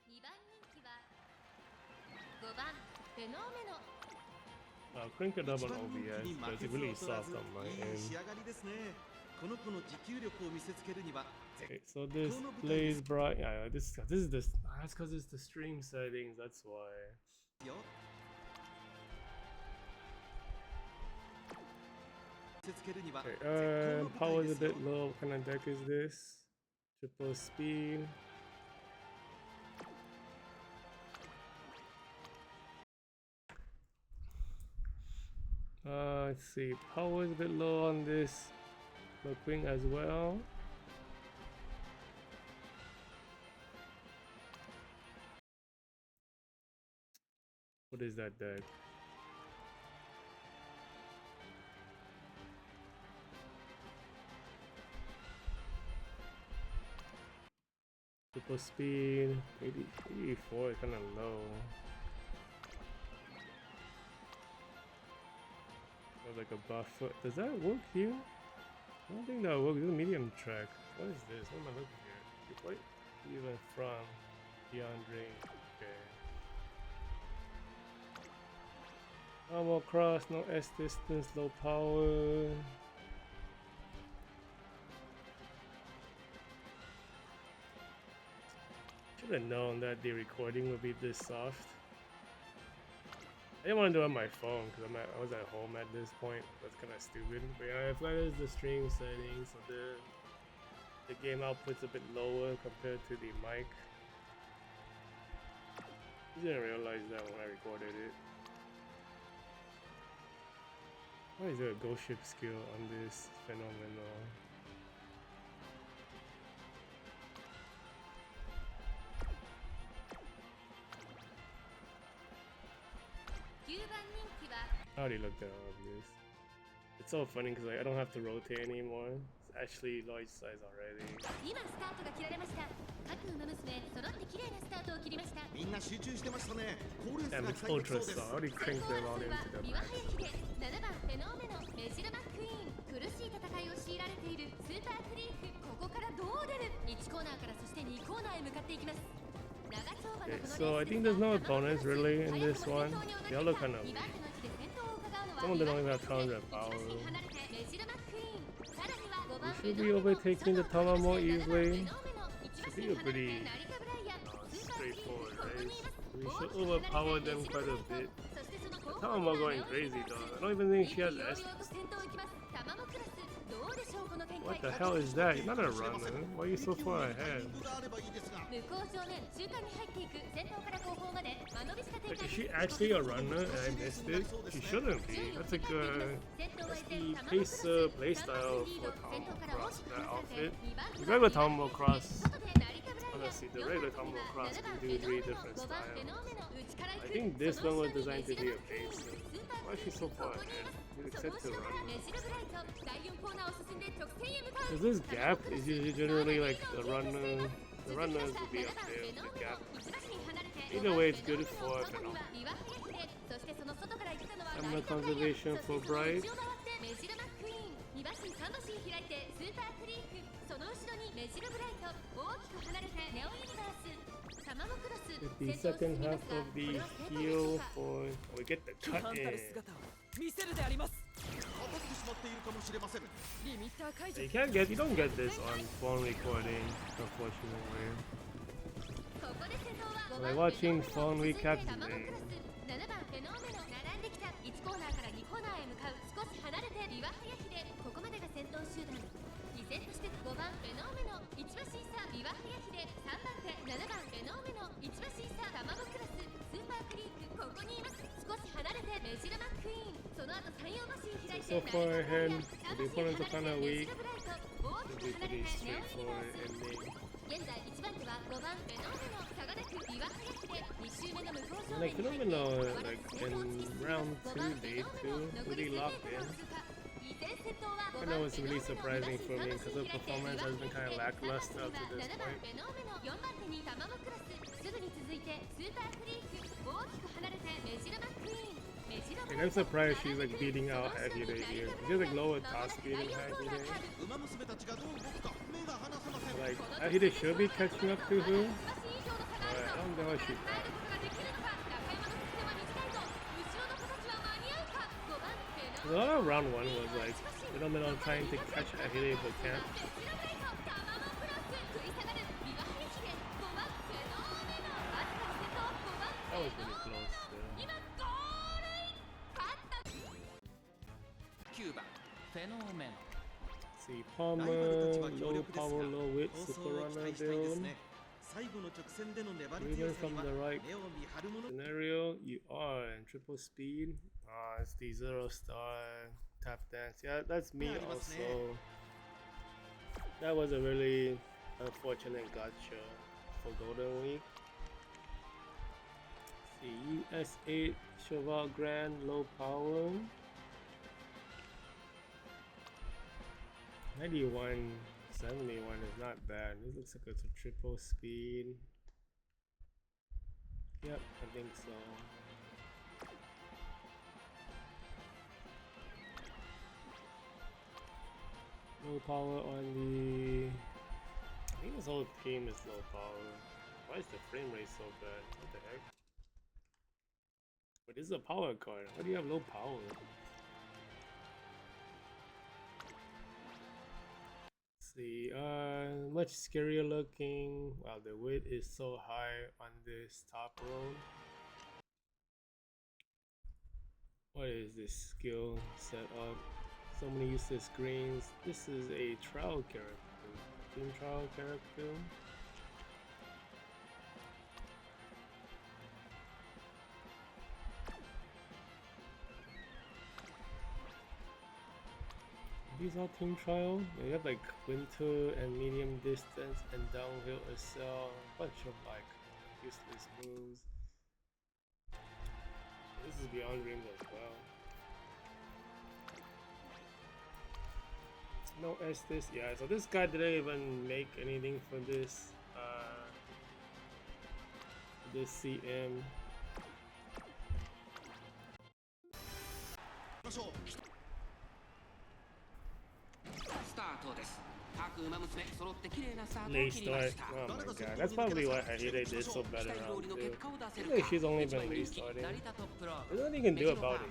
2番人気は5番フェノメノ I'll crank it up 一 on 番人 OBS 気に負 because け it's ず really 劣ら soft ず on my いい end. 仕上がりですねこの子の持久力を見せつけるには Okay, so this plays bright. Yeah, this is this. That's because it's the stream settings. That's why. よ見せつけるには Okay, 絶好の舞台 power で is a すよ bit low. What kind of deck is this? Triple speed. Let's see. Power is a bit low on this McQueen as well. What is that deck? Triple speed, 84 is kind of low. Or like a buff. Does that work here? I don't think that works. It's a medium track. What is this? What am I looking here? Quite even from beyond range. Okay. Normal cross, no S distance, low power. Should have known that the recording would be this soft. I didn't want to do it on my phone because I was at home at this point. That's kind of stupid. But yeah, if that is the stream settings, so the game output's a bit lower compared to the mic. I didn't realize that when I recorded it. Why is there a ghost ship skill on this Fenomeno? 9番人気は I already looked at all of this. It's so funny because like, I don't have to rotate anymore. It's actually large size already. 今スタートが切られました各馬娘揃って綺麗なスタートを切りましたみんな集中してましたねコールレー Damn, スが it's 期待でき ultra そうです soft. I already 先 cranked 行 the 争い volume は to the 三輪 max. 早きで7番フェノメノメジロマックイーン苦しい戦いを強いられているスーパークリークここからどう出る1コーナーからそして2コーナーへ向かっていきます Okay, so I think there's no opponents really in this one. They all look kind of 2番手の位置で先頭を Some of them don't even have 200 power. 離れてメジロマックイーンさらには5 We 番 should be overtaking the Tama more easily. Should be a pretty straightforward race. We should overpower them quite a bit. Tama going crazy though. I don't even think she has S. What the hell is that? You're not a runner. Why are you so far ahead? 向こう正面中間に入っていく先頭から後方まで間延びした展 Like, 開 is she actually a runner and I missed it? She shouldn't be. That's like that's the pace playstyle for Tombo Cross, that outfit. The regular Tombo Cross, honestly, the regular Tombo Cross can do 3 different styles. I think this one was designed to be a pace. Why is she so far ahead? She's except to run. Because this gap is usually generally like the runners will be up there with the gap. Either way, it's good for Fenomeno. Stamina conservation for Bright. 2馬身3馬身開いてスーパークリークその後ろにメジロブライト大きく離れてネオユニバースタマモクロス The second half of the heel for we get the cut in. 見せるであります。当たってしまっているかもしれません。リミッター解除。 You don't get this on phone recording, unfortunately. ここで先頭は Like watching phone recaps タマモク today. ロス7番フェノメノ並んできた1コーナーから2コーナーへ向かう少し離れてビワハヤヒでここまでが先頭集団依然として5番フェノメノ1馬身差ビワハヤヒで3番手7番フェノメノ1馬身差タマモクロススーパークリークここにいます少し離れてメジロマックイーンその後3、4馬身開いて So far ahead, the opponents are kind of メ weak. ジロブライト大 It'll き be く離れ pretty てネオユニバ straightforward ース ending. 現在1番手は5番フェノメノ差がなくビワハヤヒで2周目の向こう正 Like 面に入って Fenomeno, 変わら like ず先頭を in 突き進む round 5 2, 番 day フェノメノ 2, 残り really 10 メー locked トル in. を通過依然先頭は I 5 know 番 it's フェノ really メノ surprising for me 2 because 馬 her 身開いて performance 2 has 番 been 手 kind of 3 lackluster 番 up to 手 this は7番 point. フェノメノ4番手にタマモクロスすぐに続いてスーパークリーク大きく離れてメジロマックイーンメジロブ Like ライ I'm ト surprised she's like beating out Heavy Day here. She has like lower top speed than Heavy Day. 馬娘たちがどう動くか目が離せません。 Like Heavy Day should be catching up to her. 1馬身以上の差がある But I ぞ don't know if she 耐えることができるのか中山の得点は短いぞ後ろの子たちは間に合うか5番フェ A ノ lot of round 1 was like Fenomeno trying to catch Heavy Day but can't. メジロブライトタマモクロス食い下がるビワハヤヒで5番フェノメノわずかに先頭5番 That was really close. 今ゴールイン勝った9番フェノメノ See ライバ Palmer, ルたちは強 low 力ですが power, low width, 構想 super を runner 期待したいです build. ね。最後の直線での粘り Even 強さ from には the right 目を見張るもの。 scenario, you are in triple speed. It's the 0-star tap dance. Yeah, that's me also. That was a really unfortunate gotcha for Golden Week. The US8 Cheval Grand low power. 9171 is not bad. This looks like it's a triple speed. Yep, I think so. Low power on the... I think this whole team is low power. Why is the frame rate so bad? What the heck? But this is a power card. Why do you have low power? See, much scarier looking. Wow, the width is so high on this top road. What is this skill setup? So many useless screens. This is a trial character. Team trial character. These are team trial. They have like winter and medium distance and downhill SL. Bunch of like useless moves. This is Beyond Dreams as well. No Estes, yeah. So this guy didn't even make anything for this. This CM. ましょう。スタートです各馬娘揃って綺麗なスタートを Late 切りま start. した Oh my god. That's probably why Hahide did so 期 better 待通 round りの two. 結果を出せ I る feel か like she's only 一番 been 人 late 気 starting. 成田トップロー There's nothing you can do about it.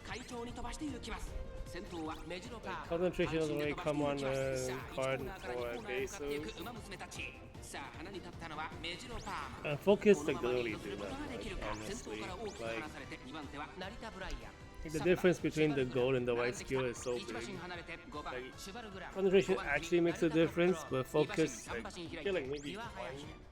快調に飛ばして行きます。先頭はメジロパー Concentration doesn't really come on a さあ1コ card ーナーから2 for コーナーへ向かってい bases. く馬娘たち。さあ花に立ったのはメジロパーマ Focus この like ままリ literally ードす do ること that. ができる Like, か。先 honestly, 頭から大きく like 離されて2番手は成田ブライアン。 the difference between the gold and the white skill is so 1 馬 big. 身離れて5番 Like, シュバルグラム concentration actually makes a difference, but focus, like, I feel like maybe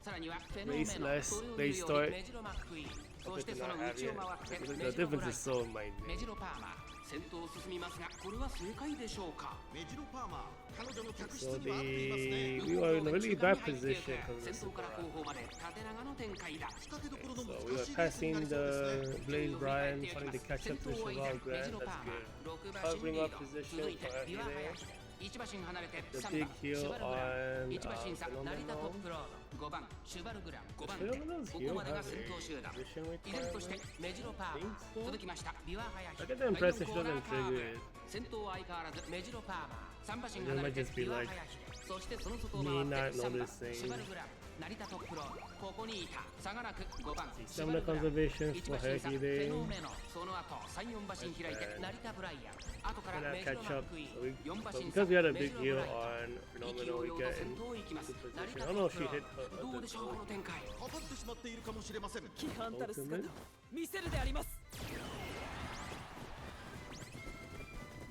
さらにはフェノ race メノ less, それを they 見るように start メジロマックイーンそ if して it's その not 内 heavy. を回って The メジロブ difference ライ is ト so メ minute. ジロパーマ先頭を進みますがこれは正解でしょうか。メジロパーマ彼女の客室 So には合っていますね we were in a really bad position 先 because 頭から後方まで縦長の展開だ。仕掛けどころの so 難 we were しいレースにな passing りそうですね the Blaze Brian, trying to catch up to Cheval Grand. That's good. Covering up position for F2P. 1馬身離れて The 3 big 番 hill シュバルグラム on 1馬身差成田トッ Fenomeno. プロード5番シュバルグラム5番手 Fenomeno's こ hill こまでが has 先 a 頭集団 position 依然として requirement. メジロパーマ Think so? 続きましたビワハヤ I get the impression she doesn't trigger it. 先頭は相変わらずメジロパーマ3馬身 It 離れ might て just be ビワハ like ヤそしてその外を me 回って not 3番 noticing. シュバルグラム成田トップロードここにいた差がなく5番 Some of the conservation 1 for 馬身差 Heki フェ there. ノメノその後3、4馬身開いて成田ブライアン後から Cannot メジロ catch マッ up. クイ So ー we, ン4馬 so 身 because we had a メ big ジロ heal ブライアン on 勢い Fenomeno, を we ようと get 先 in 頭を行きます good 成 position. 田 I ト don't know ッ if プ she ロー hit ドどう her でしょうこの展開かかってしまっているかもしれません規範たる姿 ultimate. を見せるであります。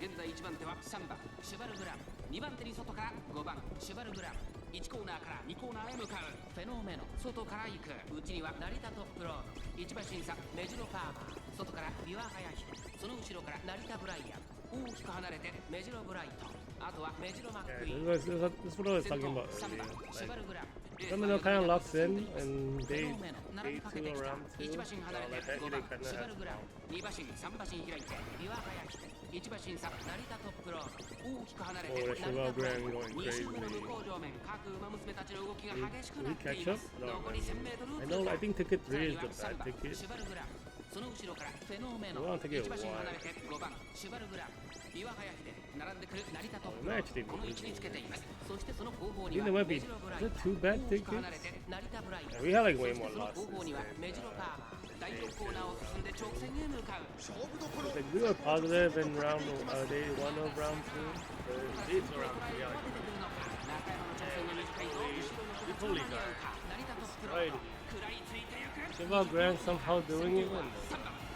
現在1番手は3番シュバルグラム2番手に外から5番シュバルグラム1コーナーから2コーナーへ向かうフェノメノ外から行く内には成田トップロード1馬身差メジロパーマ外からビワハヤヒその後ろから成田ブライアン大きく離れてメジロブライトあとはメジロマッ Yeah, クイーン this is what I was 先 talking 頭 about 3 earlier. 番シュバ Like, ルグラム Fenomeno kind of locks in, and フェ they ノメノ並びかけ 2 てきた around 2. 1馬身離れ Like て Heki 5 they 番 kind of シュバ have ルグラム2馬身3馬身開いてビワハヤヒ1馬身差成田トップロード大きく離れて Oh, 成 the 田 Cheval ブライ Grand ト going 2周目の crazy. 向こう上面各馬娘たちの動きが激しく Did な we ってい catch ま up? す No, 残り 1000 メートル I know. I think ticket さら 3 is には the 3 bad 番 ticket. シュバルグラムその後ろからフェノメノ We want to take it 1馬身 wide. 離れて5番シュバルグラムビワハヤヒで並んでくる成田トップ We ロ might ー actually ドこの位置につけていますそしてその後方 I に think は there might メ be. ジロブラ Is イ it ト 2 bad 大きく tickets? 離れて成田ブライト We had like そ way して more その losses 後方には than メジロパーマ第4コーナーを進んで直線へ向かう勝負どころ Like we were positive in round day 1 of round 2. But leads around 3. Yeah, 中山の挑戦が短いぞ後ろの we totally 間に合うか got 成田トップロー right. ド食らいついていく Cheval Grand somehow doing it. 3番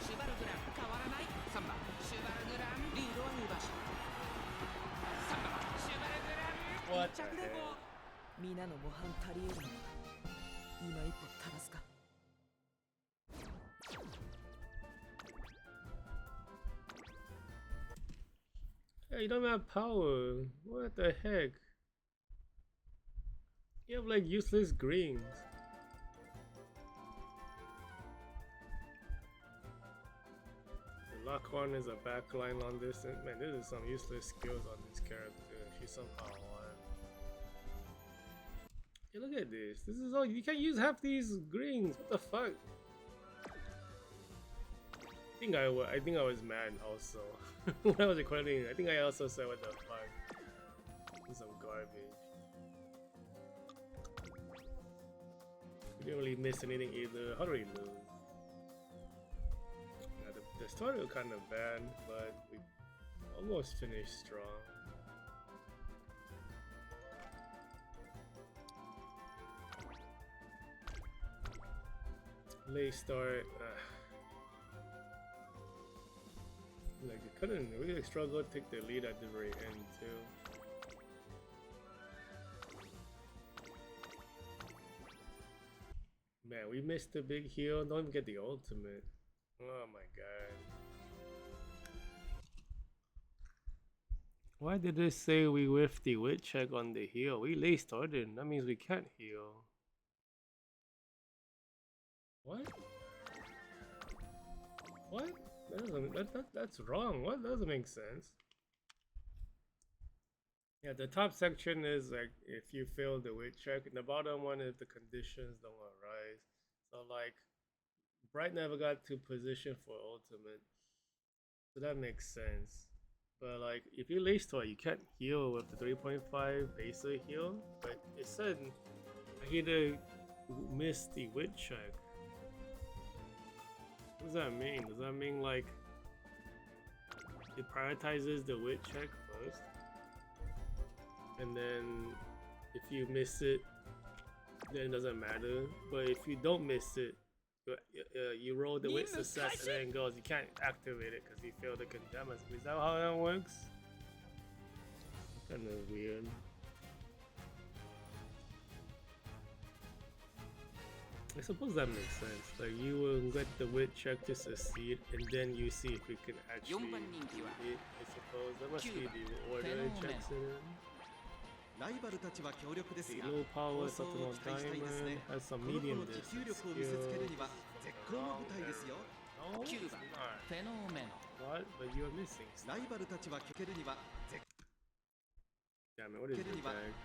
シュバルグラム変わらない3番シュバルグラムリードは2馬身3番シュバルグラム What 1 the 着で heck? も皆の模範足りえるのか。今一歩足らずか。Yeah, you don't have power. What the heck? You have like useless greens. The lock on is a backline on this. And man, this is some useless skills on this character. She somehow won. Hey, look at this. This is all you can't use half these greens. What the fuck? I think I was mad also when I was recording. I think I also said what the fuck. This is some garbage. We didn't really miss anything either. How do we lose? Yeah, the start was kind of bad, but we almost finished strong. Late start. Like it couldn't really struggle to take the lead at the very end too. Man, we missed the big heal. Don't even get the ultimate. Oh my god. Why did they say we whiffed the wit check on the heal? We late started. That means we can't heal. What? What? That's wrong. What? That doesn't make sense. Yeah, the top section is like if you fail the weight check, and the bottom one is the conditions don't arise. So like, Bright never got to position for ultimate, so that makes sense. But like, if you late start, you can't heal with the 3.5 basic heal. But it said I either missed the weight check. What does that mean? Does that mean like it prioritizes the wit check first, and then if you miss it, then it doesn't matter. But if you don't miss it, you roll the wit success and then it goes. You can't activate it because you failed to condemn us. Is that how that works? Kind of weird. I suppose that makes sense. Like you will get the wit check to succeed, and then you see if you can actually do it. I suppose that must be the order it checks it in. ライバルたちは強力ですが、 Low 放 power 送を Saturn 期待したいですね。 Diamond has some この子 medium の持久 distance 力を見せつけるには skills. 絶好の舞台ですよ。 No, 9 it's 番 not. フェノメノ What? But you're missing ラ stuff. イバルたちは蹴るには絶 Damn it, what is 蹴る this には bag?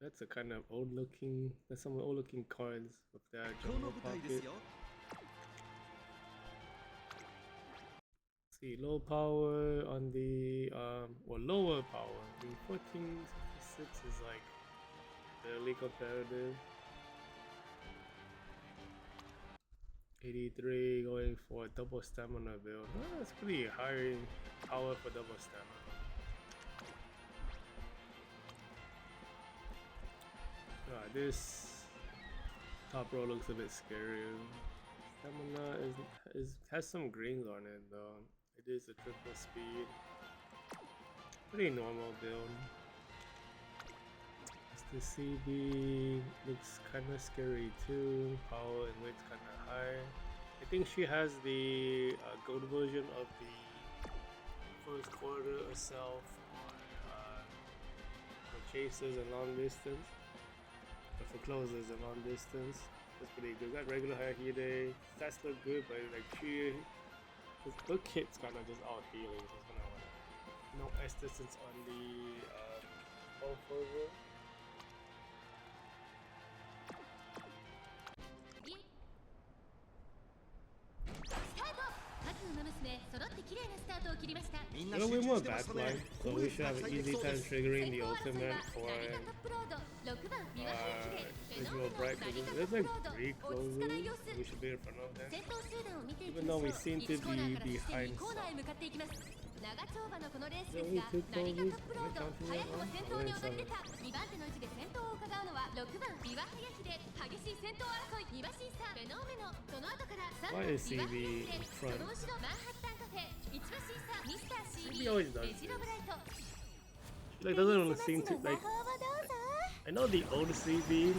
That's a kind of old looking, that's some old looking cards with that 好の jungle 舞台です pocket. よ。 See, low power on the, or lower power. I mean, 1466 is like barely competitive. 83 going for a double stamina build. Oh, that's pretty high power for double stamina. This top row looks a bit scarier. Stamina has some greens on it though. It is a triple speed. Pretty normal build. The CB looks kind of scary too. Power and weight's kind of high. I think she has the gold version of the first quarter herself for chasers and long distance. But for closers and long distance, that's pretty good. Got regular high heat. Stats look good, but like her kit's kind of just all healing. So it's kind of no S distance on the both over. みんな Well, 集 we 中 want してましたね。 backline, コ so ーレ we ス should が have 期 an 待でき easy そうで time す。 triggering the ultimate for visual bright. There's like 3 closers. We should be in front of them. 先頭集団を見ていき Even ま though しょう we seem to 1コーナー be からして behind 2コーナーへ some. 向かっていきます長丁場のこのレース So です we が took 成田トッ closers. プロード We're counting 早くも it 先 on. 頭に We're 躍り in 出た2番手の位置で先頭を伺うのは6番ビワハヤヒで激しい先頭争い2馬審査フェノメノその後から3番 Why is ビワハヤ CB ヒで in そ front? の後ろマンハッタンカフェ1馬審査ミスター CB CB always does メジロブライト Like doesn't really seem to like. I know the old CB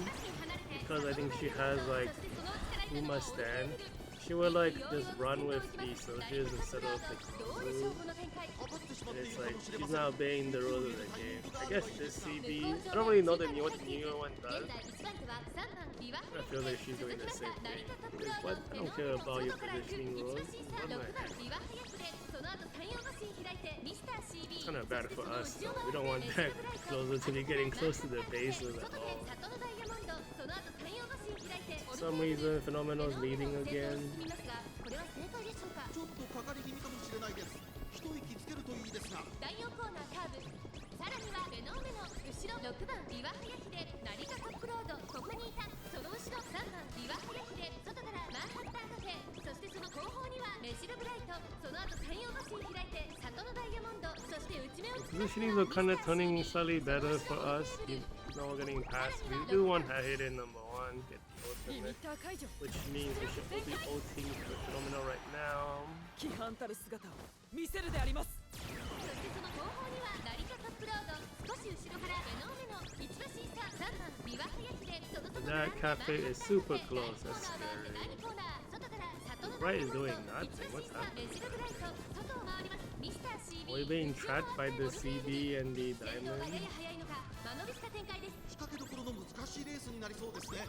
because I think she has like Uma stand. She would like just run with the soldiers instead of the closers. And it's like she's now obeying the rules of the game. I guess this CB, I don't really know what the newer one does. I feel like she's doing the same thing. Like, what? I don't care about your positioning rules. What the heck? It's kind of bad for us though. We don't want that closer to be getting close to the bases at all. For some reason, Fenomeno is leading again. ちょっとかかり気味かもしれないです。一息つけるといいですが。第4コーナーカーブさらにはフェノメノ後ろ6番ビワハヤヒで成田トップロードここにいたその後ろ3番ビワハヤヒで外からマンハッタンカフェそしてその後方にはメジロブライトその後山陽橋に開いて里のダイヤモンドそして内目を Positioning are kind of turning slightly better for us. You know, we're getting past. We do want to hit in number 1, get the リミッ ultimate, ター解除 which means we should be ulting for Fenomeno right now. 規範たる姿を見せるであります。そしてその後方には成田トップロード少し後ろからフェノメノ1馬審査3番ビワハヤヒでその外から That cafe is super close. That's scary. 第2コーナー外から里の Right is ダイヤモンド doing nothing. 1馬 What's 審査メ happening? ジロブライト外を回りますミスター CB We're being trapped by the CB and the 先頭がや diamond. や早いのか間延びした展開です仕掛けどころの難しいレースになりそうですね。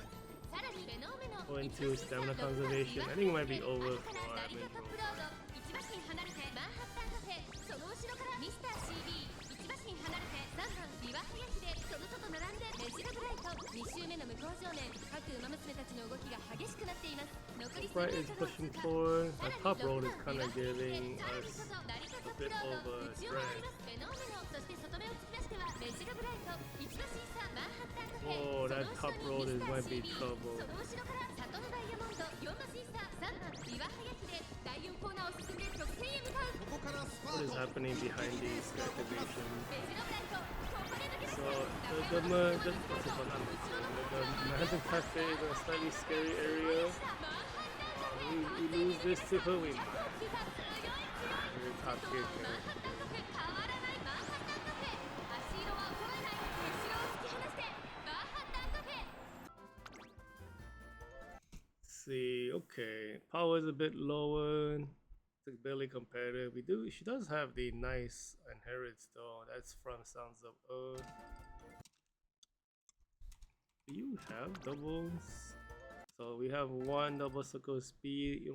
さらにフェノメノ Go into stamina conservation. I think it might be over for 成田トップロード1馬身離れてマンハッタンカフェその後ろからミスター CB1馬身離れて3番ビワハヤヒでその外並んでメジロブライト2周目の向こう上面各馬娘たちの動きが激しくなっています残り Right is pushing forward. Our top road is kind of giving us a bit over strength. フェノメノそして外目を突き出してはメジロブライト1馬審査マンハッタンカフェ Whoa, that top road is might be trouble. その後ろから里のダイヤモンド4馬審査3番ビワハヤヒで第4コーナーを進んで直線へ向かう is happening behind these activations. メジロブライトここで抜け出 So せ what's it called? The Manhattan Cafe is a slightly scary area. We lose this to her, we might. We're top tier character. 変わらないマンハッタンカフェ足色は衰えない後ろを突き放してマンハッタンカフェ See, okay, power is a bit lower. It's like barely competitive. She does have the nice inherits though. That's from Sounds of Earth. Do you have doubles? So we have one double circle speed. You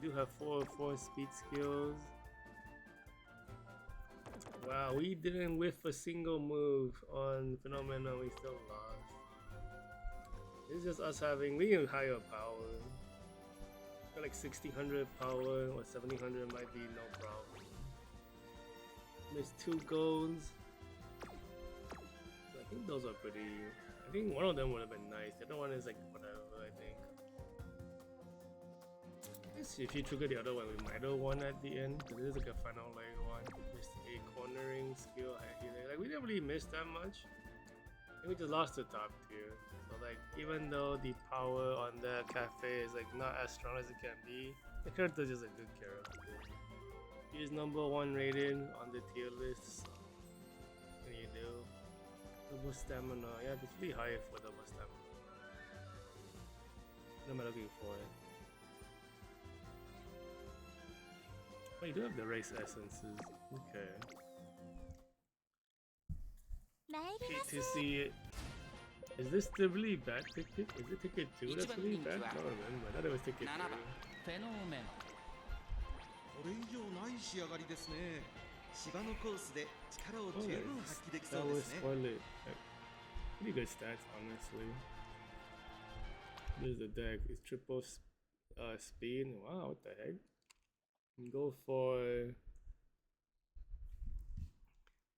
do have four speed skills. Wow, we didn't whiff a single move on Fenomeno. We still lost. It's just us having higher power. Got like 1600 power or 1700 might be no problem. Missed 2 golds. I think those are pretty. I think one of them would have been nice. The other one is like whatever. I think. Let's see if you trigger the other one, we might have won at the end. Cause this is like a final leg one. Missed a cornering skill. Like we didn't really miss that much. I think we just lost the top tier. So like even though the power on the cafe is like not as strong as it can be, the character is just a good character. He is #1 rated on the tier list. So what can you do? Double stamina. Yeah, it's pretty high for double stamina. What am I looking for? Oh, you do have the race essences. Okay. Hate to see it. Is this the really bad ticket? Is it ticket 2 that's really bad? I don't remember. I thought it was ticket 3. フェノメノこれ以上ない仕上がりですね。芝のコースで力を Oh, 十分発揮できそ that うで was すね。 spoil it. Like, pretty good stats, honestly. There's the deck. It's triple speed. Wow, what the heck? You go for.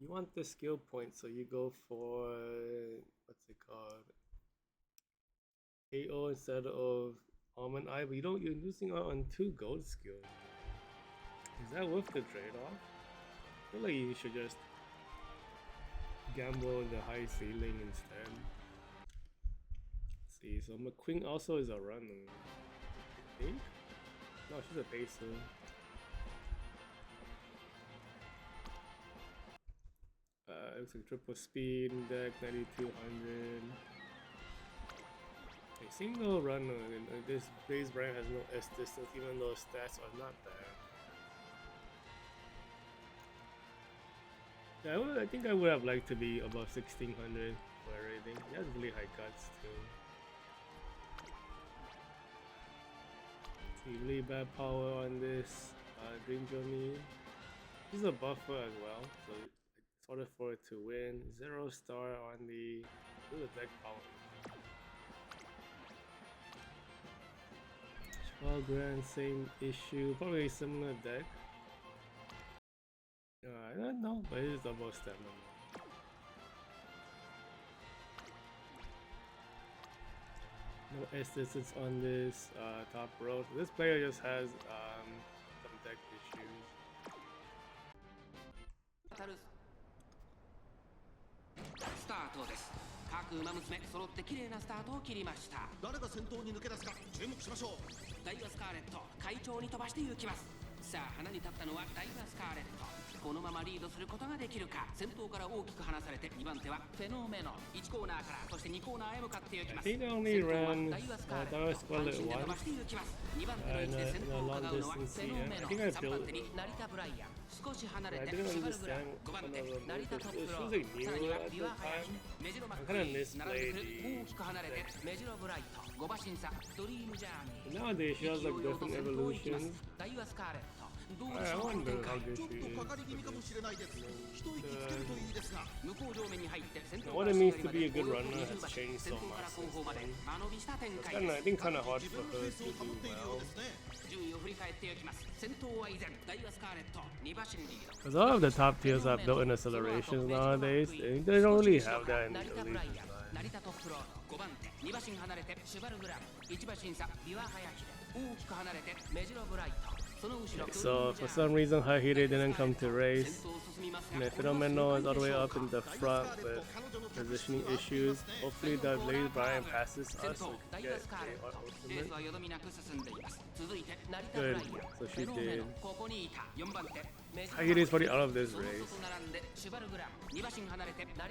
You want the skill point, so you go for what's it called? AO instead of Almond Eye, but you're losing out on 2 gold skills. Is that worth the trade-off? I feel like you should just gamble the high ceiling instead. Let's see, so McQueen also is a runner. I think? No, she's a pacer. Looks like triple speed deck, 9200. A single runner, and this base brand has no S distance, even though stats are not bad. Yeah, I think I would have liked to be above 1600 for rating. He has really high cuts too. See, really bad power on this Dream Journey. He's a buffer as well, so it's harder for it to win. 0 star on the deck power. Cheval Grand, same issue, probably similar deck. I don't know, but it is double stamina. No S distance on this top row. So this player just has some deck issues. スタートです。各馬娘揃って綺麗なスタートを切りました。誰が先頭に抜け出すか注目しましょう。ダイワスカーレット会長に飛ばして行きます。さあ花に立ったのはダイワスカーレット。このままリードすることができるか。先頭から大きく離されて2番手はフェノメノ。1コーナーからそして2コーナーへ向かって行きます。 I think they only 先頭は ran ダイワスカーレット。 Daiwa Scarlet 安心で飛ば once. して行きます。2番手の位置で先頭を伺うのはフェノメノ。 I think I 3番 built- 手に成田ブライアン。少し離れ I て didn't シバルグラ understand 5番 one 手 of them. 成田トップ It ロ feels ー like さらに new は at ビ the ワハヤ time. メジロマッ I ク kinda イーン並んで misplayed くる the 大きく離れてメジロブライト5馬身差ドリームジャーニー Nowadays she has like different evolutions. ダイワスカーレットどうで I しょう wonder 展 how 開 good ちょっ she と is. かかり気味かもしれないです。一息つけるといいですが。向こう上面に入って先頭 What から it 後 means ろ to be a ま good で runner 20 has 馬 changed 先 so 頭から much 後方まで since 間延びした展開 then. I think kind of hard 自 for 分の her ペース to を保 do っているよう well. ですね。順位を振り返っていきます先頭は依然ダイワスカーレット2馬身リード Because all of the top tiers have built-in accelerations nowadays. They don't really have that in the 成田ブ elite ライアン design. 成田トップロード5番手2馬身離れてシュバルグラム1馬身差ビワハヤヒデ大きく離れてメジロブライト Okay, so for some reason Hahide didn't come to race. And the Fenomeno is all the way up in the front with positioning issues. Hopefully that Blaze Brian passes us so we can get our ultimate. Good, so she did. Hahide is probably out of this race.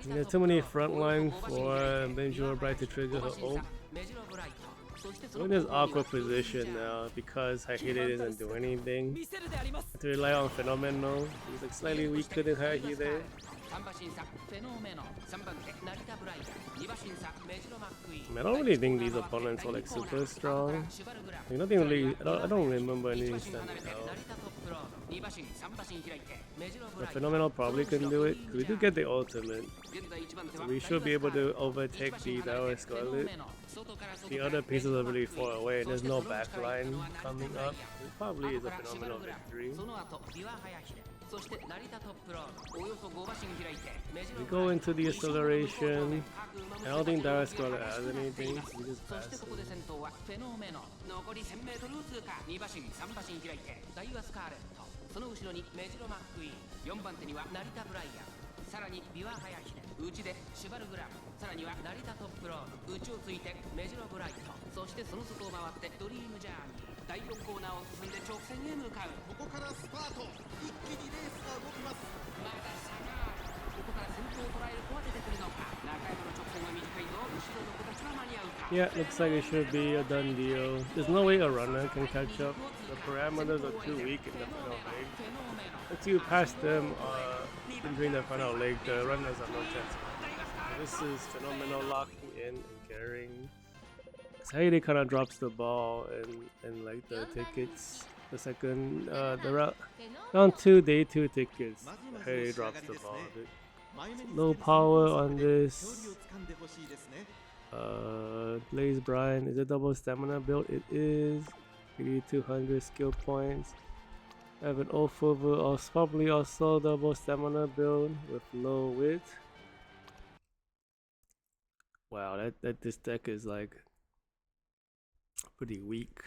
There's too many front line for Benjuro Bright to trigger her ult. So in this awkward position now because Hahide doesn't do anything. Have to rely on Fenomeno. He's like slightly weaker than Hahide. I don't really think these opponents are like super strong. Like nothing really. I don't remember anything standing out. But Fenomeno probably can do it. We do get the ultimate. So we should be able to overtake the Tower Scarlet. The other pieces are really far away. There's no backline coming up. It probably is a phenomenal victory. We go into the acceleration. I don't think Tower Scarlet has anything. We just pass it. Yeah, looks like it should be a done deal. There's no way a runner can catch up. The parameters are too weak in the final leg. Once you pass them during the final leg, the runners have no chance. This is Fenomeno locking in and carrying. Hahide kind of drops the ball and like the tickets. The second, the round 2, day 2 tickets. Hahide drops the ball a bit. Low power on this. Blaze Brian, is it double stamina build? It is. 8200 skill points. I have an Ofover, probably also double stamina build with low width. Wow, that this deck is like pretty weak.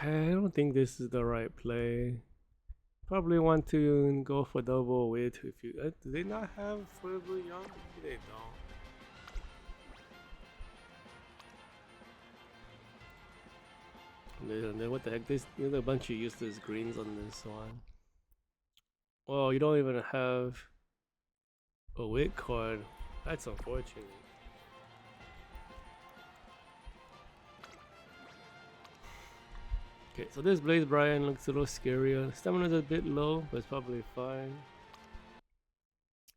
I don't think this is the right play. Probably want to go for double width if you. Do they not have Forever Young? They don't. And then what the heck? There's a bunch of useless greens on this one. Well, you don't even have a wit card. That's unfortunate. Okay, so this Blaze Brian looks a little scarier. Stamina's a bit low, but it's probably fine.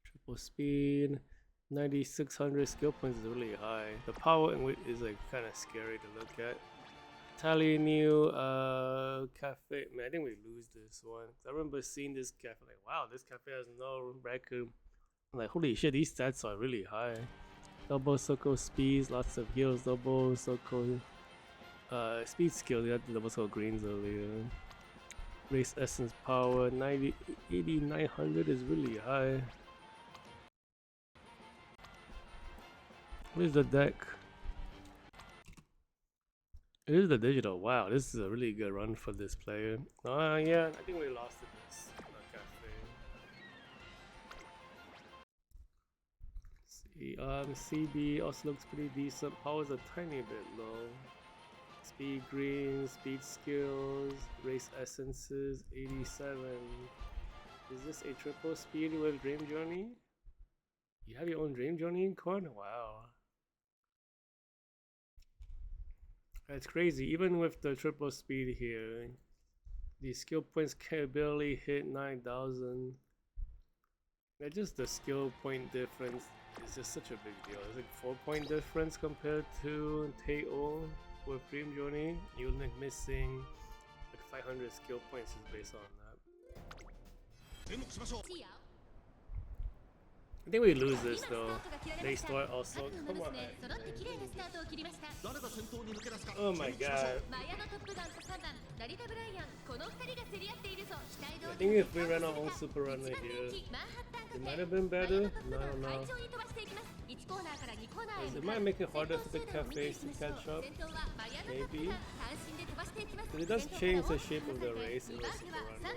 Triple speed, 9600 skill points is really high. The power and width is like kind of scary to look at. Tally new cafe. Man, I think we lose this one. I remember seeing this cafe like, wow, this cafe has no record. I'm like, holy shit, these stats are really high. Double circle speeds, lots of heals, double circle speed skill. You had the double circle greens earlier. Race essence power 8900 is really high. What is the deck? It is the digital. Wow, this is a really good run for this player. Yeah, I think we lost to this cafe. See, CB also looks pretty decent. Power's a tiny bit low. Speed green, speed skills, race essences, 87. Is this a triple speed with Dream Journey? You have your own Dream Journey card? Wow. That's crazy. Even with the triple speed here, the skill points can barely hit 9,000. That's just the skill point difference is just such a big deal. It's like 4-point difference compared to Teo with Dream Journey. You're like missing like 500 skill points is based on that. I think we lose this though. They start also. Come on. Oh my god. I think if we ran our own super runner here, it might have been better. No, I don't know. It might make it harder for the cafes to catch up. Maybe. But it does change the shape of the race in a super runner.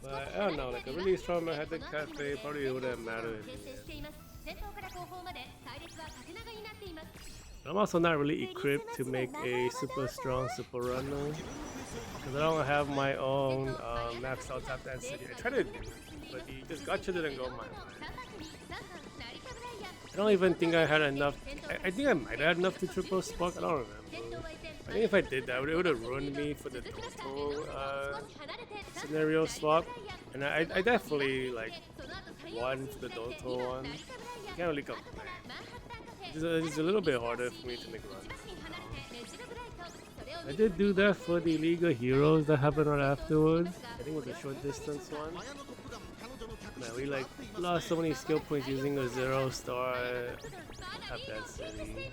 But I don't know, like a really strong Manhattan cafe probably wouldn't matter in the end. I'm also not really equipped to make a super strong super runner because I don't have my own maxed out top density. I tried to do it, but the just gotcha didn't go my way. I don't even think I had enough. I think I might have had enough to triple spark. I don't remember. I think if I did that, it would have ruined me for the total scenario swap. And I definitely like won for the Doto one. I can't really complain. It's a little bit harder for me to make runs. I did do that for the League of Heroes that happened right afterwards. I think it was a short distance one. Man, we like lost so many skill points using a 0-star at that city.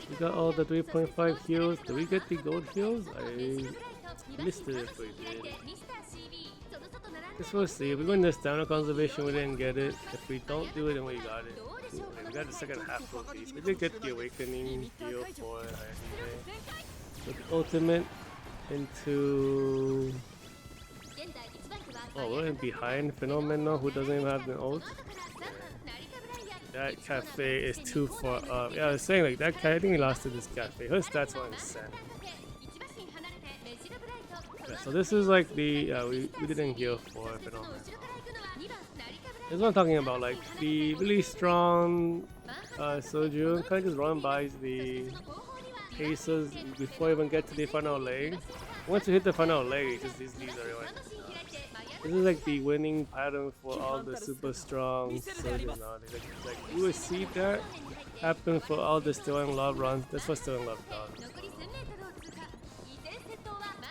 We got all the 3.5 heals. Did we get the gold heals? I missed it if we did. Guess we'll see. If we go into stamina conservation, we didn't get it. If we don't do it, then we got it. We got the second half of these. We did get the awakening heal for it. With ultimate into. Oh, we're behind Fenomeno, who doesn't even have the ult. That cafe is too far up. Yeah, I was saying like that. I think he lost to this cafe. Her stats were insane. Yeah, so this is like the we didn't heal for Fenomeno. This is what I'm talking about. Like the really strong Soju kind of just run by the paces before you even get to the final leg. Once you hit the final leg, it just leaves everyone. This is like the winning pattern for all the super strong Sojus nowadays. Like you will see that happen for all the Still in Love runs. That's what Still in Love does.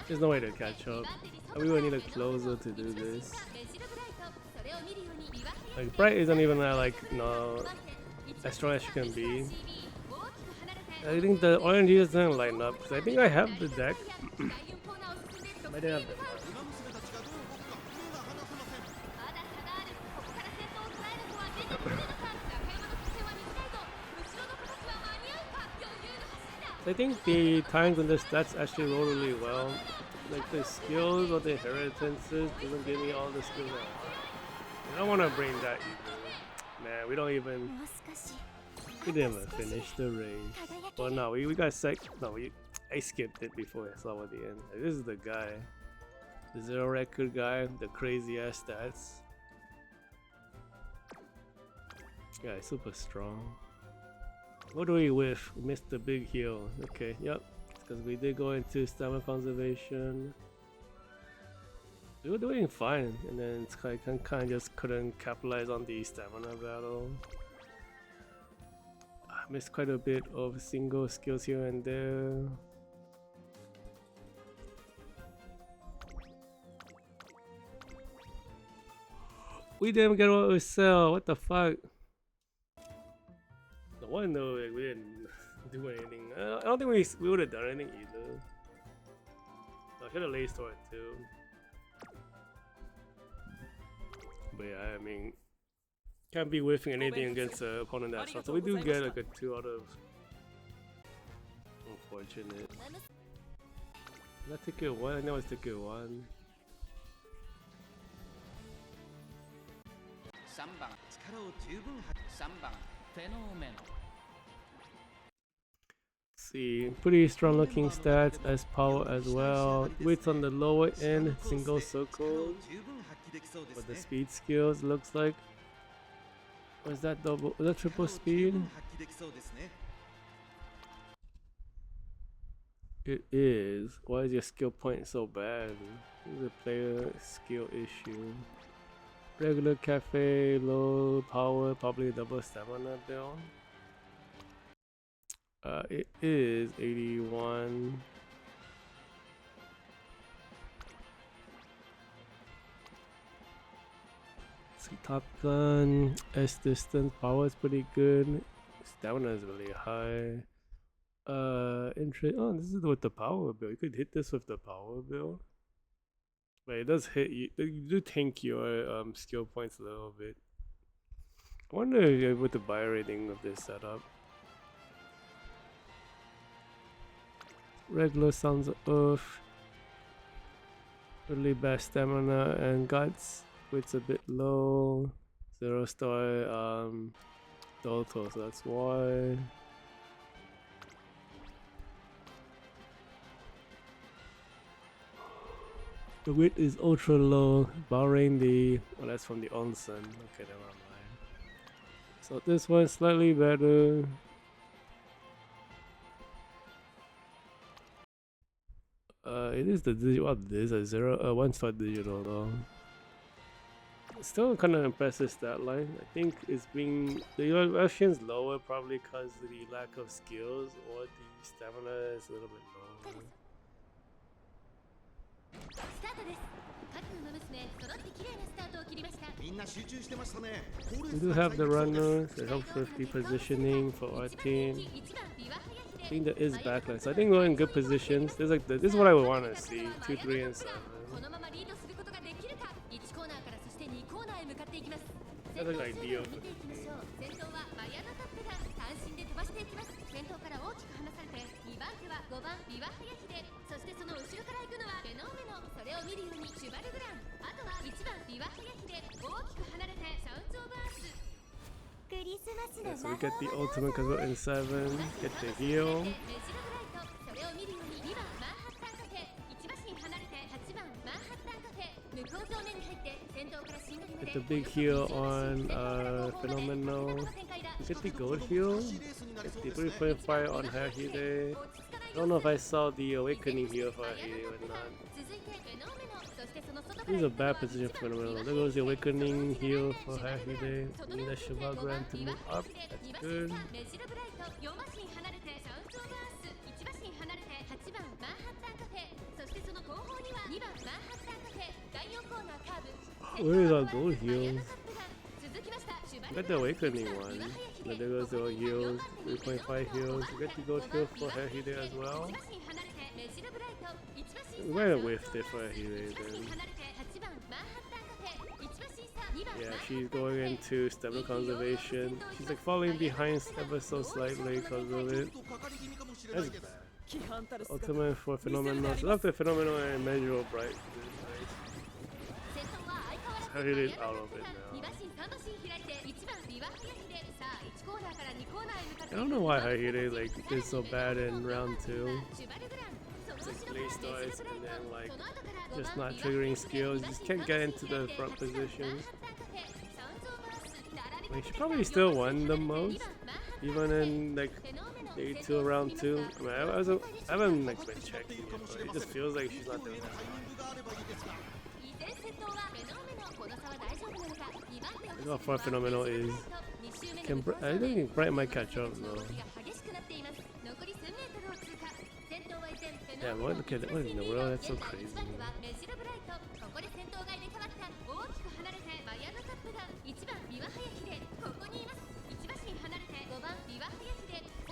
There's no way to catch up. We would need a closer to do this. Like Bright isn't even as strong as she can be. I think the orange just didn't line up because I think I have the deck. I didn't have the deck. I think the times on the stats actually roll really well. Like the skills or the inheritances doesn't give me all the skills I want. I don't want to bring that either. Man, we didn't even finish the race. Well, no, we got I skipped it before I saw at the end. Like, this is the guy. The 0 record guy, the crazy ass stats. Yeah, super strong. What do we with? We missed the big heal. Okay, yep. Because we did go into stamina conservation. We were doing fine, and then it's kind of just couldn't capitalize on the stamina battle. I missed quite a bit of single skills here and there. We didn't get what we sell. What the fuck? No wonder like, we didn't do anything. I don't think we would have done anything either. I should have laced it too. But yeah, I mean, can't be whiffing anything against an opponent that strong. So we do get like a 2 out of. Unfortunate. Did I take it 1? I think I was taking 1. 3番力を十分発揮3番フェノーメノ See, pretty strong looking stats as power as well. Width on the lower end, single circle. But the speed skills looks like. Or is that double? Is that triple speed? It is. Why is your skill point so bad? This is a player skill issue. Regular cafe, low power, probably double stamina build. It is 81. See, Top Gun, S distance, power is pretty good. Stamina is really high. Interest. Oh, this is with the power build. You could hit this with the power build. But it does hit you. You do tank your skill points a little bit. I wonder if you're able to buy rating of this setup. Regular Sons of Earth. Really bad stamina and guts. It's a bit low. 0-star Doto, so that's why. The width is ultra low, barring the. Oh, that's from the onsen. Okay, never mind. So this one's slightly better. It is the digital. What this a 1-star digital though. Still kind of impressive stat line. I think it's being the evaluation's lower probably because of the lack of skills or the stamina is a little bit lower. We do have the runners that helps with the positioning for our team. I think there is backline, so I think we're in good positions. There's like this is what I would want to see: 2, 3, and 7. That's like ideal for the team. Yeah, so we get the ultimate because we're in 7, get the heal. Get the big heal on Fenomeno. Get the gold heal. Get the 3.5 on Hahide. I don't know if I saw the awakening heal for Hahide or not. This is a bad position for Laurel. There goes the awakening heal for Hahide. We need a Cheval Grand to move up. That's good. Where is our gold heals? Got the awakening one. But there goes the heals. 3.5 heals. We get the gold heal for Hahide as well. We might have whiffed it for Hahide then. Yeah, she's going into stamina conservation. She's like falling behind ever so slightly because of it. That's bad. Ultimate for Fenomeno. So after Fenomeno and Measurable Bright. Hahide is out of it now. I don't know why Hahide like did so bad in round 2. Like play starts and then like just not triggering skills, just can't get into the front position. Like she probably still won the most, even in like day 2 round 2. I mean, I haven't like been checking it, but it just feels like she's not doing that much. How far Fenomeno is. I think Bright might catch up though. Yeah, what look at that? What in the world? That's so crazy.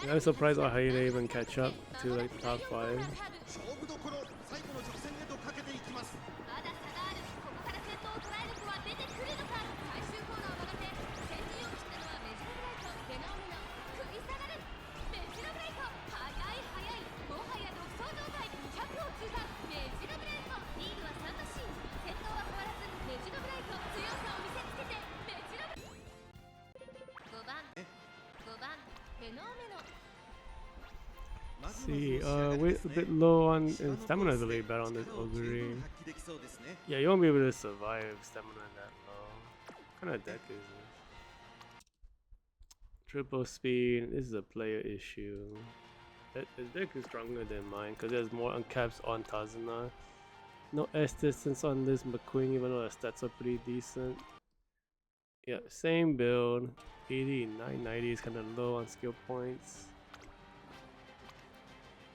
I'm surprised Hahide even catch up to like the top 5. See, we're a bit low on stamina is really bad on this Ogre. Yeah, you won't be able to survive stamina that low. What kind of deck is this? Triple speed, this is a player issue. This deck is stronger than mine because there's more uncaps on Tazuna. No S distance on this McQueen, even though the stats are pretty decent. Yeah, same build. 80, 990 is kind of low on skill points.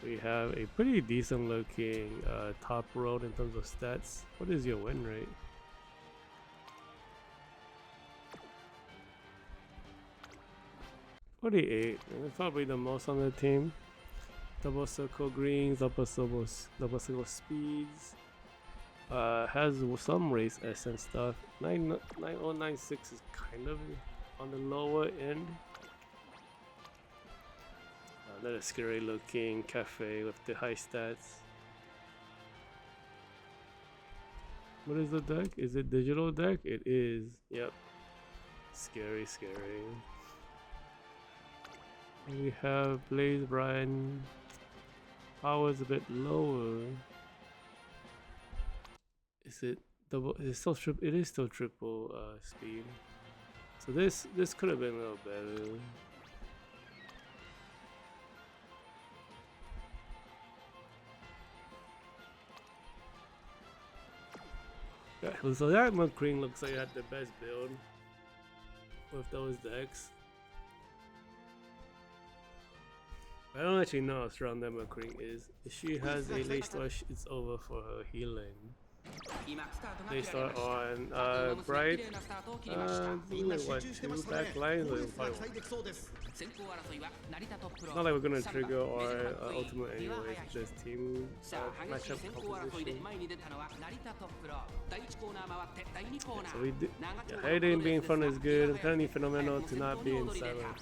We have a pretty decent looking top road in terms of stats. What is your win rate? 48. That's probably the most on the team. Double circle greens, double circle speeds. Has some race essence stuff. 9096 is kind of on the lower end. Another scary looking cafe with the high stats. What is the deck? Is it digital deck? It is. Yep. Scary, scary. We have Blaze Brian. Power's a bit lower. Is it double? It is still triple speed. So this could have been a little better. Yeah, so that McQueen looks like it had the best build with those decks. I don't actually know how strong that McQueen is. If she has a late start, it's over for her healing. They start on Bright. Only what, 2 backlines? Not like we're gonna trigger our ultimate anyway. This team matchup composition. So we did. Yeah, Hayden being front is good. I'm kind of need Fenomeno to not be in silent.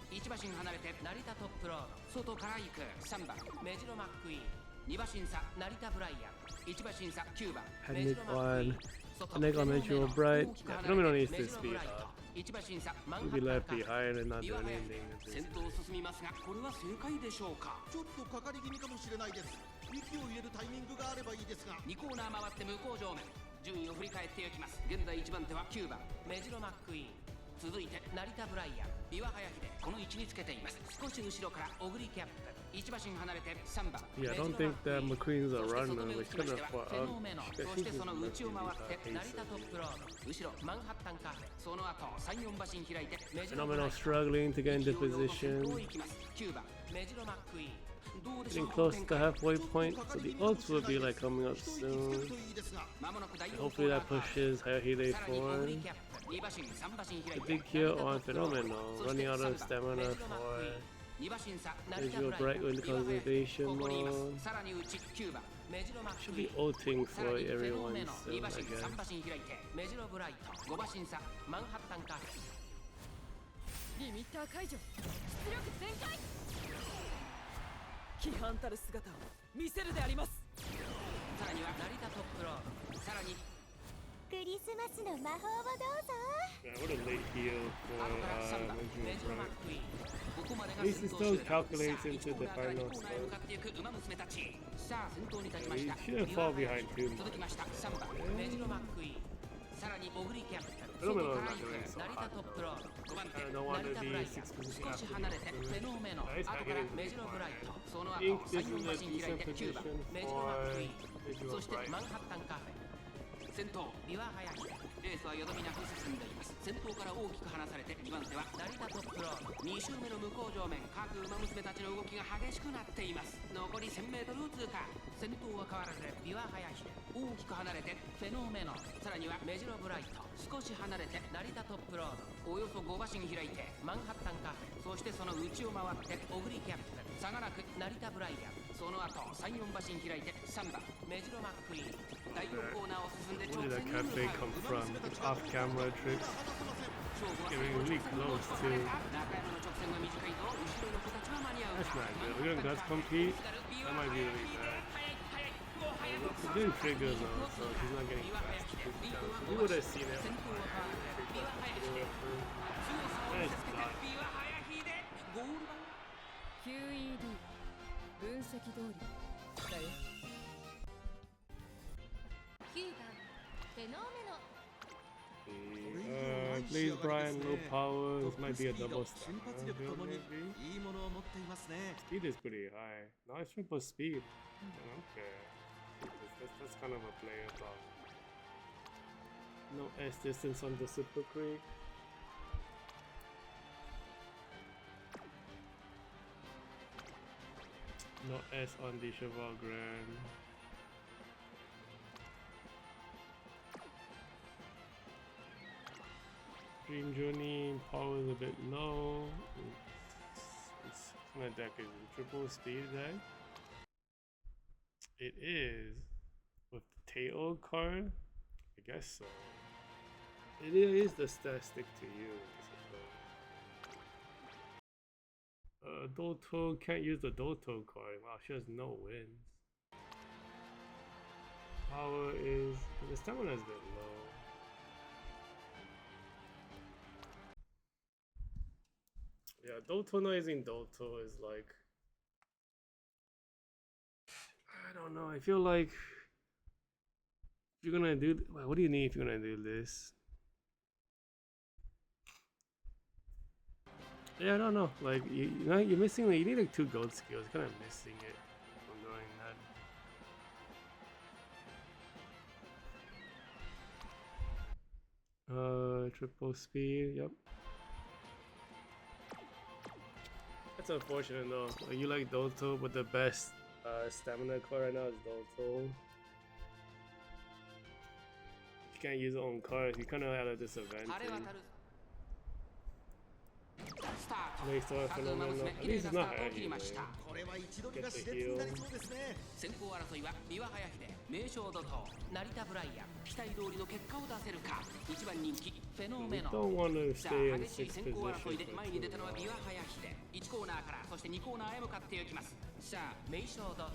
1馬身離れて成田トップロード外から行く3番メジロマックイーン2馬身差成田ブライアン1馬身差9番メジロマックイーン Nickel Metro Bright. Yeah, Fenomeno needs to speed up. We'll be left behind and not do anything. 先頭を進みますがこれは正解でしょうかちょっとかかり気味かもしれないです息を入れるタイミングがあればいいですが2コーナー回って向こう上面順位を振り返っていきます現在1番手は9番メジロマックイーン続いて成田ブライアン岩早秀この位置につけています少し後ろから小栗キャップ1馬身離れて3番 Yeah, I don't think that McQueen's a runner. We could have fought フェノメノそしてその内を回って成田トップロード後ろマンハッタンカフェその後3、4馬身開いてメジロブライアン Fenomeno struggling to get into position. 9番メジロマックイーン Getting close to the halfway point, so the ults will be like coming up soon. Hopefully that pushes Hayahide forward. The big kill on Fenomeno, running out of stamina for Visual Bright with conservation mode. Should be ulting for everyone soon, I guess. リミッター解除出力全開規範たる姿を見せるでありますさらには成田トップロードさらにクリスマスの魔法をどうぞ Yeah, what a late heal for Visual Bright. At least it still calculates into the final score. He shouldn't fall behind too much. Fenomeno is not doing so hot though. I don't want to be 6th position after the nice hitting I think this is a decent position for Visual Bright. 先頭三輪林レースはよどみなく進んでいます先頭から大きく離されて2番手は成田トップロード2周目の向こう上面各馬娘たちの動きが激しくなっています残り 1000m を通過先頭は変わらず三輪林大きく離れてフェノメノさらにはメジロブライト少し離れて成田トップロードおよそ5馬身開いてマンハッタンカフェそしてその内を回って小栗キャップ差がなく成田ブライアンその後 3、4馬身開いて3番メジロマックイーン第4コーナーを進んで Where did that cafe come from? Off-camera tricks. Getting really close to. That's not good. We're gonna guts compete. That might be really bad. It didn't trigger though, so he's not getting fast. We would have seen it. Nice dodge. QED 分析通りだよ9番フェノメノ Please, Brian, low power. This might be a double star. 瞬発力ともにいいものを持っていますね Speed is pretty high. Nice triple speed. Okay. That's kind of a player thought. No S distance on the Super Creek. No S on the Cheval Grand. Dream Journey power is a bit low. It's kind of deck is a triple speed deck. It is with the tail card. I guess so. It is the stat stick to you, I suppose. Doto can't use the Doto card. Wow, she has no wins. Power is the stamina is a bit low. Yeah, Doto noising Doto is like, I don't know. I feel like if you're gonna do, what do you need if you're gonna do this? Yeah, I don't know. Like you're missing. Like, you need like 2 gold skills. Kind of missing it from doing that. Triple speed. Yep. That's unfortunate though. Like, you like Doto, but the best stamina card right now is Doto. You can't use your own cards. You kind of have a disadvantage. Based on Fenomeno. At least it's not high healing. Get the heal. 先行争いは三輪隼秀、名将怒涛、成田ブライアン、期待通りの結果を出せるか。1番人気フェノメノ。 Don't want to さあ stay in 激しい 6th 先行争い position で for 前 too に出たのは long. 三輪隼秀。1コーナーからそして2コーナーへ向かっていきます。さあ名将怒涛、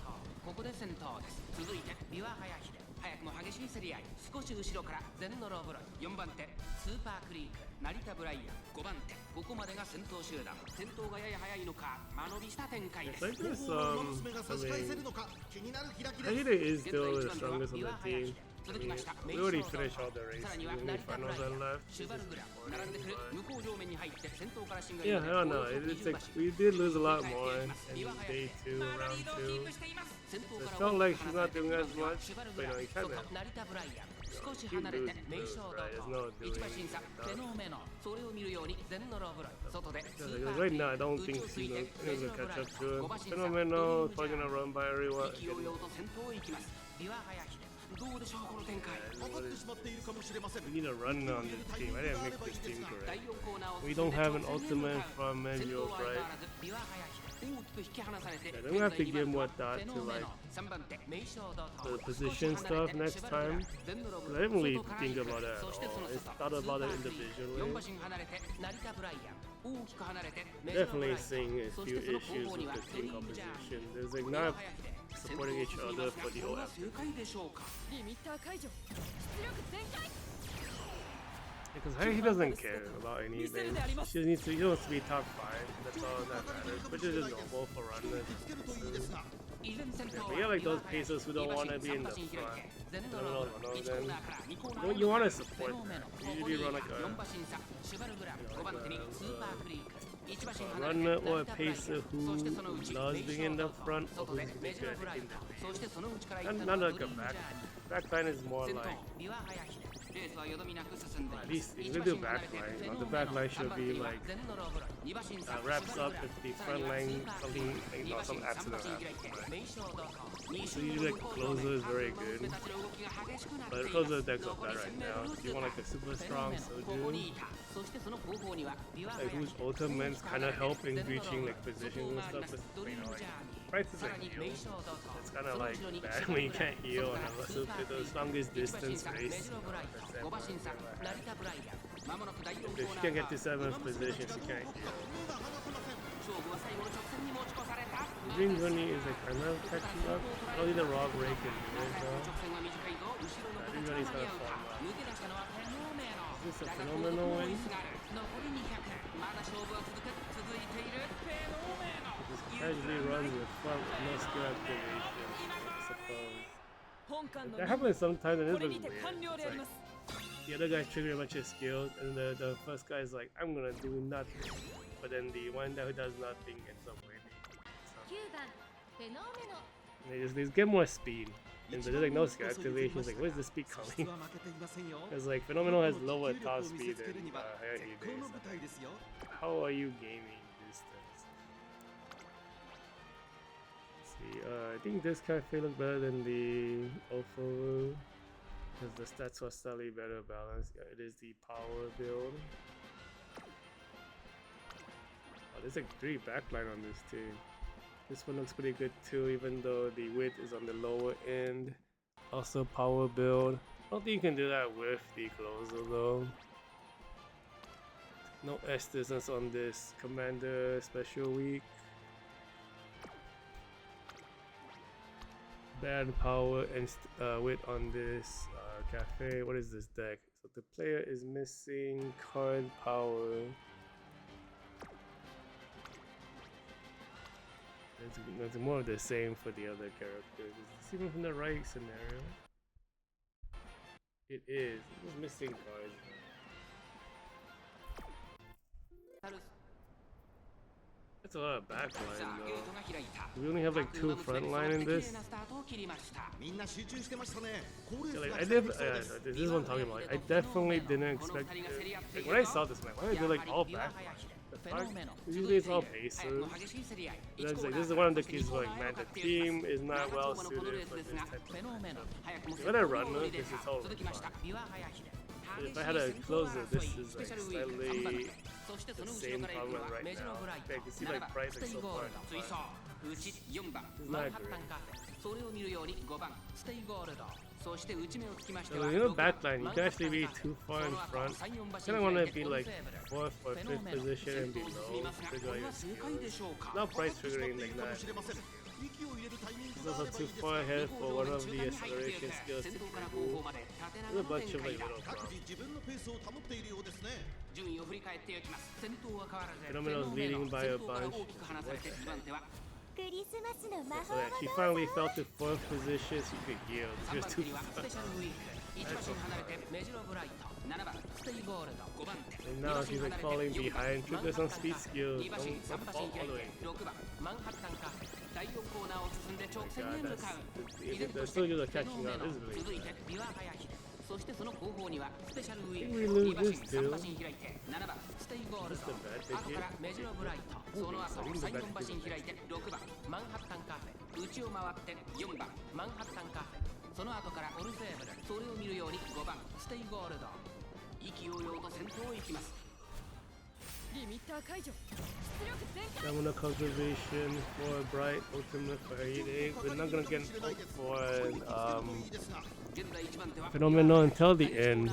ここで先頭です。続いて三輪隼秀。早くも激しい競り合い、少し後ろからゼンノローブロイ、4番手スーパークリーク、成田ブライアン、5番手、ここまでが先頭集団。先頭がやや早いのか、間延びした展開です。 It's like this, 娘が差し返せるのか気になる開きです。 Hahide is still the strongest on the team. 続きました We already finished all the races. さらには The 成 only 田ブラ finals イア that ン、 left. シュバルグラ並んでくる向こう上面に入って先頭から進が Yeah, I don't know. It's like we did lose a lot more in day 2, round 2. It felt like she's not doing as much, but you know, you kind of 成田ブライアン少し離れて名将怒涛、一馬審査フェノメノ、それを見るようにゼンノローブロイ、外でスーパー right now, I don't think she's gonna catch up to him. Fenomeno is probably gonna run by everyone. 勢いよと先頭へ行きます。三輪隼秀、どうでしょうこの展開。当たってしまっているかもしれません。 We need a run on this team. I didn't make this team 第 correct. 4コーナーを We don't have an ultimate from Manjo, right? 三輪隼秀、大きく引き離されて Yeah, then we have to give more thought to like 3番手名将怒涛、 the position stuff next time. 'Cause I didn't really think about it at all. I just thought about it 4 馬 individually. 身離れて成田ブライアン、大きく離れて Definitely seeing a few issues with the team composition. There's like not supporting each other for the OF. 正解でしょうか。リミッター解除出力全開 Because he doesn't care about anything. He needs to be top 5. That's all that matters. Which is just normal for runners. つけるといいですが But yeah, like those pacers who don't want to be in the front. Then you want to support them. You usually run like a runner or a pacer who loves being in the front or who's good in the lead. Not like a backline is more like, at least if you do backline, the backline should be like wraps up if the front line something, you know, some accident happens. So usually like closer is very good, but the closer decks are bad right now. If you want like a super strong Soju, like whose ultimates kind of help in reaching like positions and stuff, but you know, like prices are heal. It's kind of like bad when you can't heal on the longest distance race. If you can get to 7th position, she can't heal. Green Journey is like kind of catching up. Only the Rock Ray can do it though. Green Journey's kind of fun. Is this a Fenomeno win? Just casually runs with front with no skill activation, I suppose. That happens sometimes and it looks weird. It's like the other guy's triggering a bunch of skills and the first guy's like, I'm gonna do nothing. But then the one guy who does nothing ends up winning. 9番フェノメノ And they just get more speed. And there's like no skill activation. It's like, where's the speed coming? Because like Fenomeno has lower top speed than Hayahide. How are you gaining distance? Let's see, I think this cafe looks better than the Ofo because the stats are slightly better balanced. Yeah, it is the power build. there's like 3 backline on this team. This one looks pretty good too, even though the width is on the lower end. Also power build. I don't think you can do that with the closer though. No S distance on this commander special week. Bad power and width on this cafe. What is this deck? So the player is missing card power. There's more of the same for the other characters. Is this even from the right scenario? It is. It was missing cards. That's a lot of backline though. We only have like 2 frontline in this. Yeah, like this is what I'm talking about. Like, I definitely didn't expect it. Like when I saw this, like, why did I do like all backline? The fuck? Usually it's all pacers. That's like this is one of the keys like, man, the team is not well suited for this type of stuff. When I run this is totally fine. If I had a closer, this is like slightly the same problem right now. Okay, I can see like price like so far. This is not great. So, you know, backline, you can actually be too far in front. You kind of want to be like 4th or 5th position and below to figure out your skills. Not price figuring like that. It's also too far ahead for one of the acceleration skills to trigger. There's a bunch of like little problems. Fenomeno's leading by a bunch. So yeah, she finally fell to 4th position, she could yield. She was too far. And now she's like falling behind. Trigger some speed skills. Don't fall all the way. Oh my god, they're still just catching up. This is really bad. I think we lose this too. This is the bad pick here. Stamina conservation for Bright, ultimate for 8-8. We're not gonna get an ult for Fenomeno until the end.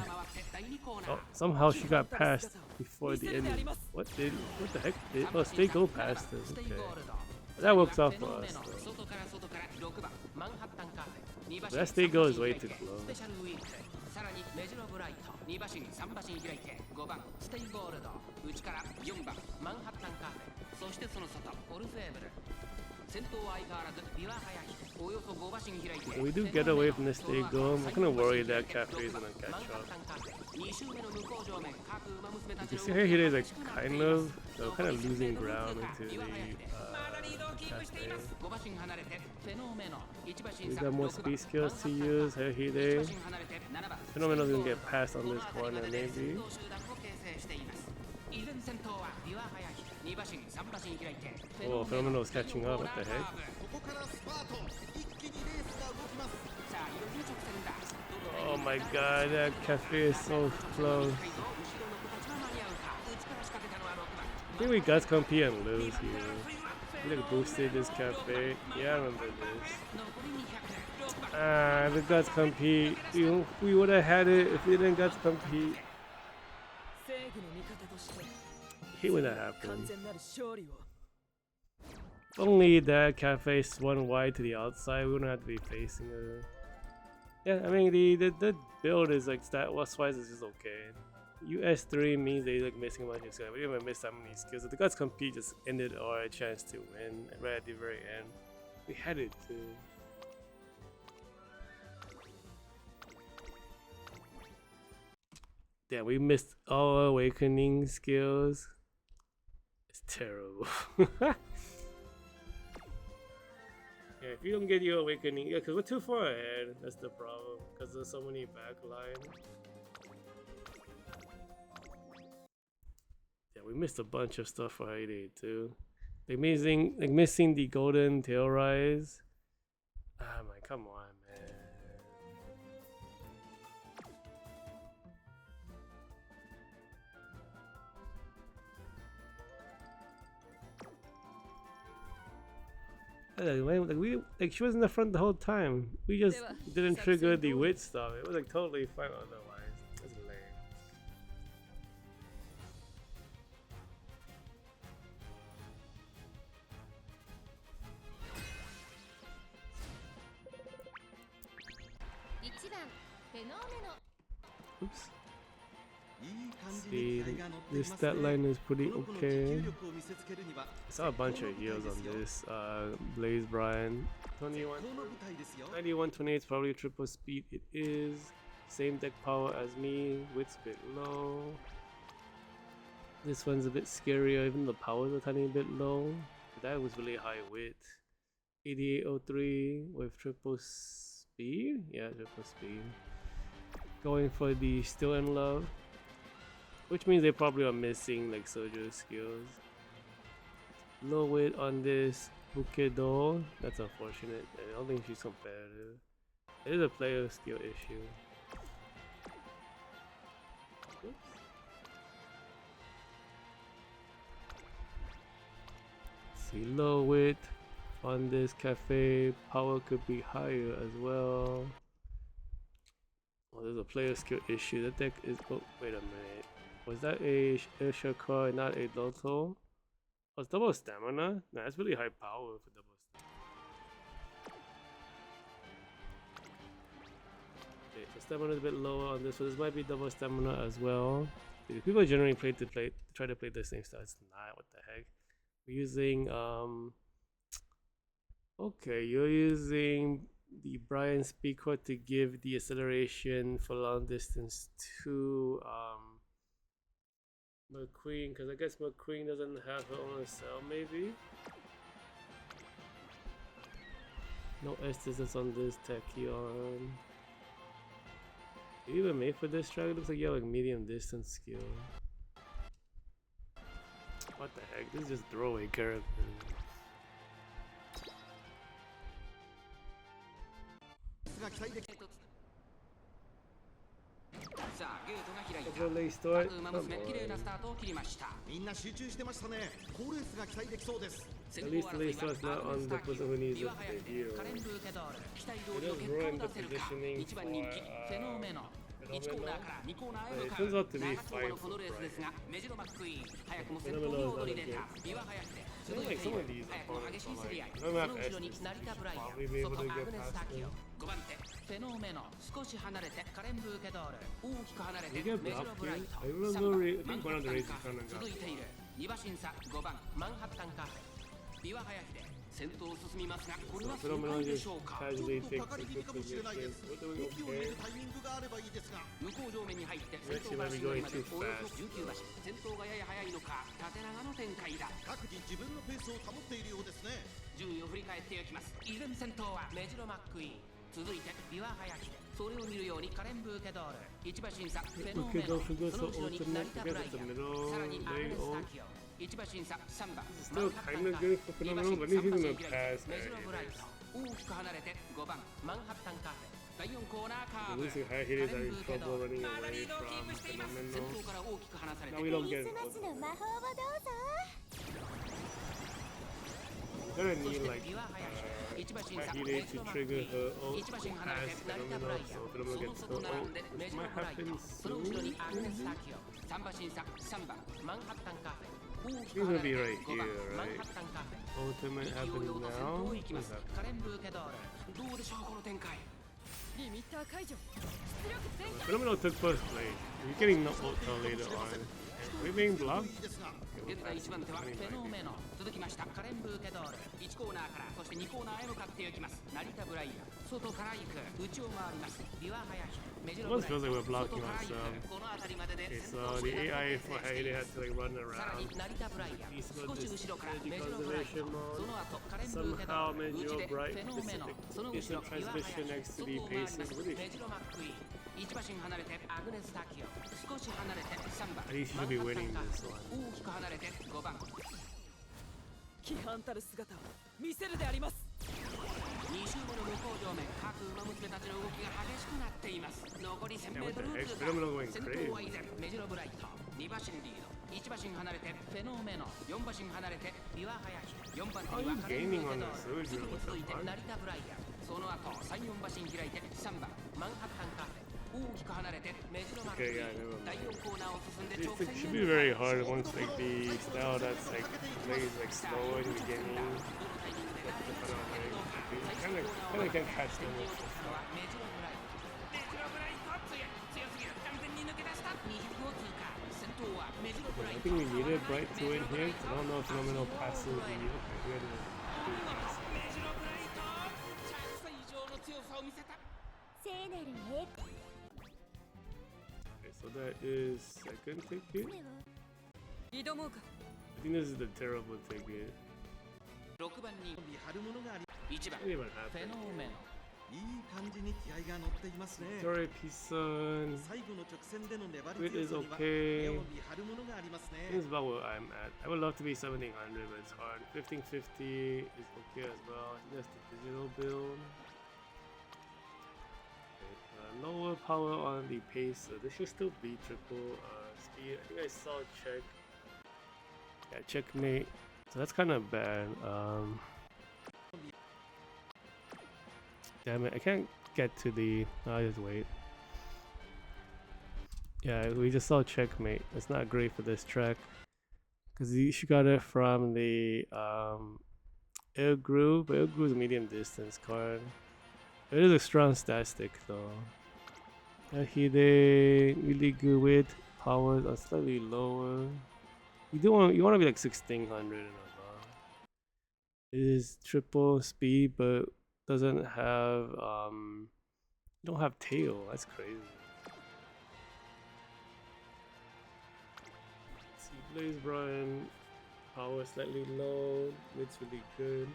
Oh, somehow she got passed before the end. What the heck? Oh, they go past us. Okay. That works out for us. Though. That stay go is way too close. We do get away from this stay go. I'm kind of worried that Cafe is gonna catch up. You see how he is like kind of losing ground into the Cafe. We got more speed skills to use. Hide. Fenomeno's gonna get passed on this corner maybe. Oh, Fenomeno's catching up. What the heck? Oh my god, that Cafe is so close. I think we guts compete and lose here. We like boosted this Cafe. Yeah, I remember this. The guts compete. We would have had it if we didn't guts compete. I hate when that happens. Only that Cafe swung wide to the outside, we wouldn't have to be facing it. Yeah, I mean the build is like stat wise is just okay. US3 means they like missing a bunch of skills. We didn't even miss that many skills. The guts compete just ended our chance to win right at the very end. We had it too. Yeah, we missed all awakening skills. It's terrible. Yeah, if you don't get your awakening, yeah, because we're too far ahead. That's the problem. Because there's so many backlines. Yeah, we missed a bunch of stuff for Hide too. Like missing the golden tail rise. Ah man, come on, man. Like she was in the front the whole time. We just didn't trigger the wit stuff. It was like totally fine otherwise. It's lame. Oops. See, this stat line is pretty okay. I saw a bunch of heals on this. Blaze Brian, 21, 91, 28 is probably triple speed. It is. Same deck power as me. Wit's a bit low. This one's a bit scarier, even the power's a tiny bit low. That was really high wit. 8803 with triple speed? Yeah, triple speed. Going for the Still in Love. Which means they probably are missing like Sojo's skills. Low wit on this Bukedo. That's unfortunate. I don't think she's competitive. It is a player skill issue. Oops. See, low wit on this Cafe. Power could be higher as well. Oh, there's a player skill issue. That deck is. Oh, wait a minute. Was that a Shakar, not a Doto? Oh, it's double stamina? Nah, that's really high power for double stamina. Okay, so stamina is a bit lower on this, so this might be double stamina as well. People generally try to play the same style. It's not, what the heck. We're using, okay, you're using the Brian Speaker to give the acceleration for long distance to, McQueen, because I guess McQueen doesn't have her own cell, maybe? No Estes on this Tachyon. You even made for this track? It looks like you have like medium distance skill. What the heck? This is just throwaway character. Late start. At least the late start's not on the person who needs it to debut. It is ruin the positioning for Fenomeno. It turns out to be fine for Brian. Fenomeno is not a good. I feel like some of these opponents are like, I don't have Estes, you should probably be able to get past them. Did you get blocked here? I remember I think one of the races kind of got blocked. Fenomeno just casually takes a good position. We're doing okay. We actually might be going too fast. Still kind of good for Fenomeno, but he's gonna pass the losing high hitters are in trouble running away from Fenomeno. Now we don't get it. We're gonna need like Mahide to trigger her ult past Fenomeno, so Fenomeno gets her ult, which might happen soon. He's gonna be right here, right? Ultimate happens now. What's Fenomeno took first place. We're getting no ult till later on. Are we being blocked? Okay, almost feels like we're blocking ourselves. Okay, so the AI for Hayde had to like run around. Peaceful conservation mode. Somehow Major Bright specific instant transmission next to the pacing. Really? At least you should be winning this one. 規範たる姿を見せるであります。2周目の向こう上面、各馬娘たちの動きが激しくなっています。残り 1000m ルート。先頭は依然メジロブライト。2馬身リード1馬身離れてフェノメノ4馬身離れてビワハヤヒ4番手にはカレンブーケドールすぐに続いて成田ブライアンその後3、4馬身開いて3番マンハッタンカフェ大きく離れてメジロマックイーン第4コーナーを進んで直線 It should be very hard once like the style that's like plays like slow in the beginning. Kind of can catch them with this stuff. I think we needed Bright to win here. I don't know if Fenomeno passes the okay, we had to do pass. Okay, so that is second ticket. I think this is the terrible ticket. 6番に見張るものがあり 1番 What even フェ happened? ノメノいい感じに気合が乗っていますね Sorry, Pisan. 最後の直線での粘り It is 強さには okay. 目を見張るものがありますね This is about where I'm at. I would love to be 1700, but it's hard. 1550 is okay as well. I think that's the digital build. Okay, lower power on the pace. So this should still be triple speed. I think I saw check. Yeah, checkmate. So that's kind of bad. Damn it, I can't get to the. I'll just wait. Yeah, we just saw checkmate. It's not great for this track because she got it from the air groove. Air groove is a medium distance card. It is a strong stat stick though. Hide really good with powers are slightly lower. You want to be like 1600 and above. It is triple speed, but doesn't have don't have tail. That's crazy. Let's see, Blaze Brian power slightly low. It's really good.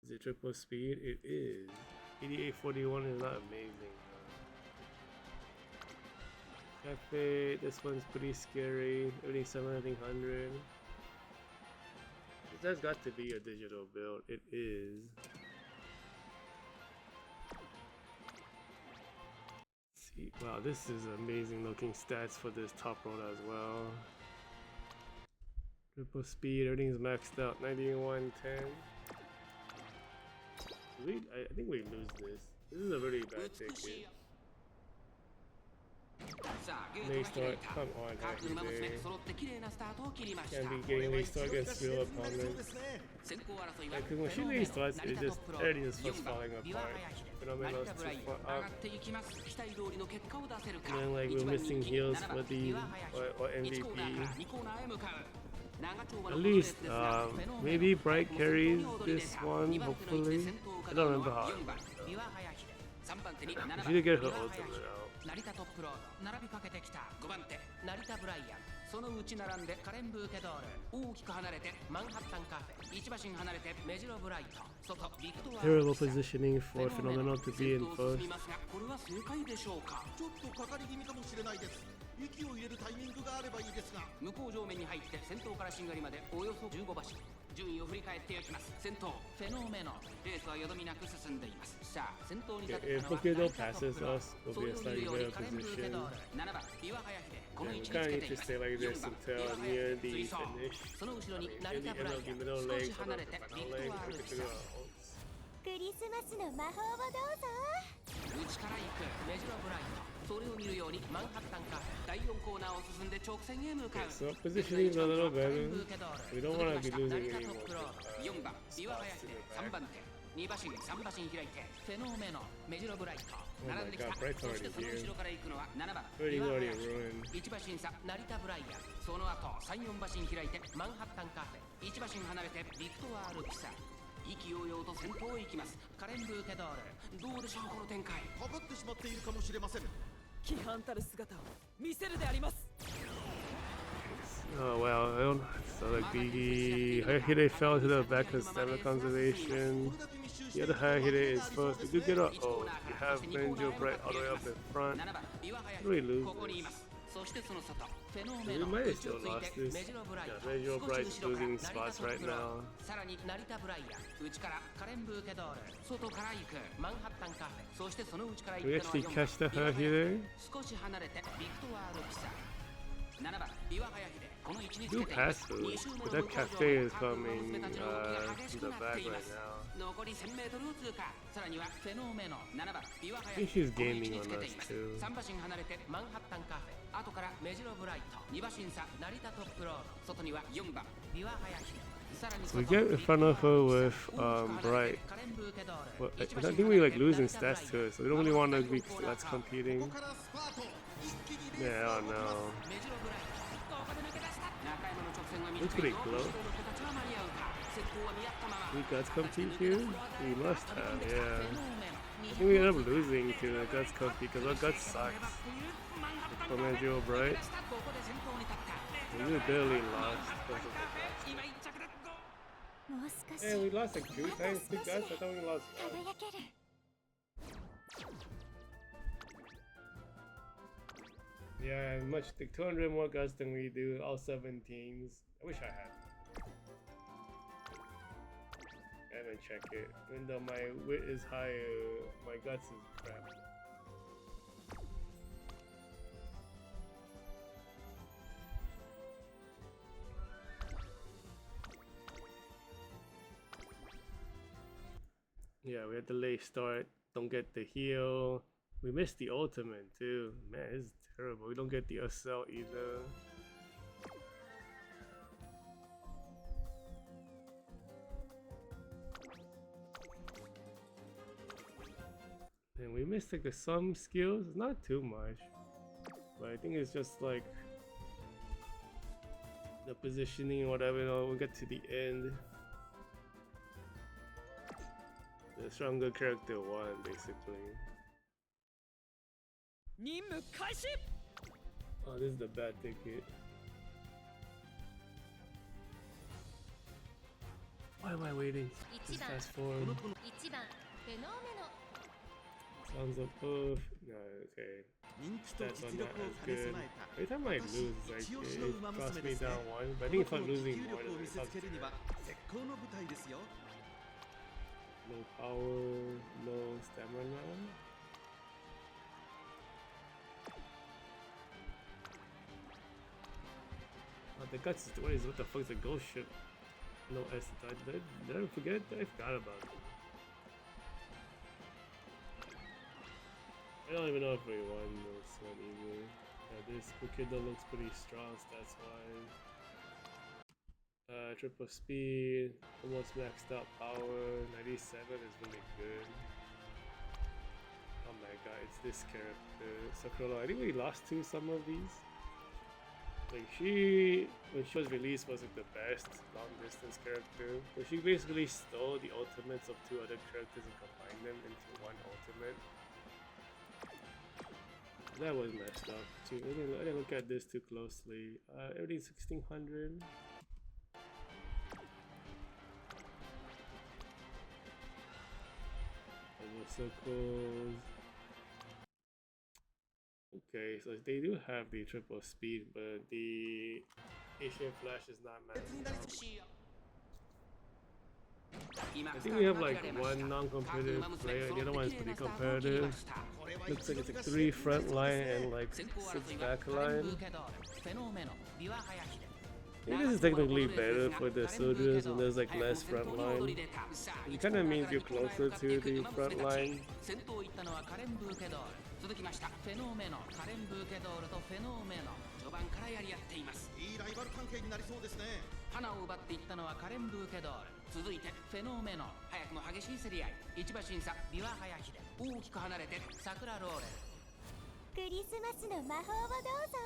Is it triple speed? It is. 8841 is not amazing. Cafe, this one's pretty scary. 3700. That's got to be a digital build. It is. Let's see. Wow, this is amazing looking stats for this top road as well. Triple speed, everything's maxed out. 9110. I think we lose this. This is a really bad ticket. さあゲー Late トが開い start. た Come on, 各馬娘 Happy 揃って綺麗なスタートを切りました Can't be getting late start against real そう opponents. ですね 先行争いは Like, 'cause when she late starts, it just everything just starts falling apart. Phenomenal's 成田ブライ too アン far 上が up. っていきます期待通りの結果を出せるか And then like we're 1番 missing 人気 heals 7 for 番 the ビワハヤヒ or 1コーナー MVP. から2コーナーへ向かう長丁場の At このレー least スですがフェノメノ maybe Bright も carries 先頭に躍り出 this た one 2番手の位置で hopefully. 先頭を I 飾 don't るの remember は how. 4番ビワハヤヒ3番手に7番 She did get ビ her ワハヤ ultimate ヒ out. 成田トップロード並びかけてきた5番手成田ブライアンその内並んでカレンブーケドール大きく離れてマンハッタンカフェ1馬身離れてメジロブライト外ビクトワー Terrible positioning for Fenomeno to be in 先頭を first. 進みますがこれは正解でしょうかちょっとかかり気味かもしれないです息を入れるタイミングがあればいいですが向こう上面に入って先頭からしんがりまでおよそ15馬身順位を振り返っていきます先頭フェノメノレースはよどみなく進んでいますさあ先頭に立って If たのは Pokedo 成田トッ passes プロー us, ド we'll be a それを見る slightly ように better カレンブーケ position. ドール7番ビワハヤヒデこの And 位 we 置 kind に of つけ need て to います stay like 4 this 番 until ビワハヤ near ヒデ the 追走 finish. その後ろ I に mean, 成 in the 田ブ end ライ of the アン middle 少 leg し for 離 the れて final ビク leg, トワー we ル could ピ figure サ out. クリスマスの魔法をどうぞ内から行くメジロブライトそれを見るようにマンハッタンカフェ第4コーナーを進んで直線へ向かう Okay, so positioning is a little better. We don't want to be 続 losing きました成田ト anymore. ップロード4番ビワハヤヒデ3番手2馬身3馬身開いてフェノメノメジロブライト Oh 並んでき my た God, Bright's そして already その here. 後ろから行くのは7番 Already ビワハ already ヤヒデ ruined. 1馬身差成田ブライアンその後3、4馬身開いてマンハッタンカフェ1馬身離れてビクトワールピサ意気揚々と先頭へ行きますカレンブーケドールどうでしょうこの展開かかってしまっているかもしれません規範たる姿を見せるであります Oh wow, I don't. So like the Hayahide fell to the back of stamina conservation. The other Hayahide is first. We do get a. Oh, we have Benjo Bright all the way up in front. 7番ビワハヤヒ How do we デ lose ここにい this? ますそしてその外フェノ We メノ might 内 have still をつい lost て this. メジロブライ Yeah, ト Visual 少 Bright's し後ろから losing 成田 spots トッ right プロ now. さらに成田ブライア内からカレンブーケドール外から行くマンハッタンカフェそしてその内から行 We ったの actually は catch the Hahire. 少し離れてビクトワールピサ7番岩早秀この位置につ Do けてい pass る through, 2周目 but の that 向こう上 cafe is 各馬 coming 娘たちの動きが激し to く the なって back いま right す now. 残り 1000m を通過さらにはフェノメノ7番岩 I 早 think 秀 she's この位置 gaining につけ on て us います too. 3馬身離れてマンハッタンカフェ後からメジロブライト2馬身差成田トップロード外には4番岩早秀 So we get in front of her with Bright. But I think we like losing stats to her, so we don't really want to be that's こ competing. こからスパート一気に Yeah, I don't know. Looks pretty close. We guts compete here? We must have, yeah. I think we end up losing to the guts compete because our guts sucks. From Angel Bright. We just barely lost. Because of the guts. もう少し Hey, we lost like 2 times to guts? I thought we lost 輝ける Yeah, much like 200 more guts than we do, all 7 teams. I wish I had. I haven't checked it. Even though my wit is higher, my guts is crap. Yeah, we had the late start. Don't get the heal. We missed the ultimate too. Man, it's terrible. We don't get the assault either. And we missed like some skills. It's not too much, but I think it's just like the positioning or whatever. You know, we get to the end. The stronger character won, basically. 任務開始 Oh, this is the bad ticket. Why am I waiting? Just fast forward. 1番フェノメノ Sounds of both. No, okay. 人気と Stats 実 on 力 that を is 兼ね good. 備えた Every time I lose, it's like 一押しの it 馬 costs 娘 me ですね down one. But I こ think の if 子 I'm の持 losing 久 more, 力を then 見 it せ sucks. つけるには絶好の舞台ですよ No power, no stamina. Oh, the guts is what the fuck is a ghost ship? No S. Did I forget? I forgot about it. I don't even know if we won this one either. Yeah, this Kukido looks pretty strong stats wise. Triple speed, almost maxed out power, 97 is really good. Oh my god, it's this character, Sakura. I think we lost to some of these. Like when she was released, was like the best long distance character. But she basically stole the ultimates of 2 other characters and combined them into one ultimate. That was messed up too. I didn't look at this too closely. Everything's 1600. Circles. Okay, so they do have the triple speed, but the Asian Flash is not maxed out. I think we have like one non-competitive player, and the other one is pretty competitive. Looks like it's like 3 front line and like 6 back line. I think this is technically better for the soldiers when there's like less front line. It kind of means you're closer to the front line. 続きましたフェノメノカレンブーケドールとフェノメノ序盤からやり合っていますいいライバル関係になりそうですね花を奪っていったのはカレンブーケドール続いてフェノメノ早くも激しい競り合い一馬審査ビワハヤヒデ大きく離れて桜ローレルクリスマスの魔法をどうぞ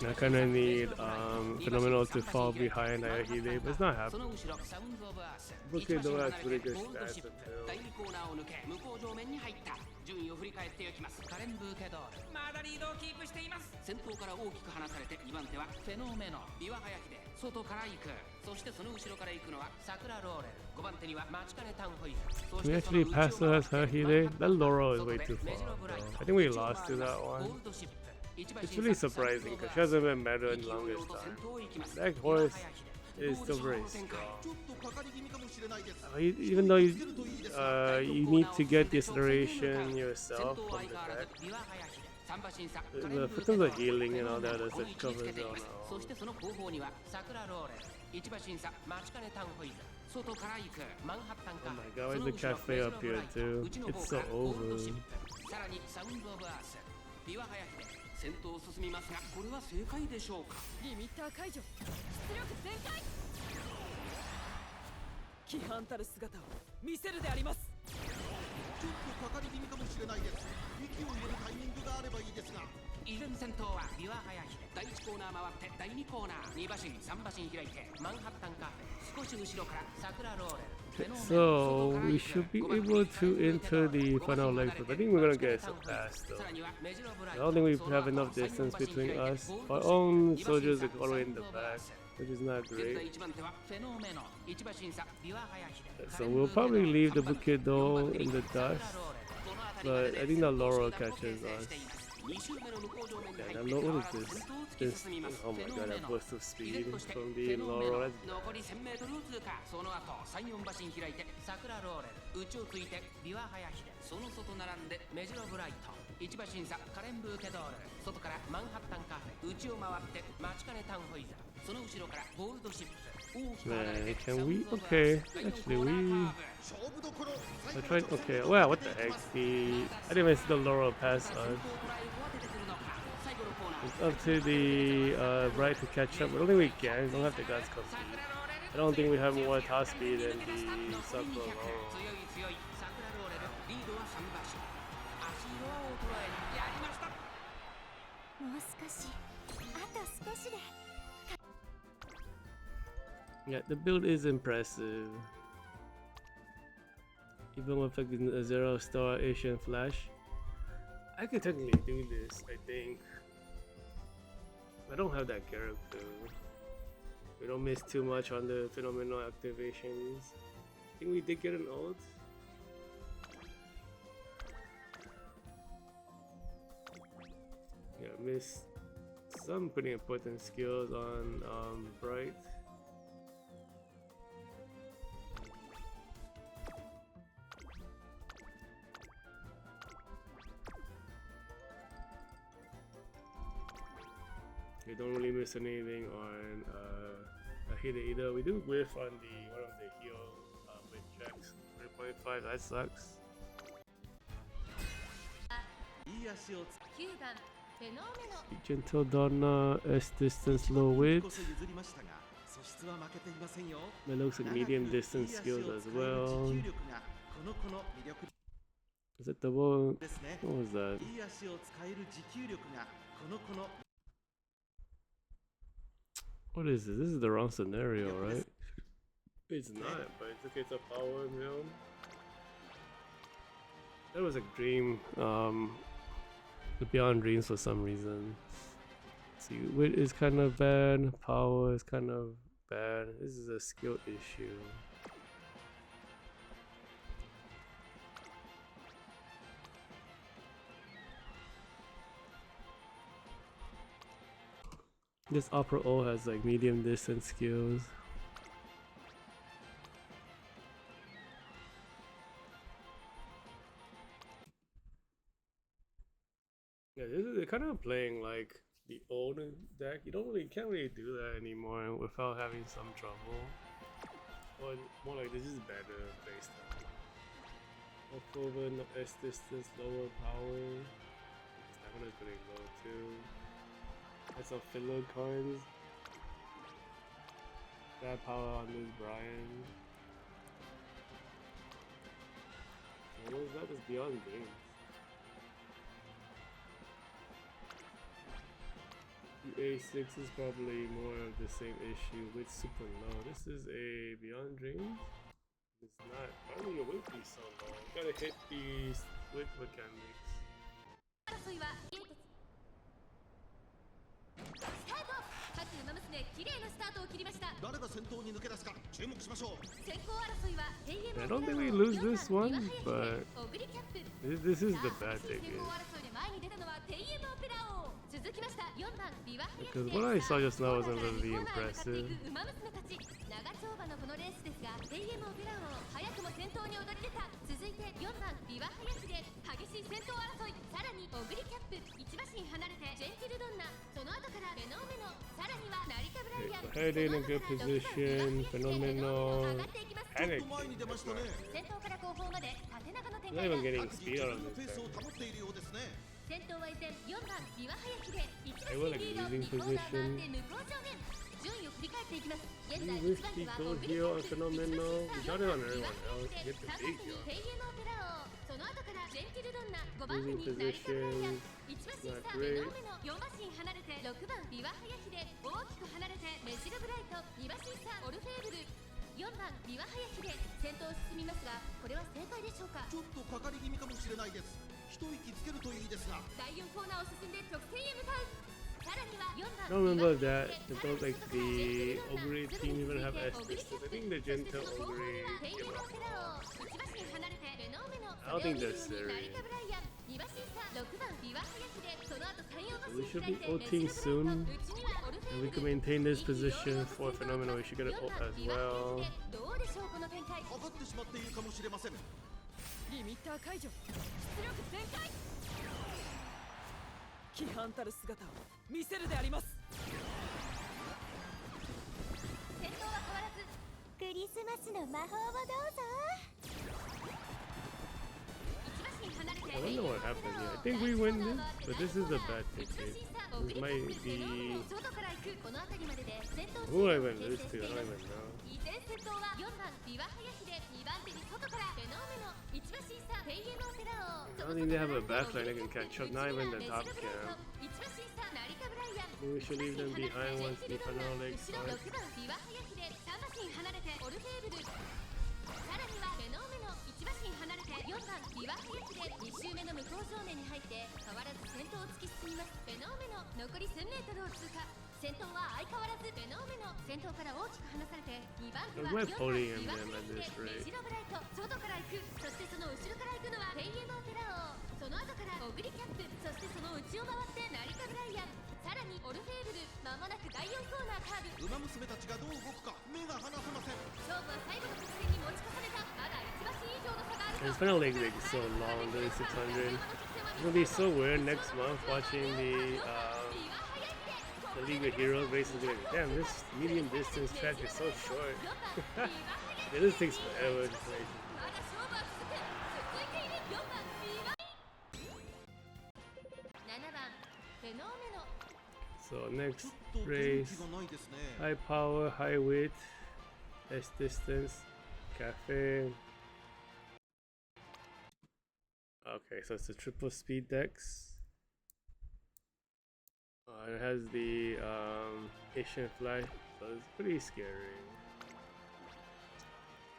I kind of need Fenomeno to fall behind Ayahide, but it's not happening. Booker don't have pretty good stats until 順位を振り返っていきます。カレンブーケドールまだリードをキープしています。先頭から大きく離されて2番手はフェノメノビワハヤヒで外から行く。そしてその後ろから行くのはサクラローレル。5番手にはマチカネタンホイズ。そ We してその actually 後 passed ろ us Hahide. That Laurel is way too far. Bro. I think we lost to that one. It's really surprising because she hasn't been better in the longest time. That horse is still very strong. ちょっとかかり気味かもしれないです。 Even though you need to get the acceleration yourself from the back. The terms of healing and all that is it covers it on our そ own. してその後方にはサクラローレル1馬審査マチカネタンホイズ外から行くマンハッタンカ Oh my god, where's the cafe up here too? It's so over. さらにサウンドオブアースビワハヤヒで先頭を進みますがこれは正解でしょうか。リミッター解除出力全開規範たる姿を見せるであります。ちょっとかかり気味かもしれないです。息を入れるタイミングがあればいいですが。依然先頭はビワハヤヒで第1コーナー回って第2コーナー2馬身3馬身開いてマンハッタンカフェ少し後ろからサクラローレル So we should be able to enter the final leg, but I think we're gonna get so fast though. I don't think we have enough distance between us. Our own soldiers are all the way in the back, which is not great. So we'll probably leave the bouquet though in the dust, but I think the Laurel catches us. Yeah, that Laurel, what is this? Oh my god, that burst of speed from the Laurel. That's 残り 1000m を通過。その後3、4馬身開いてサクラローレル内をついてビワハヤヒでその外並んでメジロブライト1馬審査カレンブーケドール外からマンハッタンカフェ内を回ってマチカネタンホイザーその後ろからゴールドシップ Man, can we? Okay, actually we. 勝負どころ。 I tried. Okay, wow, what the heck? I didn't even see the Laurel pass us. It's up to the right to catch up. I don't think we can. We don't have the guts complete. I don't think we have more top speed than the Sakura Laurel. もう少しあと少しで Yeah, the build is impressive. Even with like a 0-star Asian Flash, I could technically do this, I think. I don't have that character. We don't miss too much on the Fenomeno activations. I think we did get an ult. Yeah, missed some pretty important skills on Bright. We don't really miss anything on Hida either. We do whiff on the one of the heal with checks. 3.5, that sucks. 9番フェノメノ Gentle Donna, S distance low width. こそ譲りましたが、素質は負けていませんよ。 That looks like medium distance skills as well. 持久力がこの子の魅力 Is it double? ですね。 What was that? いい足を使える持久力がこの子の What is this? This is the wrong scenario, right? It's not, but it's okay. It's a power mill. That was a dream. The Beyond Dreams for some reason. Let's see, wit is kind of bad. Power is kind of bad. This is a skill issue. This upper O has like medium distance skills. Yeah, they're kind of playing like the old deck. Can't really do that anymore without having some trouble. Or more like this is better playstyle. October, no S distance, lower power. Stamina is pretty low too. That's some filler coins. Bad power on this Brian. What was that? It's Beyond Dreams. The A6 is probably more of the same issue with super low. This is a Beyond Dreams? It's not. Why do your weight be so low? You gotta hit these with mechanics. 争いはゲートスタート。各馬娘綺麗なスタートを切りました。誰が先頭に抜け出すか注目しましょう。先行争いは I don't think we lose this one, but this is the bad thing. 先行争いで前に出たのはテイエムオペラ王。続きました4番ビワハヤ Because what I saw just now wasn't really impressive. 馬娘たち長丁場のこのレースですがテイエムオペラ王早くも先頭に躍り出た。続いて4番ビワハヤヒで激しい先頭争い。さらにオグリキャップ1馬身離れてジェンティルドンナ。その後からフェノメノ。さらには成田ブライアン。 Head in a good position. Fenomeno. ちょ Panic. っと前に出ましたね。先頭から後方まで縦長の展 Not 開 even が getting 各自 speed 自 out 分 of のペー this スを guy. 保っているようですね。先頭は依然4番ビワハヤヒで1 They 馬 were 身 like リード losing 2コーナー回 position. って向こう正面。順位を振り返っていきます。現在 Really 1番 risky 手は go オグリキ here ャ on ップ Fenomeno. We got it on everyone ビワハ else. ヤ Get ヒ the で3 big 番手に jump. テイエムオペラ王。その後からジェンティルドンナ5番手 Losing に成田ブライアン position. 1馬身 Not 差 great. フェノメノ4馬身離れて6番ビワハヤヒで大きく離れてメジロブライト2馬身差オルフェーブル4番ビワハヤヒで先頭を進みますがこれは正解でしょうか。ちょっとかかり気味かもしれないです。一息つけるといいですが。第4コーナーを進んで直線へ向かう。さらには4 I 番 don't remember that. I don't like the Ogre team even have S distance. I think the Gentle Ogre gave up. I don't think they're serious. So we should be ulting soon. And we can maintain this position for Fenomeno. We should get an ult as well. どうでしょうこの展開。かかってしまっているかもしれません。リミッター解除出力全開規範たる姿を見せるであります。先頭は変わらずクリスマスの魔法をどうぞ。I don't know what happened here. I think we win this, but this is a bad ticket. This might be... Who I even lose to? I don't even know. 依然先頭は4番ビワハヤヒで2番手に外からフェノメノ1馬身差ペイエムオペラ王。 I don't think they have a backline that can catch up. Not even the top cam. 1馬身差成田ブライアン。 We should leave them behind once the final leg 後ろ starts. 6番ビワハヤヒで3馬身離れてオルフェーブル。さらにはフェノメノ1馬身離れて4番ビワハヤヒで2周目の向こう正面に入って変わらず先頭を突き進みます。フェノメノ残り 1000m を通過。先頭は相変わらずフェノメノ。先頭から大きく離されて2番手は4番ビワハヤヒでメジロブライト外から行く。そしてその後ろから行くのはペイエムオペラ王。その後からオグリキャップそしてその内を回って成田ブライアン。さらにオルフェーブル。間もなく第4コーナーカーブ。馬娘たちがどう動くか目が離せません。勝負は最後の直線に持ち越された。まだ1馬身以上の差がある。 This final leg is so long, 3600. It's gonna be so weird next month watching the League of Heroes basically. Like, damn, this medium distance track is so short. It just takes forever to play. まだ勝負は続く。続いている4番ビワ7番フェノメノ。 So next ちょっと元 race, 気がないですね。 high power, high weight, S distance, cafe. Okay, so it's a triple speed dex. It has the Asian flag, so it's pretty scary.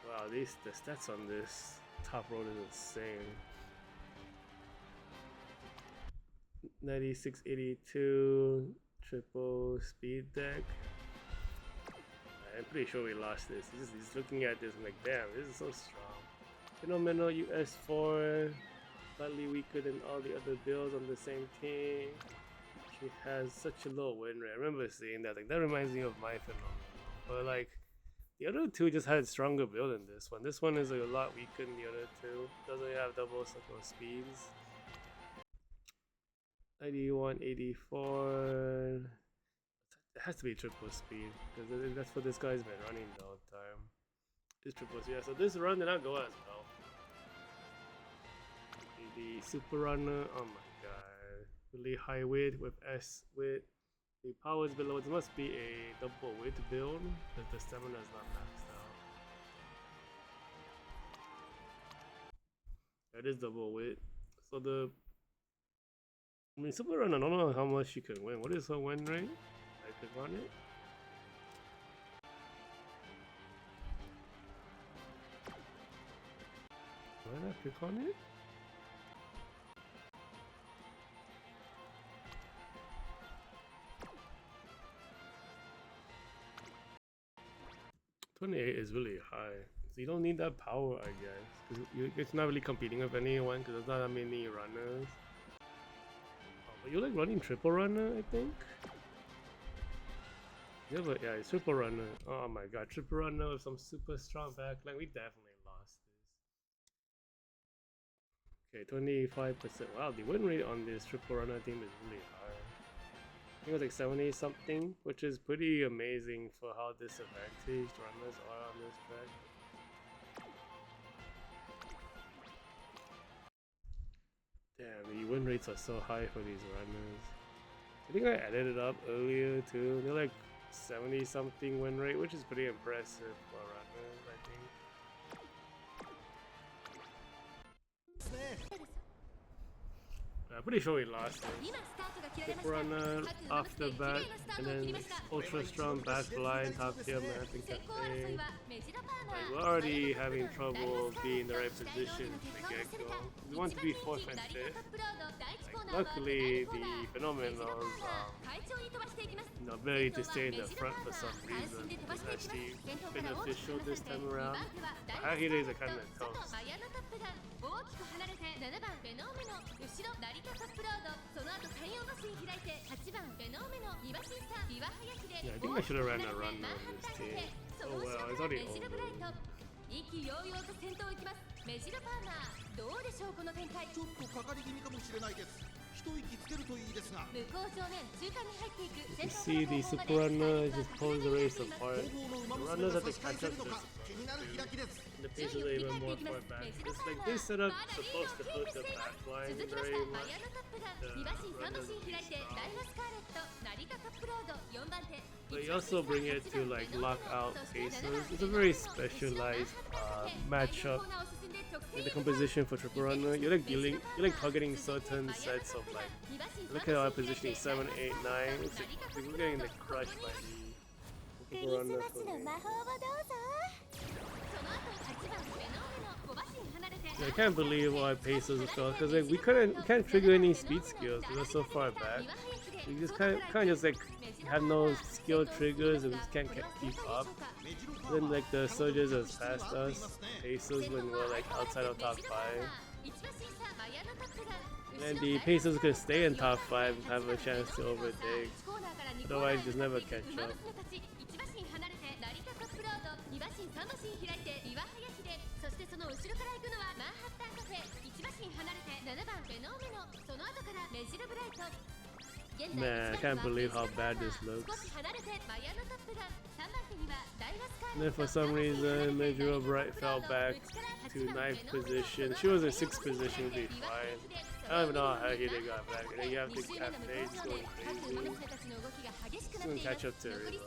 Wow, the stats on this top road is insane. 9682 triple speed deck. I'm pretty sure we lost this. He's looking at this and like, damn, this is so strong. Fenomeno US4, slightly weaker than all the other builds on the same team. She has such a low win rate. I remember seeing that. Like, that reminds me of my Fenomeno. But like, the other two just had stronger build than this one. This one is like, a lot weaker than the other two. Doesn't have double circle speeds. 91, 84. It has to be triple speed because that's what this guy's been running the whole time. It's triple speed. Yeah, so this run did not go as well. The super runner. Oh my god. Really high weight with S weight. The power is below. It must be a double weight build because the stamina is not maxed out. That is double weight. So I mean, super runner. I don't know how much she can win. What is her win rate? I could run it. Why not click on it? $28 is really high. So you don't need that power, I guess. Because it's not really competing with anyone because there's not that many runners. Oh, but you're like running triple runner, I think? Yeah, but yeah, it's triple runner. Oh my god, triple runner with some super strong backline. We definitely lost this. Okay, 25%. Wow, the win rate on this triple runner team is really high. I think it was like 70 something, which is pretty amazing for how disadvantaged runners are on this track. Damn, the win rates are so high for these runners. I think I added it up earlier too. They're like 70 something win rate, which is pretty impressive for runners, I think. I'm pretty sure we lost this. Tip runner off the bat, and then ultra strong backline, top tier American cafe. Like, we're already having trouble being in the right position to get go. We want to be 4th and 5th. Like, luckily, the Fenomeno's ability to stay in the front for some reason is actually beneficial this time around. High hitters are kind of toast. Yeah, I think I should have ran a run on this team. Oh well, it's already over. 意気揚々と先頭行きます。メジロパーマー、どうでしょうこの展開。ちょっとかかり気味かもしれないです。一息つけるといいですが。向こう正面、中間に入っていく。 You see the super runner just pulls the race apart. The runners have to catch up to this. The pace is even more far back. It's like this setup supposed to put the backline very much. But you also bring it to like lock out paces. It's a very specialized matchup. Like the composition for triple runner, you're like targeting certain sets of like. Look at our positioning 7, 8, 9. It's like we're getting like crushed by the triple runner. Yeah, I can't believe our paces fell because like we can't trigger any speed skills because we're so far back. We just kind of just like have no skill triggers and we just can't keep up. Then like the surges has passed us, paces when we're like outside of top 5. And the paces could stay in top 5 and have a chance to overtake. Otherwise just never catch up. Man, I can't believe how bad this looks. And then for some reason, Major Bright fell back to 9th position. She was in 6th position, would be fine. I don't even know how he got back. And then you have the cafe just going crazy. It's gonna catch up to everybody.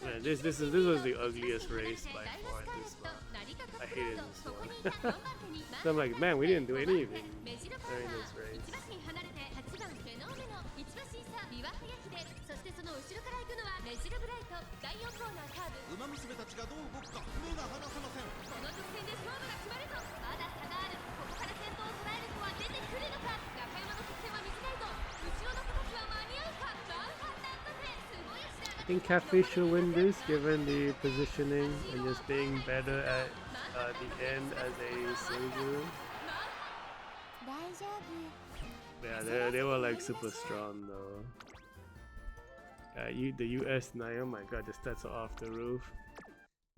Man, this was the ugliest race by far at this spot. I hated this one. So I'm like, man, we didn't do anything during this race. I think Cafe should win this given the positioning and just being better at the end as a savior. Yeah, they were like super strong though. The US 9, oh my god, the stats are off the roof.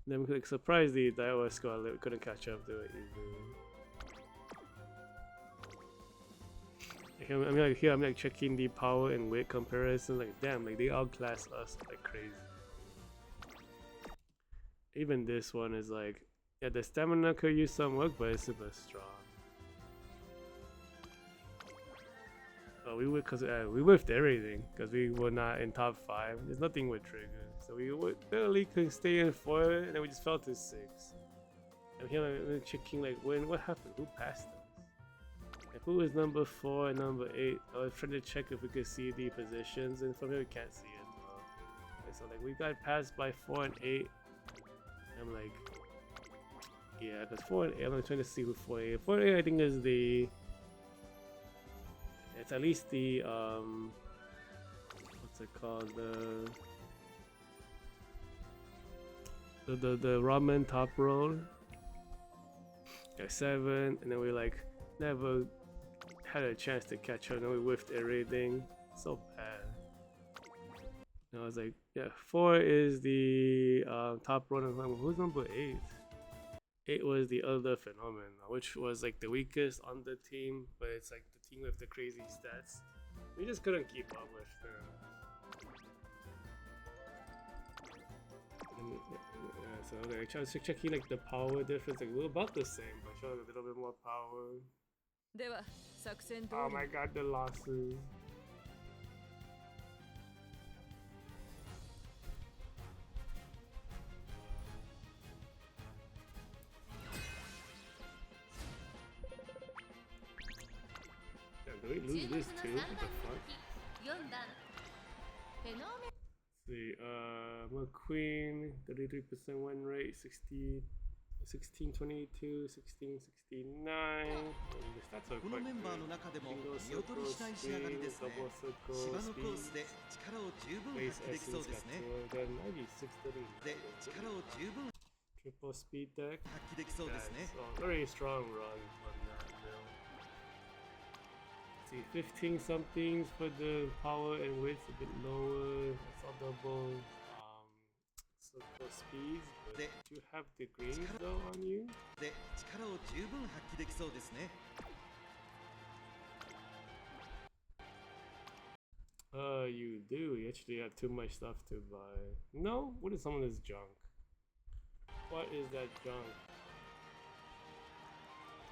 And then like surprisingly, the Iowa squad couldn't catch up to it either. I'm like here, I'm like checking the power and weight comparison. Like damn, like they outclass us like crazy. Even this one is like, yeah, the stamina could use some work, but it's super strong. Oh, we whiffed everything because we were not in top 5. There's nothing with triggers, so we barely could stay in 4, and then we just fell to 6. And here I'm checking like what happened? Who passed us? Like, who is number 4 and number 8? I was trying to check if we could see the positions, and from here we can't see it. Okay, so like we got passed by 4 and 8. I'm like, Yeah, there's 4A. I'm trying to see who 4A. 4A I think is the. It's at least the what's it called, the ramen top roll. Got 7, and then we like never had a chance to catch up, and we whiffed everything. So bad. And I was like, yeah, 4 is the top roll. Who's number 8? 8 was the other Fenomeno, which was like the weakest on the team, but it's like the team with the crazy stats. We just couldn't keep up with them. So I tried checking like the power difference, like we're about the same, but showing a little bit more power. Oh my god, the losses. Do we lose this too? What the fuck? See, McQueen, 33% win rate, 1622, 1669. The stats are この quite メンバーの good. 中でも Single 見劣りしない仕上がりですね。 double circle 芝のコー speed. スで力を十分 Base 発揮できそう essence で got すね。 2, then 96, で、力を十分 triple speed deck. 発揮できそうですね。 So very strong run from that build. See, 15 somethings for the power and width, a bit lower. It's all double circle speeds. But De- do you have the greens though on you? で、力を十分発揮できそうですね。You do. You actually have too much stuff to buy. No? What is some of this junk? What is that junk?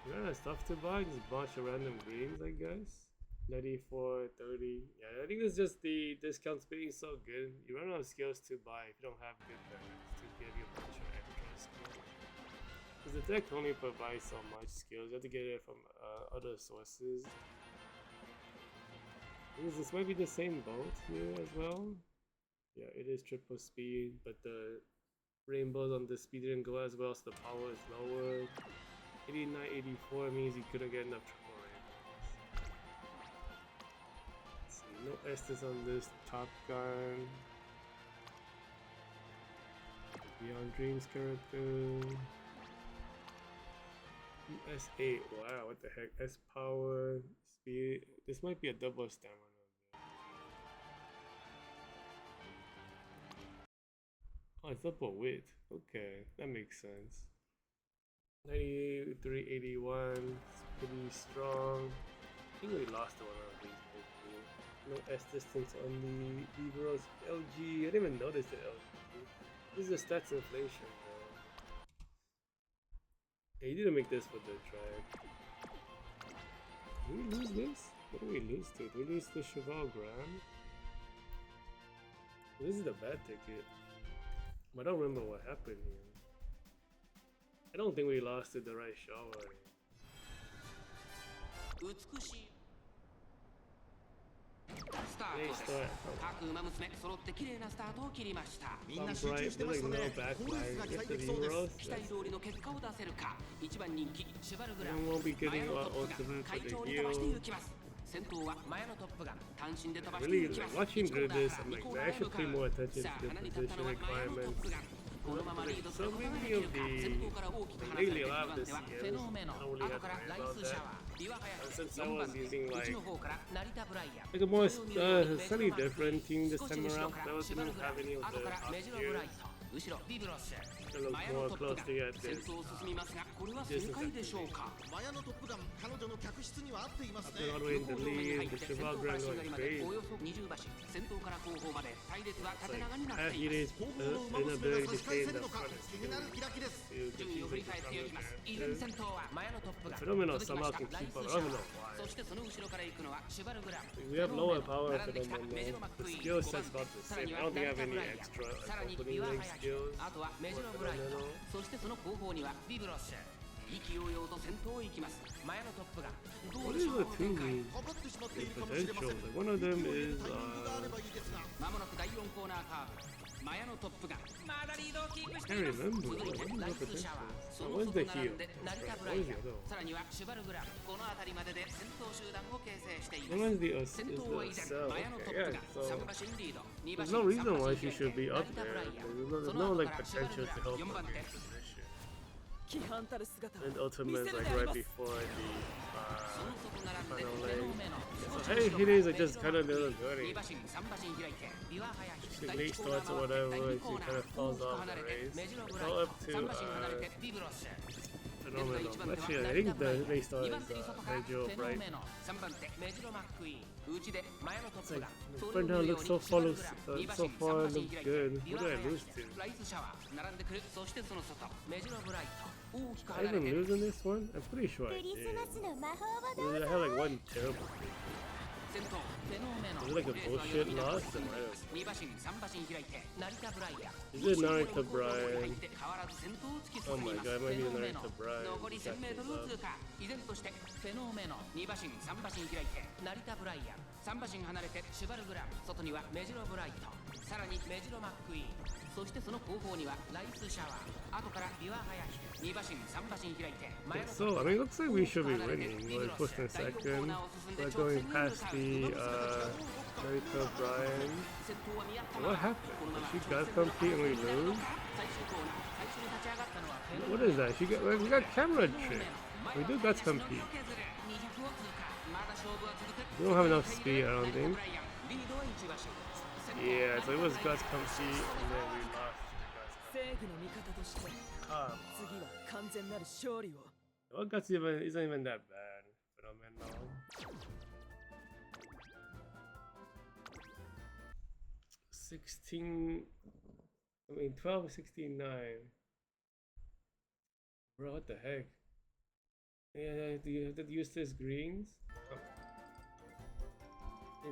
You run out of stuff to buy? Just a bunch of random greens, I guess. 94, 30. Yeah, I think it's just the discounts being so good. You run out of skills to buy if you don't have good players to give you a bunch of extra skills. Because the deck only provides so much skills. You have to get it from other sources. This might be the same boat here as well. Yeah, it is triple speed, but the rainbows on the speed didn't go as well, so the power is lower. 89, 84 means you couldn't get enough triple rainbows. Let's see, no Estes on this Top Gun. Beyond Dreams character. S8, wow, what the heck? S power, speed. This might be a double stamina. Oh, it's double width. Okay, that makes sense. 93, 81. It's pretty strong. I think we lost one of these. Maybe. No S distance on the Liberos LG. I didn't even notice the LG. This is a stats inflation though. Yeah, you didn't make this for the drag. Did we lose this? What did we lose to? Did we lose the Cheval Grand? This is the bad ticket. I don't remember what happened here. I don't think we lost to the right shower. 美しいスタートです各馬娘揃って綺麗なスタートを切りましたみんな集中してましたね。好レースが期待できそうです。期待通りの結果を出せるか1番人気シュバルグラン We won't be 前 getting の our トップガン ultimate 快 for 調 the に飛ばしてい heal. きます先頭は前のトップガン単身で飛ばして Really いきます watching 1コー through ナー this, から I'm 2 like, コーナ I ーへ should 向か pay う more attention さ to あ the 鼻に立った position のは前のトップ requirements. ガンこのままリードす So ることがで many き of るか the 先頭から大きく離されて lately 2 a lot 番 of 手 the はフェノメノ CMs, I don't 後 really have から to ラ worry イ about スシャ that. ワー岩林 Since I 4 番 was 手 using 内 like の方から成田ブライアン a more それを見るように slightly different team this 少し time 後ろ around. か That ら was シュバ didn't ルグラ have any of 後 the から top メジロブライ tiers. ト後ろビブロッシュ It looks 前の more トップ close ガン to get 先 this. 頭を進みますがこれは正解でしょうかマヤのトップガン、彼女の客室には合っていますね。 All the way in 向 the こう正面に入 lead, っ the て先 Cheval 頭から Grand しが going りまで crazy. およそ20馬身先頭から後方まで隊列は It's 縦 like 長になっています Ahiri's 後方の馬娘 inability が to 差し返 stay せ in る the のか front is 気になる開きです。 huge. 順位を振り返っておきます依然先頭は前のトップガン Fenomeno 続きま somehow した can ライ keep ス up. シ I ャ don't ワ know ー why. そしてその後ろから行くのはシュバルグラン We have lower power 並んできた Fenomeno. メジロマッ The クイーン skill 5番 set's about the さら same. に I は don't 成 think I 田 have ブ any ライアン extra さらに opening 岩 leg 林 skills. あとはメジロブライトそしてその後方にはビブロッシュ意気揚々と先頭を行きます前のトップガンどう What でし is ょう the この two 展開 かかってしまっているかもしれません。 potentials? Like one of them is タイミングがあればいいですが。まもなく第4コーナーカーブマヤのトップガンまだリードをキープしてい can't ます。 remember. 続いて What ライ was ス the シャワー potential? そ What の was 外 the 並 heal? んで成田ブ What ライ was ア the ン other さらにはシュバルグラムこの辺りまでで戦闘集団を形成していま one? す One is 先 the 頭は依 is 然 the cell. マヤのト Okay, ップ yeah. ガン So 3馬身リード2馬 there's 身 no reason 3馬 why 身 she should be 成 up 田ブ there. ライアン There's そ no の後 like からシュバル potential グラ to ム help 4 her 番手 gain position. 規範たる姿を And ultimate 見 is せる like であり right ます before その the 外並んで final フェノ leg. メノ So hey, Hades are just kind of doing 2 good. 馬身3馬身開いてビワハヤ Just 第 late 1コーナー starts or 回って第 whatever, 2コ she ーナ kind ー of falls 大きく off 離 the れて race. メジロブラ Go イ up ト to 3馬身離れてビブロス Fenomeno. 1番手は Actually, 成 I 田 think ブライ the アン race start 2番 is 手に外からフ Major ェノ Bright. メノ3番手メジロマックイーン内で前のトッ It's プ like ガン the そ front れ down を見るよ looks う so にシュバル follows グラム so 2馬身 far 3馬 looks 身開い good. てビ Who ワ did ハ I ヤ lose to? ライスシャワー並んでくるそしてその外メジロブライト大きく I 離れ even て lose in this one? I'm pretty sure ク I リ did. スマスの魔法をどう I ぞ had like one terrible. 先頭フェノメノ Is it like a レースは bullshit 4 loss? 2馬身3馬身開いて成田ブライアン Is it Narita Brian? 変わらず先頭を突き Oh 進み my ます god, フ maybe ェノメ Narita ノ Brian. 残り 1000m を Catches 通過依然としてフェノメノ2馬身3馬身開いて成田ブライアン3馬身離れてシュバルグラム外にはメジロブライトさらにメジロマックイーンそしてその後方にはライスシャワー後からビワハヤヒ2馬身3馬身開いて前 Yeah, の so, I mean, it looks like we should be winning. We're first and second. We're going past the Narita Brian. What happened? Did she got compete and we lose? What is that? We got camera trick. We do got compete. We don't have enough speed, I don't think. Yeah, so it was Guts compete and then we lost to 正義の味方として Guts. Ah, 次は完全なる勝利を well, Guts isn't even that bad. Phenomenal. 16. I mean, 12, 16, 9. Bro, what the heck? Yeah, do you have to use this greens? Oh.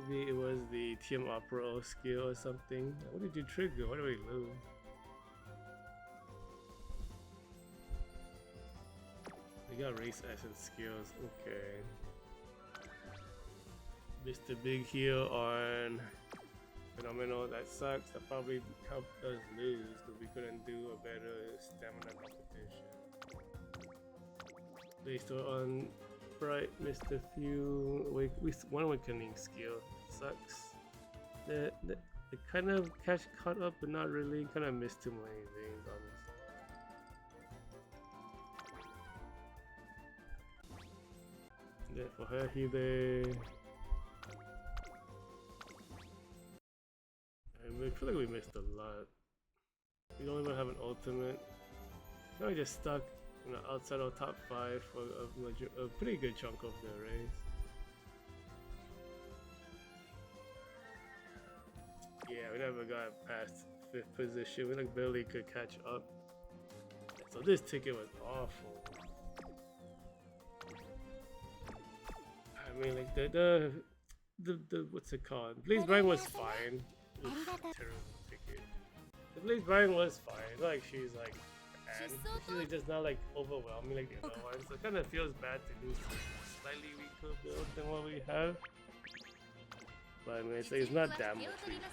Maybe it was the Team Opera skill or something. What did you trigger? What did we lose? We got race essence skills. Okay. Mr. Big Heal on Phenomenal. That sucks. That probably helped us lose because we couldn't do a better stamina competition. Based on Bright, Mr. Few, one awakening skill. Sucks. The kind of catch caught up, but not really. Kind of missed too many things, honestly. Then for her, Hide. I feel like we missed a lot. We don't even have an ultimate. Now we just stuck, you know, outside our top 5 for a pretty good chunk of the race. Yeah, we never got past 5th position. We like barely could catch up. So this ticket was awful. I mean, like the what's it called? Blaze Brian was fine. Oof, terrible ticket. The Blaze Brian was fine. Like she's like, and she's like just not like overwhelming like the other ones. So it kind of feels bad to lose to slightly weaker build than what we have. But I mean, it's not that much weaker.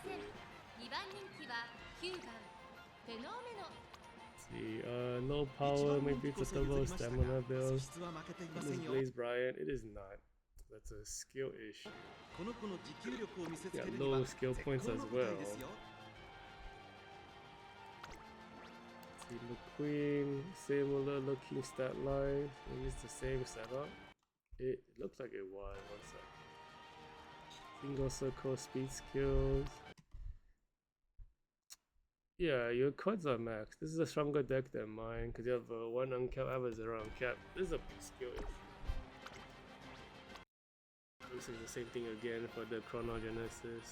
2番人気は9番フェノメノ See, low power, maybe it's a low stamina build. This Blaze Brian, it is not. That's a skill issue. Yeah, low skill points as well. See, McQueen, similar looking stat lines. Maybe it's the same setup. It looks like it was. One sec. Single circle speed skills. Yeah, your cards are max. This is a stronger deck than mine because you have one uncapped, I have a 0 uncapped. This is a big skill issue. This is the same thing again for the Chronogenesis.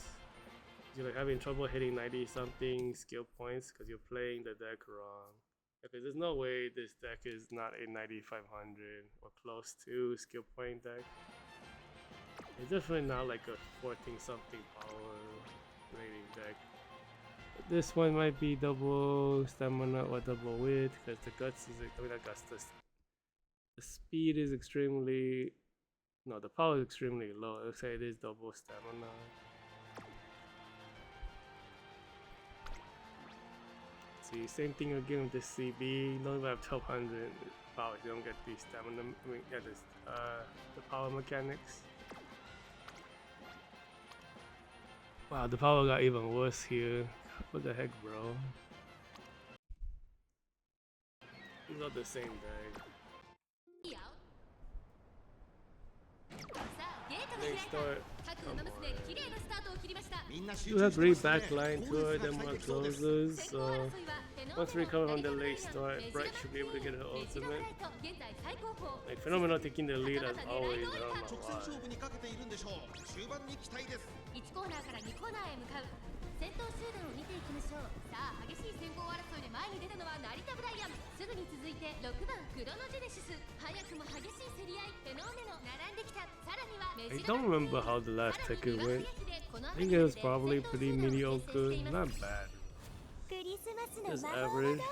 You're like having trouble hitting 90 something skill points because you're playing the deck wrong. Because there's no way this deck is not a 9500 or close to skill point deck. It's definitely not like a 14 something power rating deck. But this one might be double stamina or double width because the guts is, I mean, not guts, the speed is extremely, no, the power is extremely low. Let's say it is double stamina. See, same thing again with the CB. You don't even have 1200 power. You don't get the stamina. I mean, get this, the power mechanics. Wow, the power got even worse here. What the heck, bro? It's not the same day. They start. You have great backline to it and more closers, so once we recover from the late start, Bright should be able to get an ultimate. Like Fenomeno taking the lead as always, I don't know why. 1コーナーから2コーナーへ向かう先頭集団を見ていきましょう。さあ激しい先行争いで前に出たのは成田ブライアン。すぐに続いて6番クロノジェネシス。早くも激しい競り合い。フェノーメノ並んできた。さらにはメ I ジロ don't remember how the last ticket went. I think it was probably pretty mediocre, not bad. クリスマスの Just 魔法をどう average. ぞ。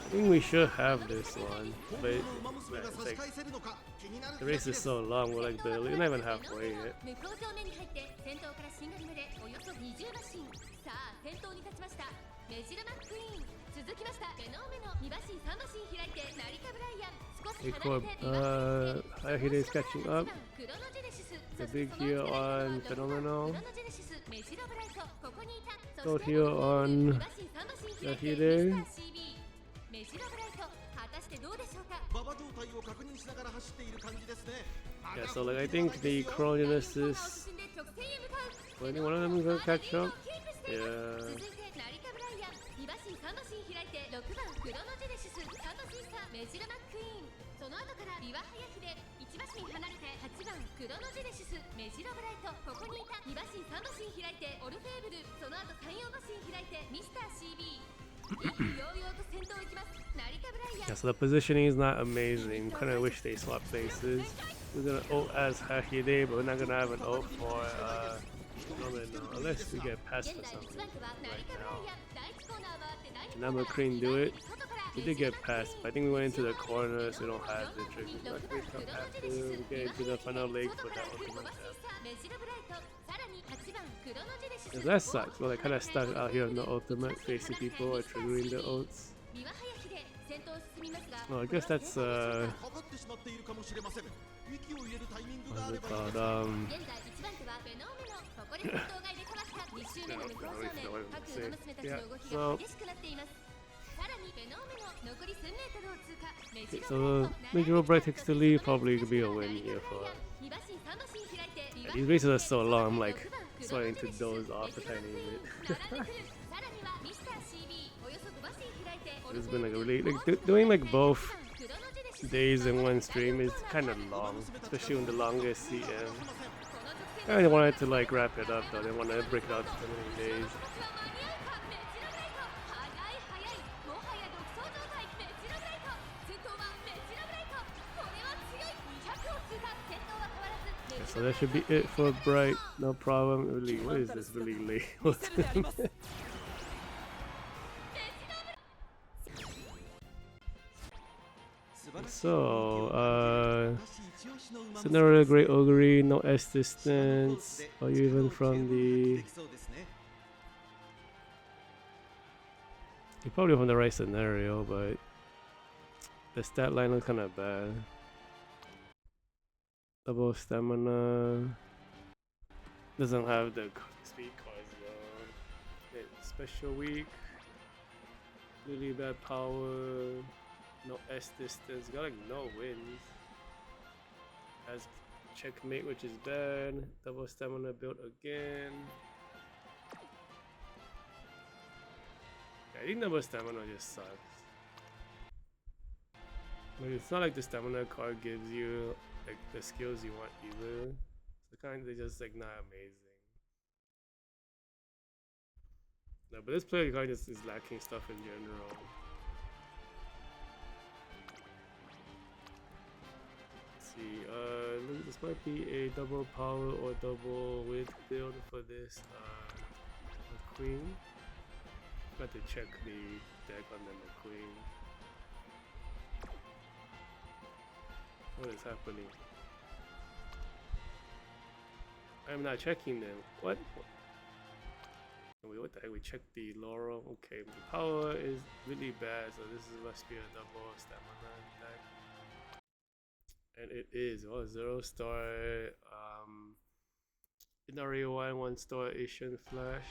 I think we should have this one, but it's like the race is so long. We're like barely, we're not even halfway yet. 向こう上面に入って先頭からしんがりまでおよそ20馬身。さあ先頭に立ちましたメジルマックイーン。続きましたフェノーメノ2馬身3馬身開いて成田ブライアン。少し離れて2 Hayahide is catching up. クロノジェネシス。 The big heel on Fenomeno. クロノジェネシスメジロブライトここにいた。 Go heel on Hayahide. メジロブライト果たしてどうでしょうか。馬場状態を確認しながら走っている感じですね。 Yeah, so like I think the Chronogenesis, well, I think one of them is gonna catch up. Yeah. 続いて成田ブライアン2馬身3馬身開いて6番クロノジェネシス3馬身差メジロマックイーン。その後からビワハヤヒデ1馬身離れて8番クロノジェネシスメジロブライトここにいた2馬身3馬身開いてオルフェーブル。その後3、4馬身開いてミスター CB。 Yeah, so the positioning is not amazing. Kind of wish they swapped places. We're gonna ult as Hayahide, but we're not gonna have an ult for Fenomeno unless we get past for some reason right now. Now McCrane do it. We did get past, but I think we went into the corner, so we don't have the trick. Luckily, we come after we get into the final leg for that ultimate death. That sucks. Well, I kind of stuck out here on the ultimate, facing people or triggering the ults. Well, I guess that's what's it called? Yeah, so okay, so Major Bright takes the lead, probably could be a win here for us. Yeah, these races are so long, I'm like starting to doze off a tiny bit. It's been like a really, like doing like both days in one stream is kind of long, especially when the longest CM. I really wanted to like wrap it up though, I didn't want to break it out to so many days. So that should be it for Bright, no problem. Really, what is this really late? So, Sonora, Great Ogre, no S distance, or even from the... You're probably from the right scenario, but the stat line looks kind of bad. Double stamina. Doesn't have the speed cards though. Special weak. Really bad power. No S distance. Got like no wins. Has checkmate, which is bad. Double stamina built again. Yeah, I think double stamina just sucks. But it's not like the stamina card gives you like the skills you want either. So kind of just like not amazing. No, but this player card is lacking stuff in general. Let's see, this might be a double power or double width build for this McQueen. Got to check the deck on the McQueen. What is happening? I'm not checking them. What? Wait, what the heck? We checked the Laurel. Okay, the power is really bad, so this must be a double stamina deck. And it is. Oh, 0-star. NRA1, 1-star Asian Flash.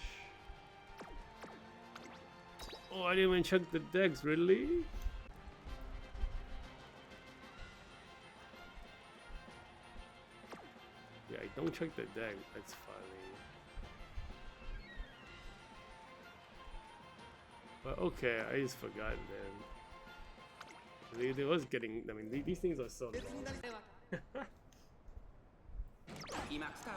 Oh, I didn't even check the decks, really? Yeah, I don't check the deck. That's funny. But okay, I just forgot then. It was getting. I mean, these things are so long.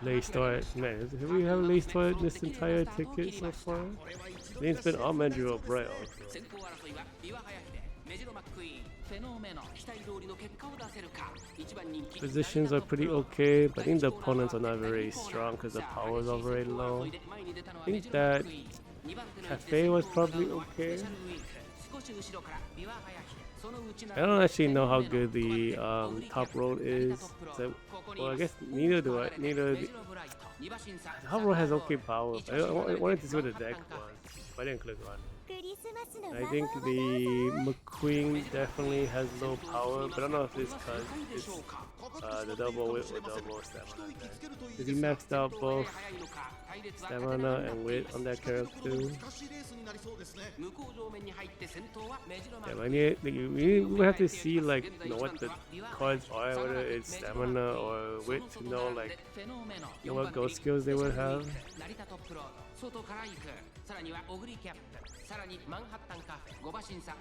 Lace toy. Man, have we have lace toy this entire ticket so far? I think it's been all Mandrill Bright also. Positions are pretty okay, but I think the opponents are not very strong because the power is all very low. I think that Cafe was probably okay. I don't actually know how good the top road is. So, well, I guess neither do I. The top road has okay power. I wanted to see what the deck was, but I didn't click on it. I think the McQueen definitely has low power, but I don't know if it's because it's the double wit or double stamina deck. Because he maxed out both stamina and wit on that character. Yeah, we would have to see like what the cards are, whether it's stamina or wit to know like what ghost skills they would have.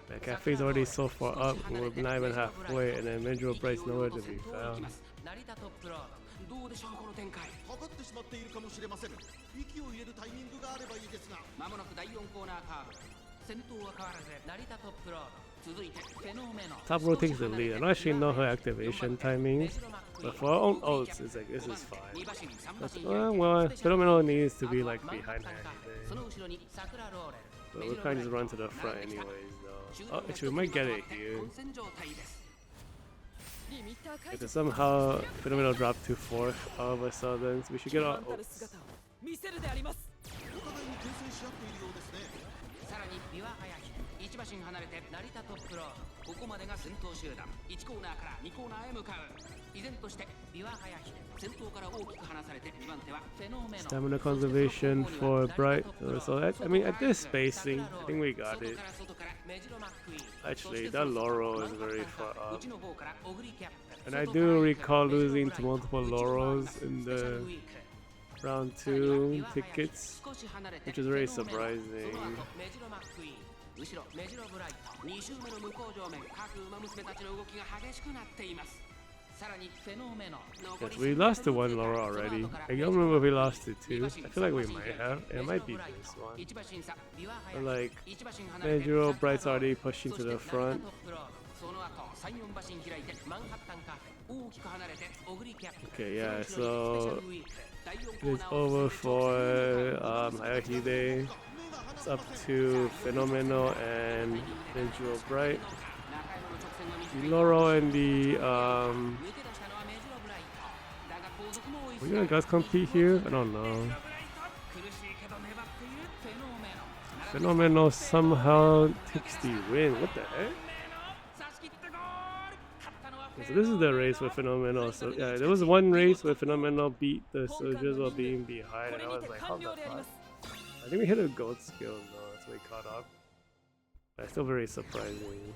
The cafe's already so far up, we're not even halfway, and then Mandrill Bright's nowhere to be found. Top row takes the lead. I don't actually know her activation timings, but for our own ults, it's like this is fine. Well, Fenomeno needs to be like behind her anyway. But we'll kind of just run to the front anyways, though. Oh, actually, we might get it here. If somehow Fenomeno dropped to 4th all of a sudden, so we should get our ults. 1馬身離れて成田トップロード、ここまでが先頭集団。1コーナーから2コーナーへ向かう。依然としてビワハヤヒデ、先頭から大きく離されて2番手はフェノメノ。Stamina conservation for Bright. So that, I mean, at this spacing, I think we got it. Actually, that Laurel is very far up. And I do recall losing to multiple Laurels in the round 2 tickets, which is very surprising. 後ろメジロブライト2周目の向こう上面各馬娘たちの動きが激しくなっています。さらにフェノメノ Yes, we lost to 1 Laurel already. I don't remember if we lost to 2. I feel like we might have. It might be this one. But like, Mandrill Bright's already pushing to the front. Okay, yeah, so it's over for Hayahide. It's up to Fenomeno and Mandrill Bright. The Laurel and the we're gonna guys compete here? I don't know. Fenomeno somehow takes the win. What the heck? So this is the race with Fenomeno. So yeah, there was one race where Fenomeno beat the soldiers while being behind, and I was like, how the fuck? I think we hit a gold skill though, that's why we caught up. But still very surprising.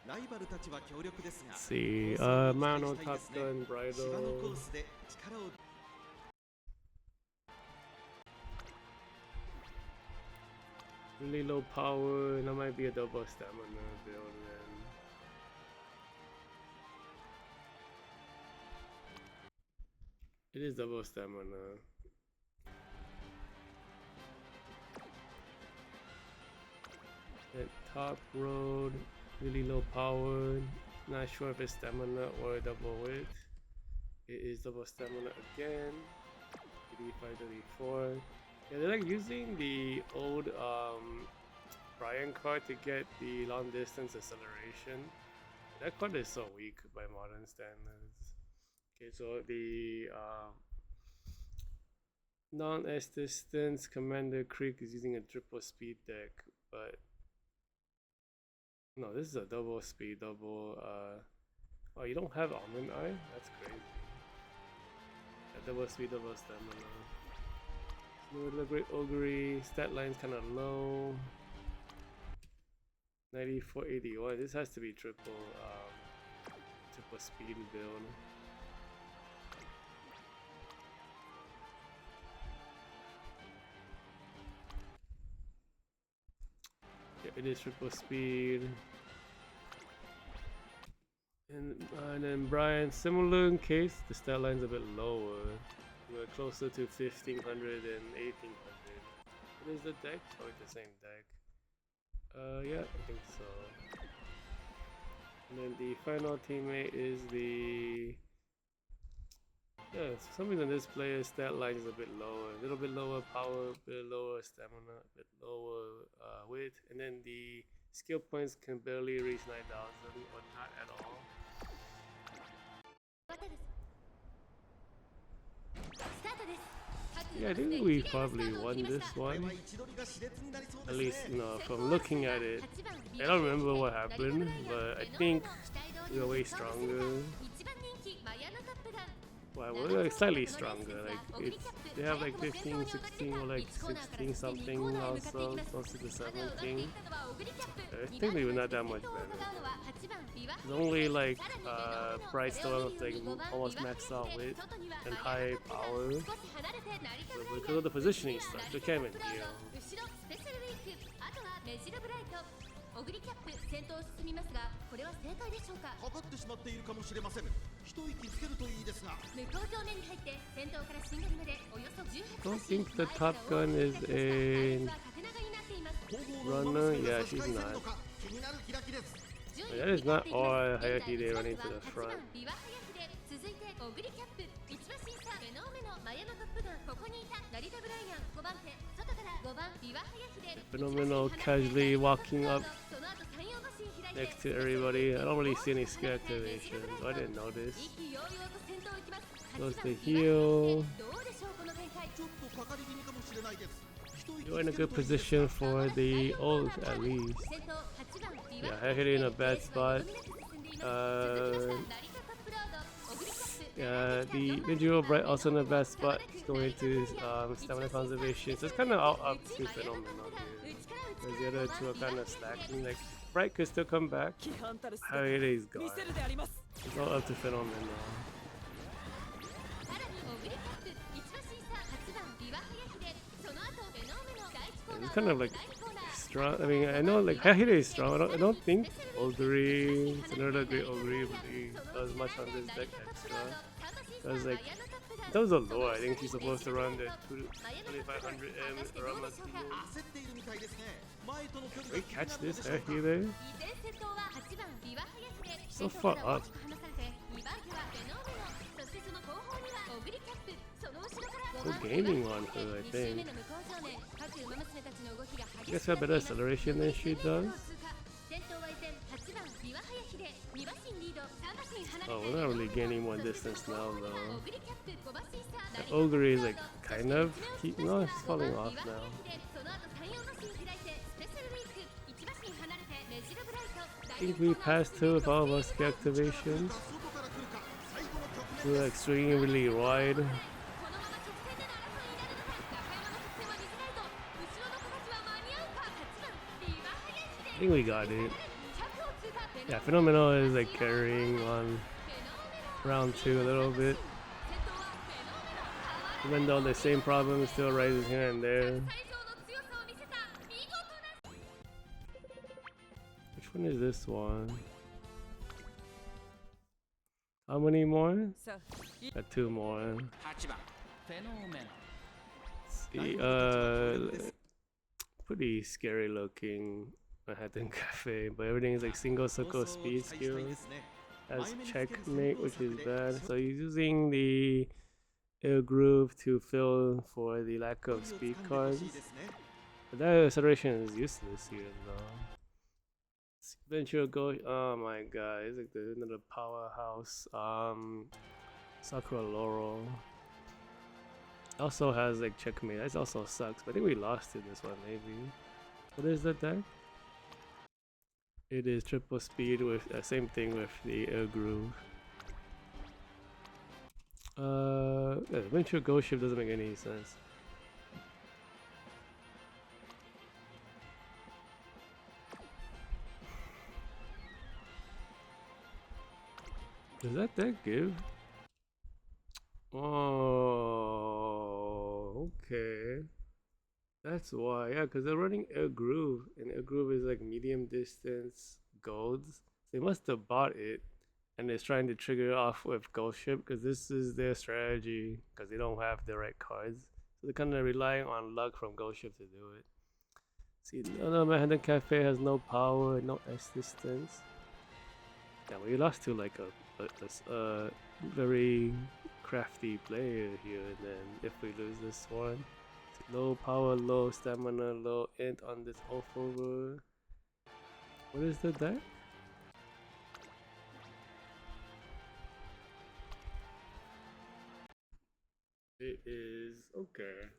Let's see, Mano, Top Gun, Bridal. Really low power, and that might be a double stamina build then. It is double stamina. At top road, really low power. Not sure if it's stamina or double width. It is double stamina again. 35, 34. Yeah, they're like using the old Brian card to get the long distance acceleration. That card is so weak by modern standards. Okay, so the non-S distance Commander Creek is using a triple speed deck, but no, this is a double speed, double. Oh, you don't have Almond Eye? That's crazy. Yeah, double speed, double stamina. Smooth the Great Ogre, stat line's kind of low. 9481. This has to be triple speed build. Yeah, it is triple speed. And then Brian, similar in case the stat line's a bit lower. We're closer to 1500 and 1800. What is the deck? Oh, it's the same deck. Yeah, I think so. And then the final teammate is the... Yeah, for some reason this player's stat line is a bit lower. A little bit lower power, a bit lower stamina, a bit lower width. And then the skill points can barely reach 9,000 or not at all. Yeah, I think we probably won this one. At least, you know, from looking at it. I don't remember what happened, but I think we were way stronger. Well, we're like slightly stronger. Like they have like 15, 16, or like 16 something also, close to the 17. I think they were not that much better. It's only like Bright Storm like almost maxed out width and high power. So because of the positioning stuff, they came in here. オグリキャップ先頭進みますが、これは正解でしょうか。かかってしまっているかもしれません。一息つけるといいですが。向こう上面に入って先頭からしんがりまでおよそ18 I don't think the Top Gun is a runner. Yeah, she's not. That is not all Hayahide running to the front. 続いてオグリキャップ一馬審査フェノーメノマヤのトップガンここにいた成田ブライアン5番手外から5番ビワハヤヒデ Fenomeno casually walking up next to everybody. I don't really see any skill activation, so I didn't notice. Goes to heal. You're in a good position for the ult at least. Yeah, I hit it in a bad spot. Yeah, the Ninja Bright also in a bad spot. It's going to stamina conservation. So it's kind of all up to Fenomeno here. Because the other two are kind of slacking. Like, Bright could still come back. Hayahide is gone. It's all up to Fenomeno. It's kind of like strong. I mean, I know like Hayahide is strong. I don't think Ogre, it's another great Ogre, really does much on this deck extra. Because like, in terms of lore, I think she's supposed to run the 2500M Rama. Wait, catch this Hayahide? So far up. So gaming on her, I think. I guess have better acceleration than she does. Oh, we're not really gaining more distance now though. The Ogre is like kind of no, it's falling off now. I think we passed two with all of our skill activations. We're like swinging really wide. I think we got it. Yeah, Fenomeno is like carrying on round 2 a little bit. Even though the same problem still rises here and there. Which one is this one? How many more? Got 2 more. See, pretty scary looking Manhattan Cafe, but everything is like single circle speed skills. Has checkmate, which is bad. So he's using the air groove to fill for the lack of speed cards. But that acceleration is useless here though. Venture go. Oh my god, it's like another powerhouse. Sakura Laurel. Also has like checkmate. That also sucks, but I think we lost to this one maybe. What is that deck? It is triple speed with same thing with the air groove. Yeah, Adventure Ghost Ship doesn't make any sense. Does that deck give? Oh, okay. That's why, yeah, because they're running Air Groove, and Air Groove is like medium distance golds. They must have bought it, and it's trying to trigger it off with Ghost Ship, because this is their strategy, because they don't have the right cards. So they're kind of relying on luck from Ghost Ship to do it. See, no, Manhattan Cafe has no power, no S distance. Yeah, we lost to like a very crafty player here, and then if we lose this one, low power, low stamina, low int on this over. What is the deck? It is okay.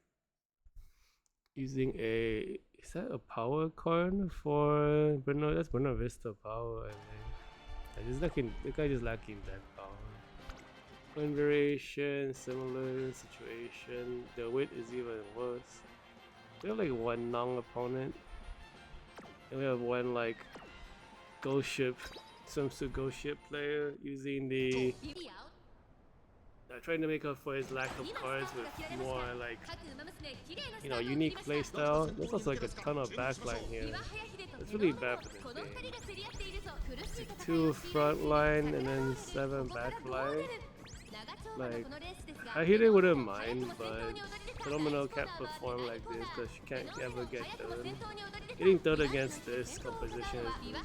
Using a, is that a power card for Bruno? That's Bruno Vista power, I think. The guy just lacking that power. Coin variation, similar situation. The weight is even worse. We have like one non-opponent, and we have one like ghost ship, swimsuit ghost ship player using the trying to make up for his lack of cards with more like, you know, unique playstyle. There's also like a ton of backline here. It's really bad for this game. 2 front line and then 7 back line. Like, I hate it, wouldn't mind, but Fenomeno can't perform like this because she can't ever get third. Getting third against this composition is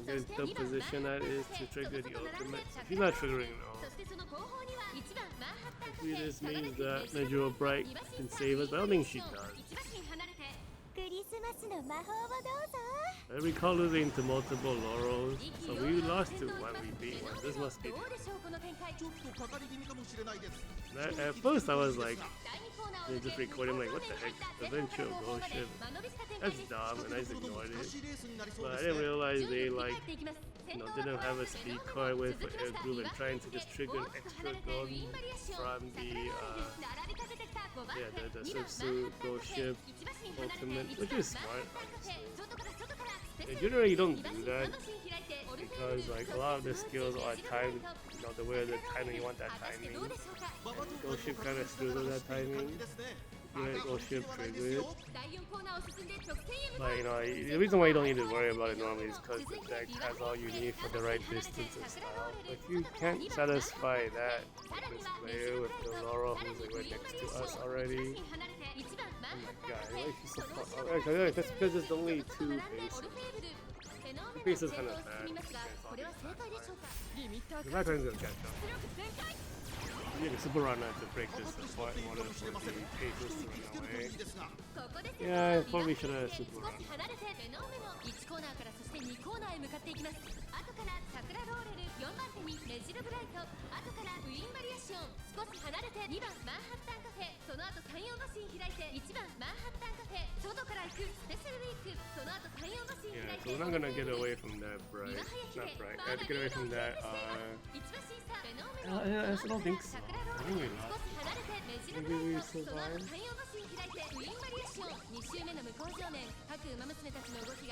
there's the position that is to trigger the ultimate. She's not triggering at all. Hopefully this means that Major Bright can save us, but I don't think she does. I recall losing to multiple Laurels, so we lost to one, we beat one. This must be. At first I was like, they just recording like, what the heck, eventual bullshit. That's dumb, and I just ignored it. But I didn't realize they like, you know, didn't have a speed card with air groove and trying to just trigger an extra gold from the swimsuit ghost ship ultimate, which is smart, honestly. And generally you don't do that because like a lot of the skills are timed, you know, the way the timing you want that timing. And ghost ship kind of screws with that timing. You let ghost ship trigger it. But you know, the reason why you don't need to worry about it normally is because the deck has all you need for the right distance and style. But if you can't satisfy that with this player with the Laurel who's like right next to us already. Oh my god, why is she so far? Okay, that's because there's only 2 faces. The face is kind of bad. The backline's gonna catch up. You need a super runner to break this apart in order for the pages to run away. Yeah, I probably should have super run. Yeah, so we're not gonna get away from that bright. Not bright. I have to get away from that, I don't think so. I think we lost. Maybe we survived.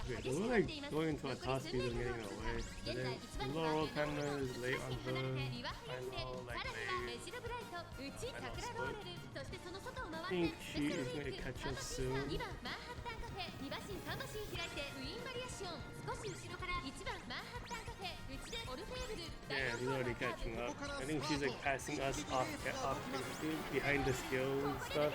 Okay, so we're like going into a toss speed and getting away. And then Laurel kind of is late on her final like late final split. I think she is going to catch us soon. Yeah, he's already catching up. I think she's like passing us off behind the skills and stuff.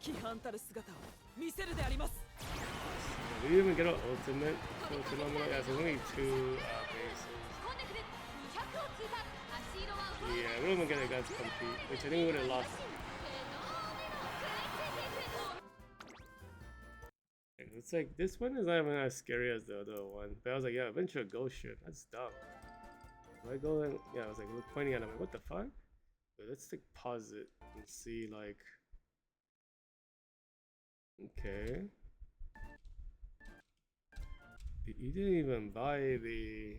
We didn't even get an ultimate. So Fenomeno, yeah, so only 2 bases. Yeah, we don't even get a guns complete, which I think we would have lost. Okay, It's like this one is not even as scary as the other one. But I was like, yeah, Adventure Ghost shit. That's dumb. If I go and yeah, I was like pointing at him, like, what the fuck? But let's like pause it and see like. Okay. You didn't even buy the.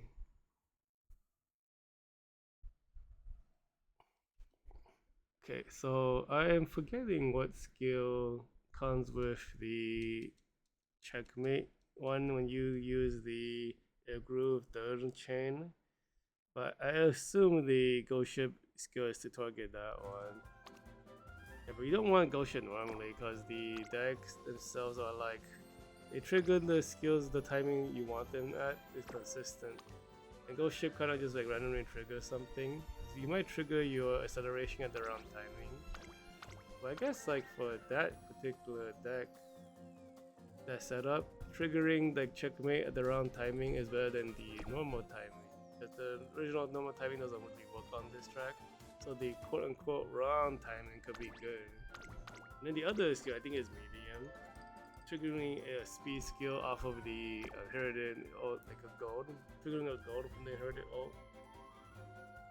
Okay, so I am forgetting what skill comes with the checkmate one when you use the groove third chain, but I assume the ghost ship skill is to target that one. Yeah, but you don't want ghost ship normally because the decks themselves are like they trigger the skills, the timing you want them at is consistent, and ghost ship kind of just like randomly triggers something. So you might trigger your acceleration at the wrong timing. But I guess like for that particular deck, that setup, triggering like checkmate at the wrong timing is better than the normal timing. Because the original normal timing doesn't really work on this track. So the quote unquote wrong timing could be good. And then the other skill I think is medium. Triggering a speed skill off of the inherited ult, like a gold. Triggering a gold from the inherited ult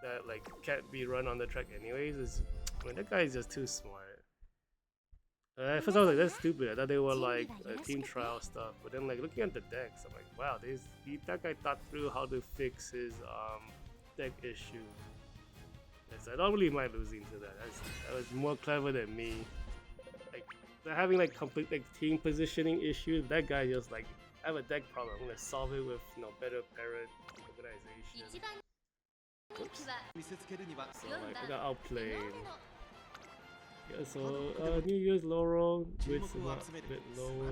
that like can't be run on the track anyways is, I mean, that guy is just too smart. At first I was like, that's stupid. I thought they were like team trial stuff, but then like looking at the decks, I'm like, wow, that guy thought through how to fix his deck issue. Yes, I don't really mind losing to that. That was more clever than me. Like they're having like complete like team positioning issues. That guy just like, I have a deck problem. I'm gonna solve it with better parent organization. Oops. So like I got outplayed. Yeah, so New Year's Laurel with a bit lower.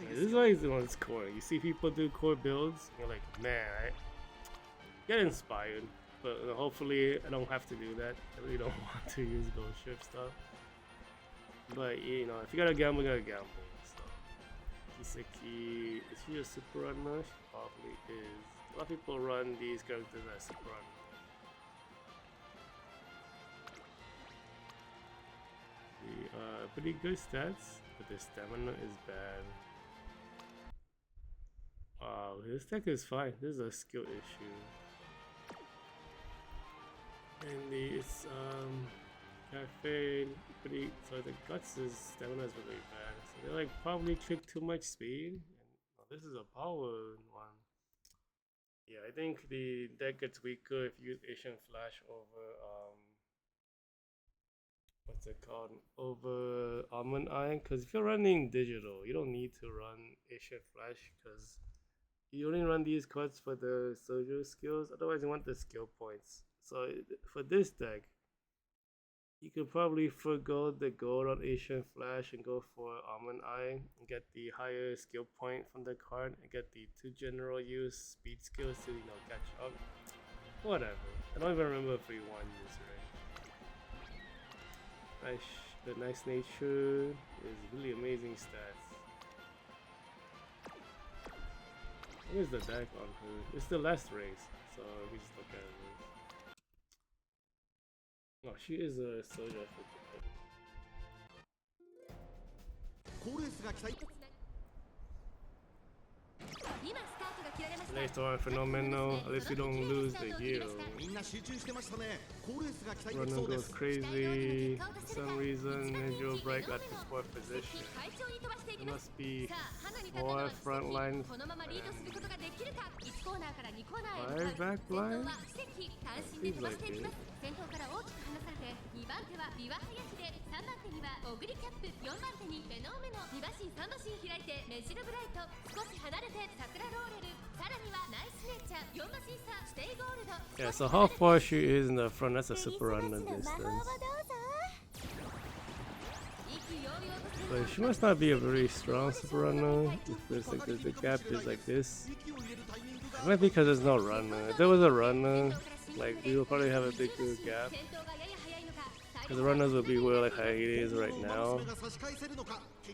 Yeah, this is why he's the one scoring. You see people do core builds, you're like, man, I get inspired. But hopefully I don't have to do that. I really don't want to use ghost ship stuff. But you know, if you gotta gamble, you gotta gamble. Kiseki, is she a super runner? She probably is. A lot of people run these characters as super runners. Pretty good stats, but the stamina is bad. Wow, this deck is fine. This is a skill issue. And it's cafe pretty, so the guts is stamina is really bad. So they like probably trick too much speed. And this is a power one. Yeah, I think the deck gets weaker if you use Asian Flash over what's it called? Over Almond Eye. Because if you're running digital, you don't need to run Asian Flash because you only run these cards for the Sojo skills. Otherwise, you want the skill points. So for this deck, you could probably forgo the gold on Asian Flash and go for Almond Eye and get the higher skill point from the card and get the 2 general use speed skills to catch up. Whatever. I don't even remember if we won this, right? The nice nature is really amazing stats. What is the deck on her? It's the last race, so we just look at it. Oh, she is a soldier. Nice to our Fenomeno, at least we don't lose the heal. Runner goes crazy. For some reason, Angel Bright got to 4th position. It must be 4 front lines and 5 back lines? Seems like it. Yeah, so how far she is in the front, that's a super random distance. But she must not be a very strong super runner if it's like the gap is like this. It might be because there's no runner. If there was a runner, like we would probably have a bigger gap. Because the runners will be where like Haihide is right now.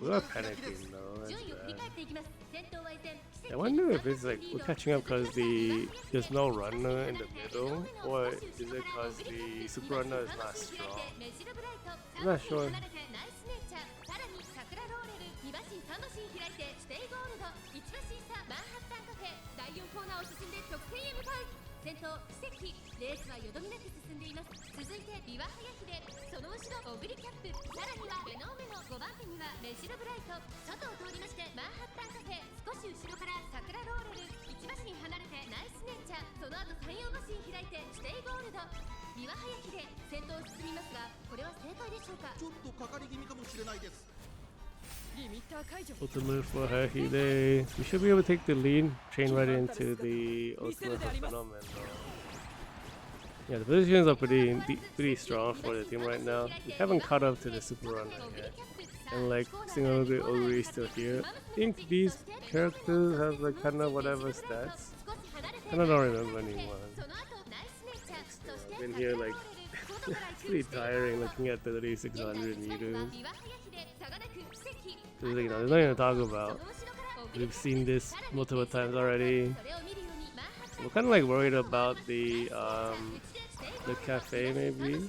We are panicking though. That's bad. I wonder if it's like we're catching up because there's no runner in the middle, or is it because the super runner is not strong? I'm not sure. 先頭奇跡レースはよどみなく進んでいます。続いてビワハヤヒデ、その後ろオグリキャップ、さらにはフェノーメノ、5番手にはメジロブライト、外を通りましてマンハッタンカフェ、少し後ろからサクラローレル、1馬身離れてナイスネイチャー、その後3、4馬身開いてステイゴールド。ビワハヤヒデ先頭を進みますが、これは正解でしょうか。ちょっとかかり気味かもしれないです。 Ultimate for Haihide. We should be able to take the lead, train right into the ultimate for Fenomeno. Yeah, the positions are pretty strong for the team right now. We haven't caught up to the super runner yet. And like single Ogre is still here. I think these characters have like kind of whatever stats. I don't remember anyone. I've been here like it's pretty tiring looking at the 3600 meters. Because you know, there's nothing to talk about. We've seen this multiple times already. We're kind of like worried about the cafe maybe.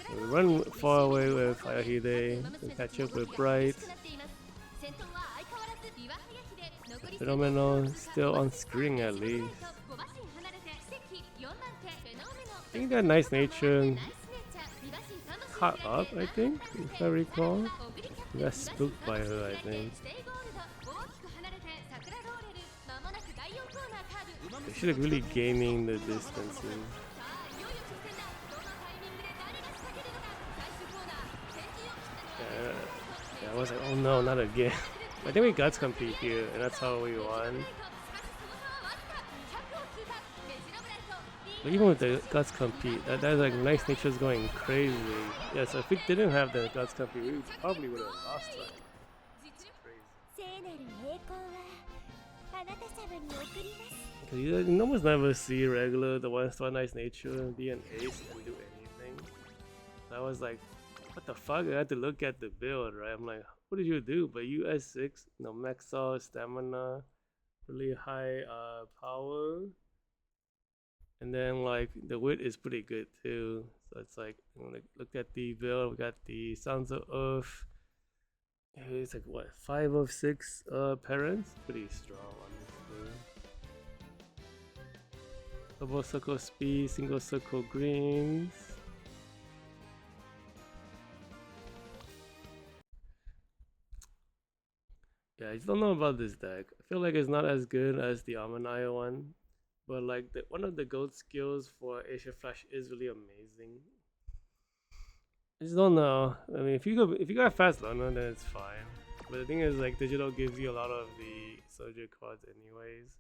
We run far away with Haihide and catch up with Bright. Fenomeno still on screen at least. I think that nice nature caught up, I think, if I recall. I got spooked by her, I think. She like really gaining the distances. Yeah, I was like, oh no, not again. I think we guts compete here, and that's how we won. But even with the guts compete, that's like nice nature's going crazy. Yeah, so if we didn't have the guts compete, we probably would have lost it. It's crazy. Because you almost never see regular the 1-star nice nature be an ace and do anything. So I was like, what the fuck? I had to look at the build, right? I'm like, what did you do? But US6, you know, max out stamina, really high power. And then like the wit is pretty good too. So it's like, you know, like look at the build. We got the Sounds of Earth. It's like what, 5 of 6 parents? Pretty strong honestly. Double circle speed, single circle greens. Yeah, I just don't know about this deck. I feel like it's not as good as the Amanaya one. But like one of the goat skills for Asia Flash is really amazing. I just don't know. I mean, if you got fast learner, then it's fine. But the thing is, like digital gives you a lot of the soldier cards anyways.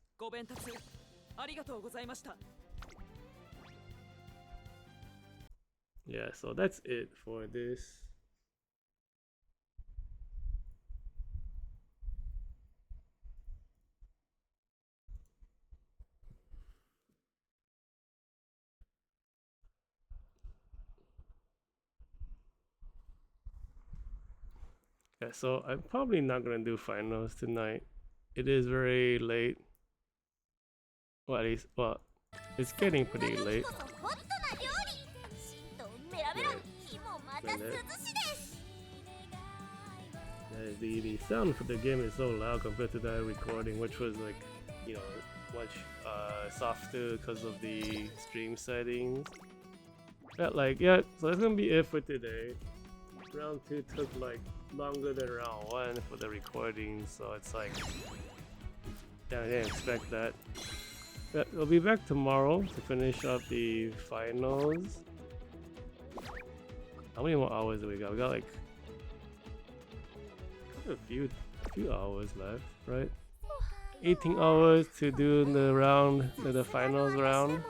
Yeah, so that's it for this. Yeah, so I'm probably not gonna do finals tonight. It is very late. Well, at least, well, it's getting pretty late. The sound for the game is so loud compared to the recording, which was like, you know, much softer because of the stream settings. But like, yeah, so that's gonna be it for today. Round 2 took like longer than round 1 for the recording, so it's like, yeah, I didn't expect that. But we'll be back tomorrow to finish up the finals. How many more hours do we got? We got like a few hours left, right? 18 hours to do the round, the finals round.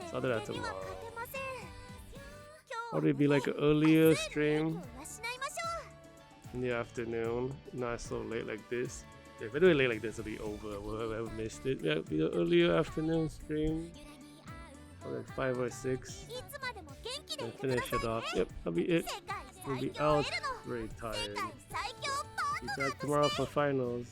So I'll do that tomorrow. Probably be like an earlier stream in the afternoon, not so late like this. If I do it late like this, it'll be over. We'll have missed it. Yeah, it'll be an earlier afternoon stream, or like 5 or 6. And finish it off. Yep, that'll be it. We'll be out. Very tired. Be back tomorrow for finals.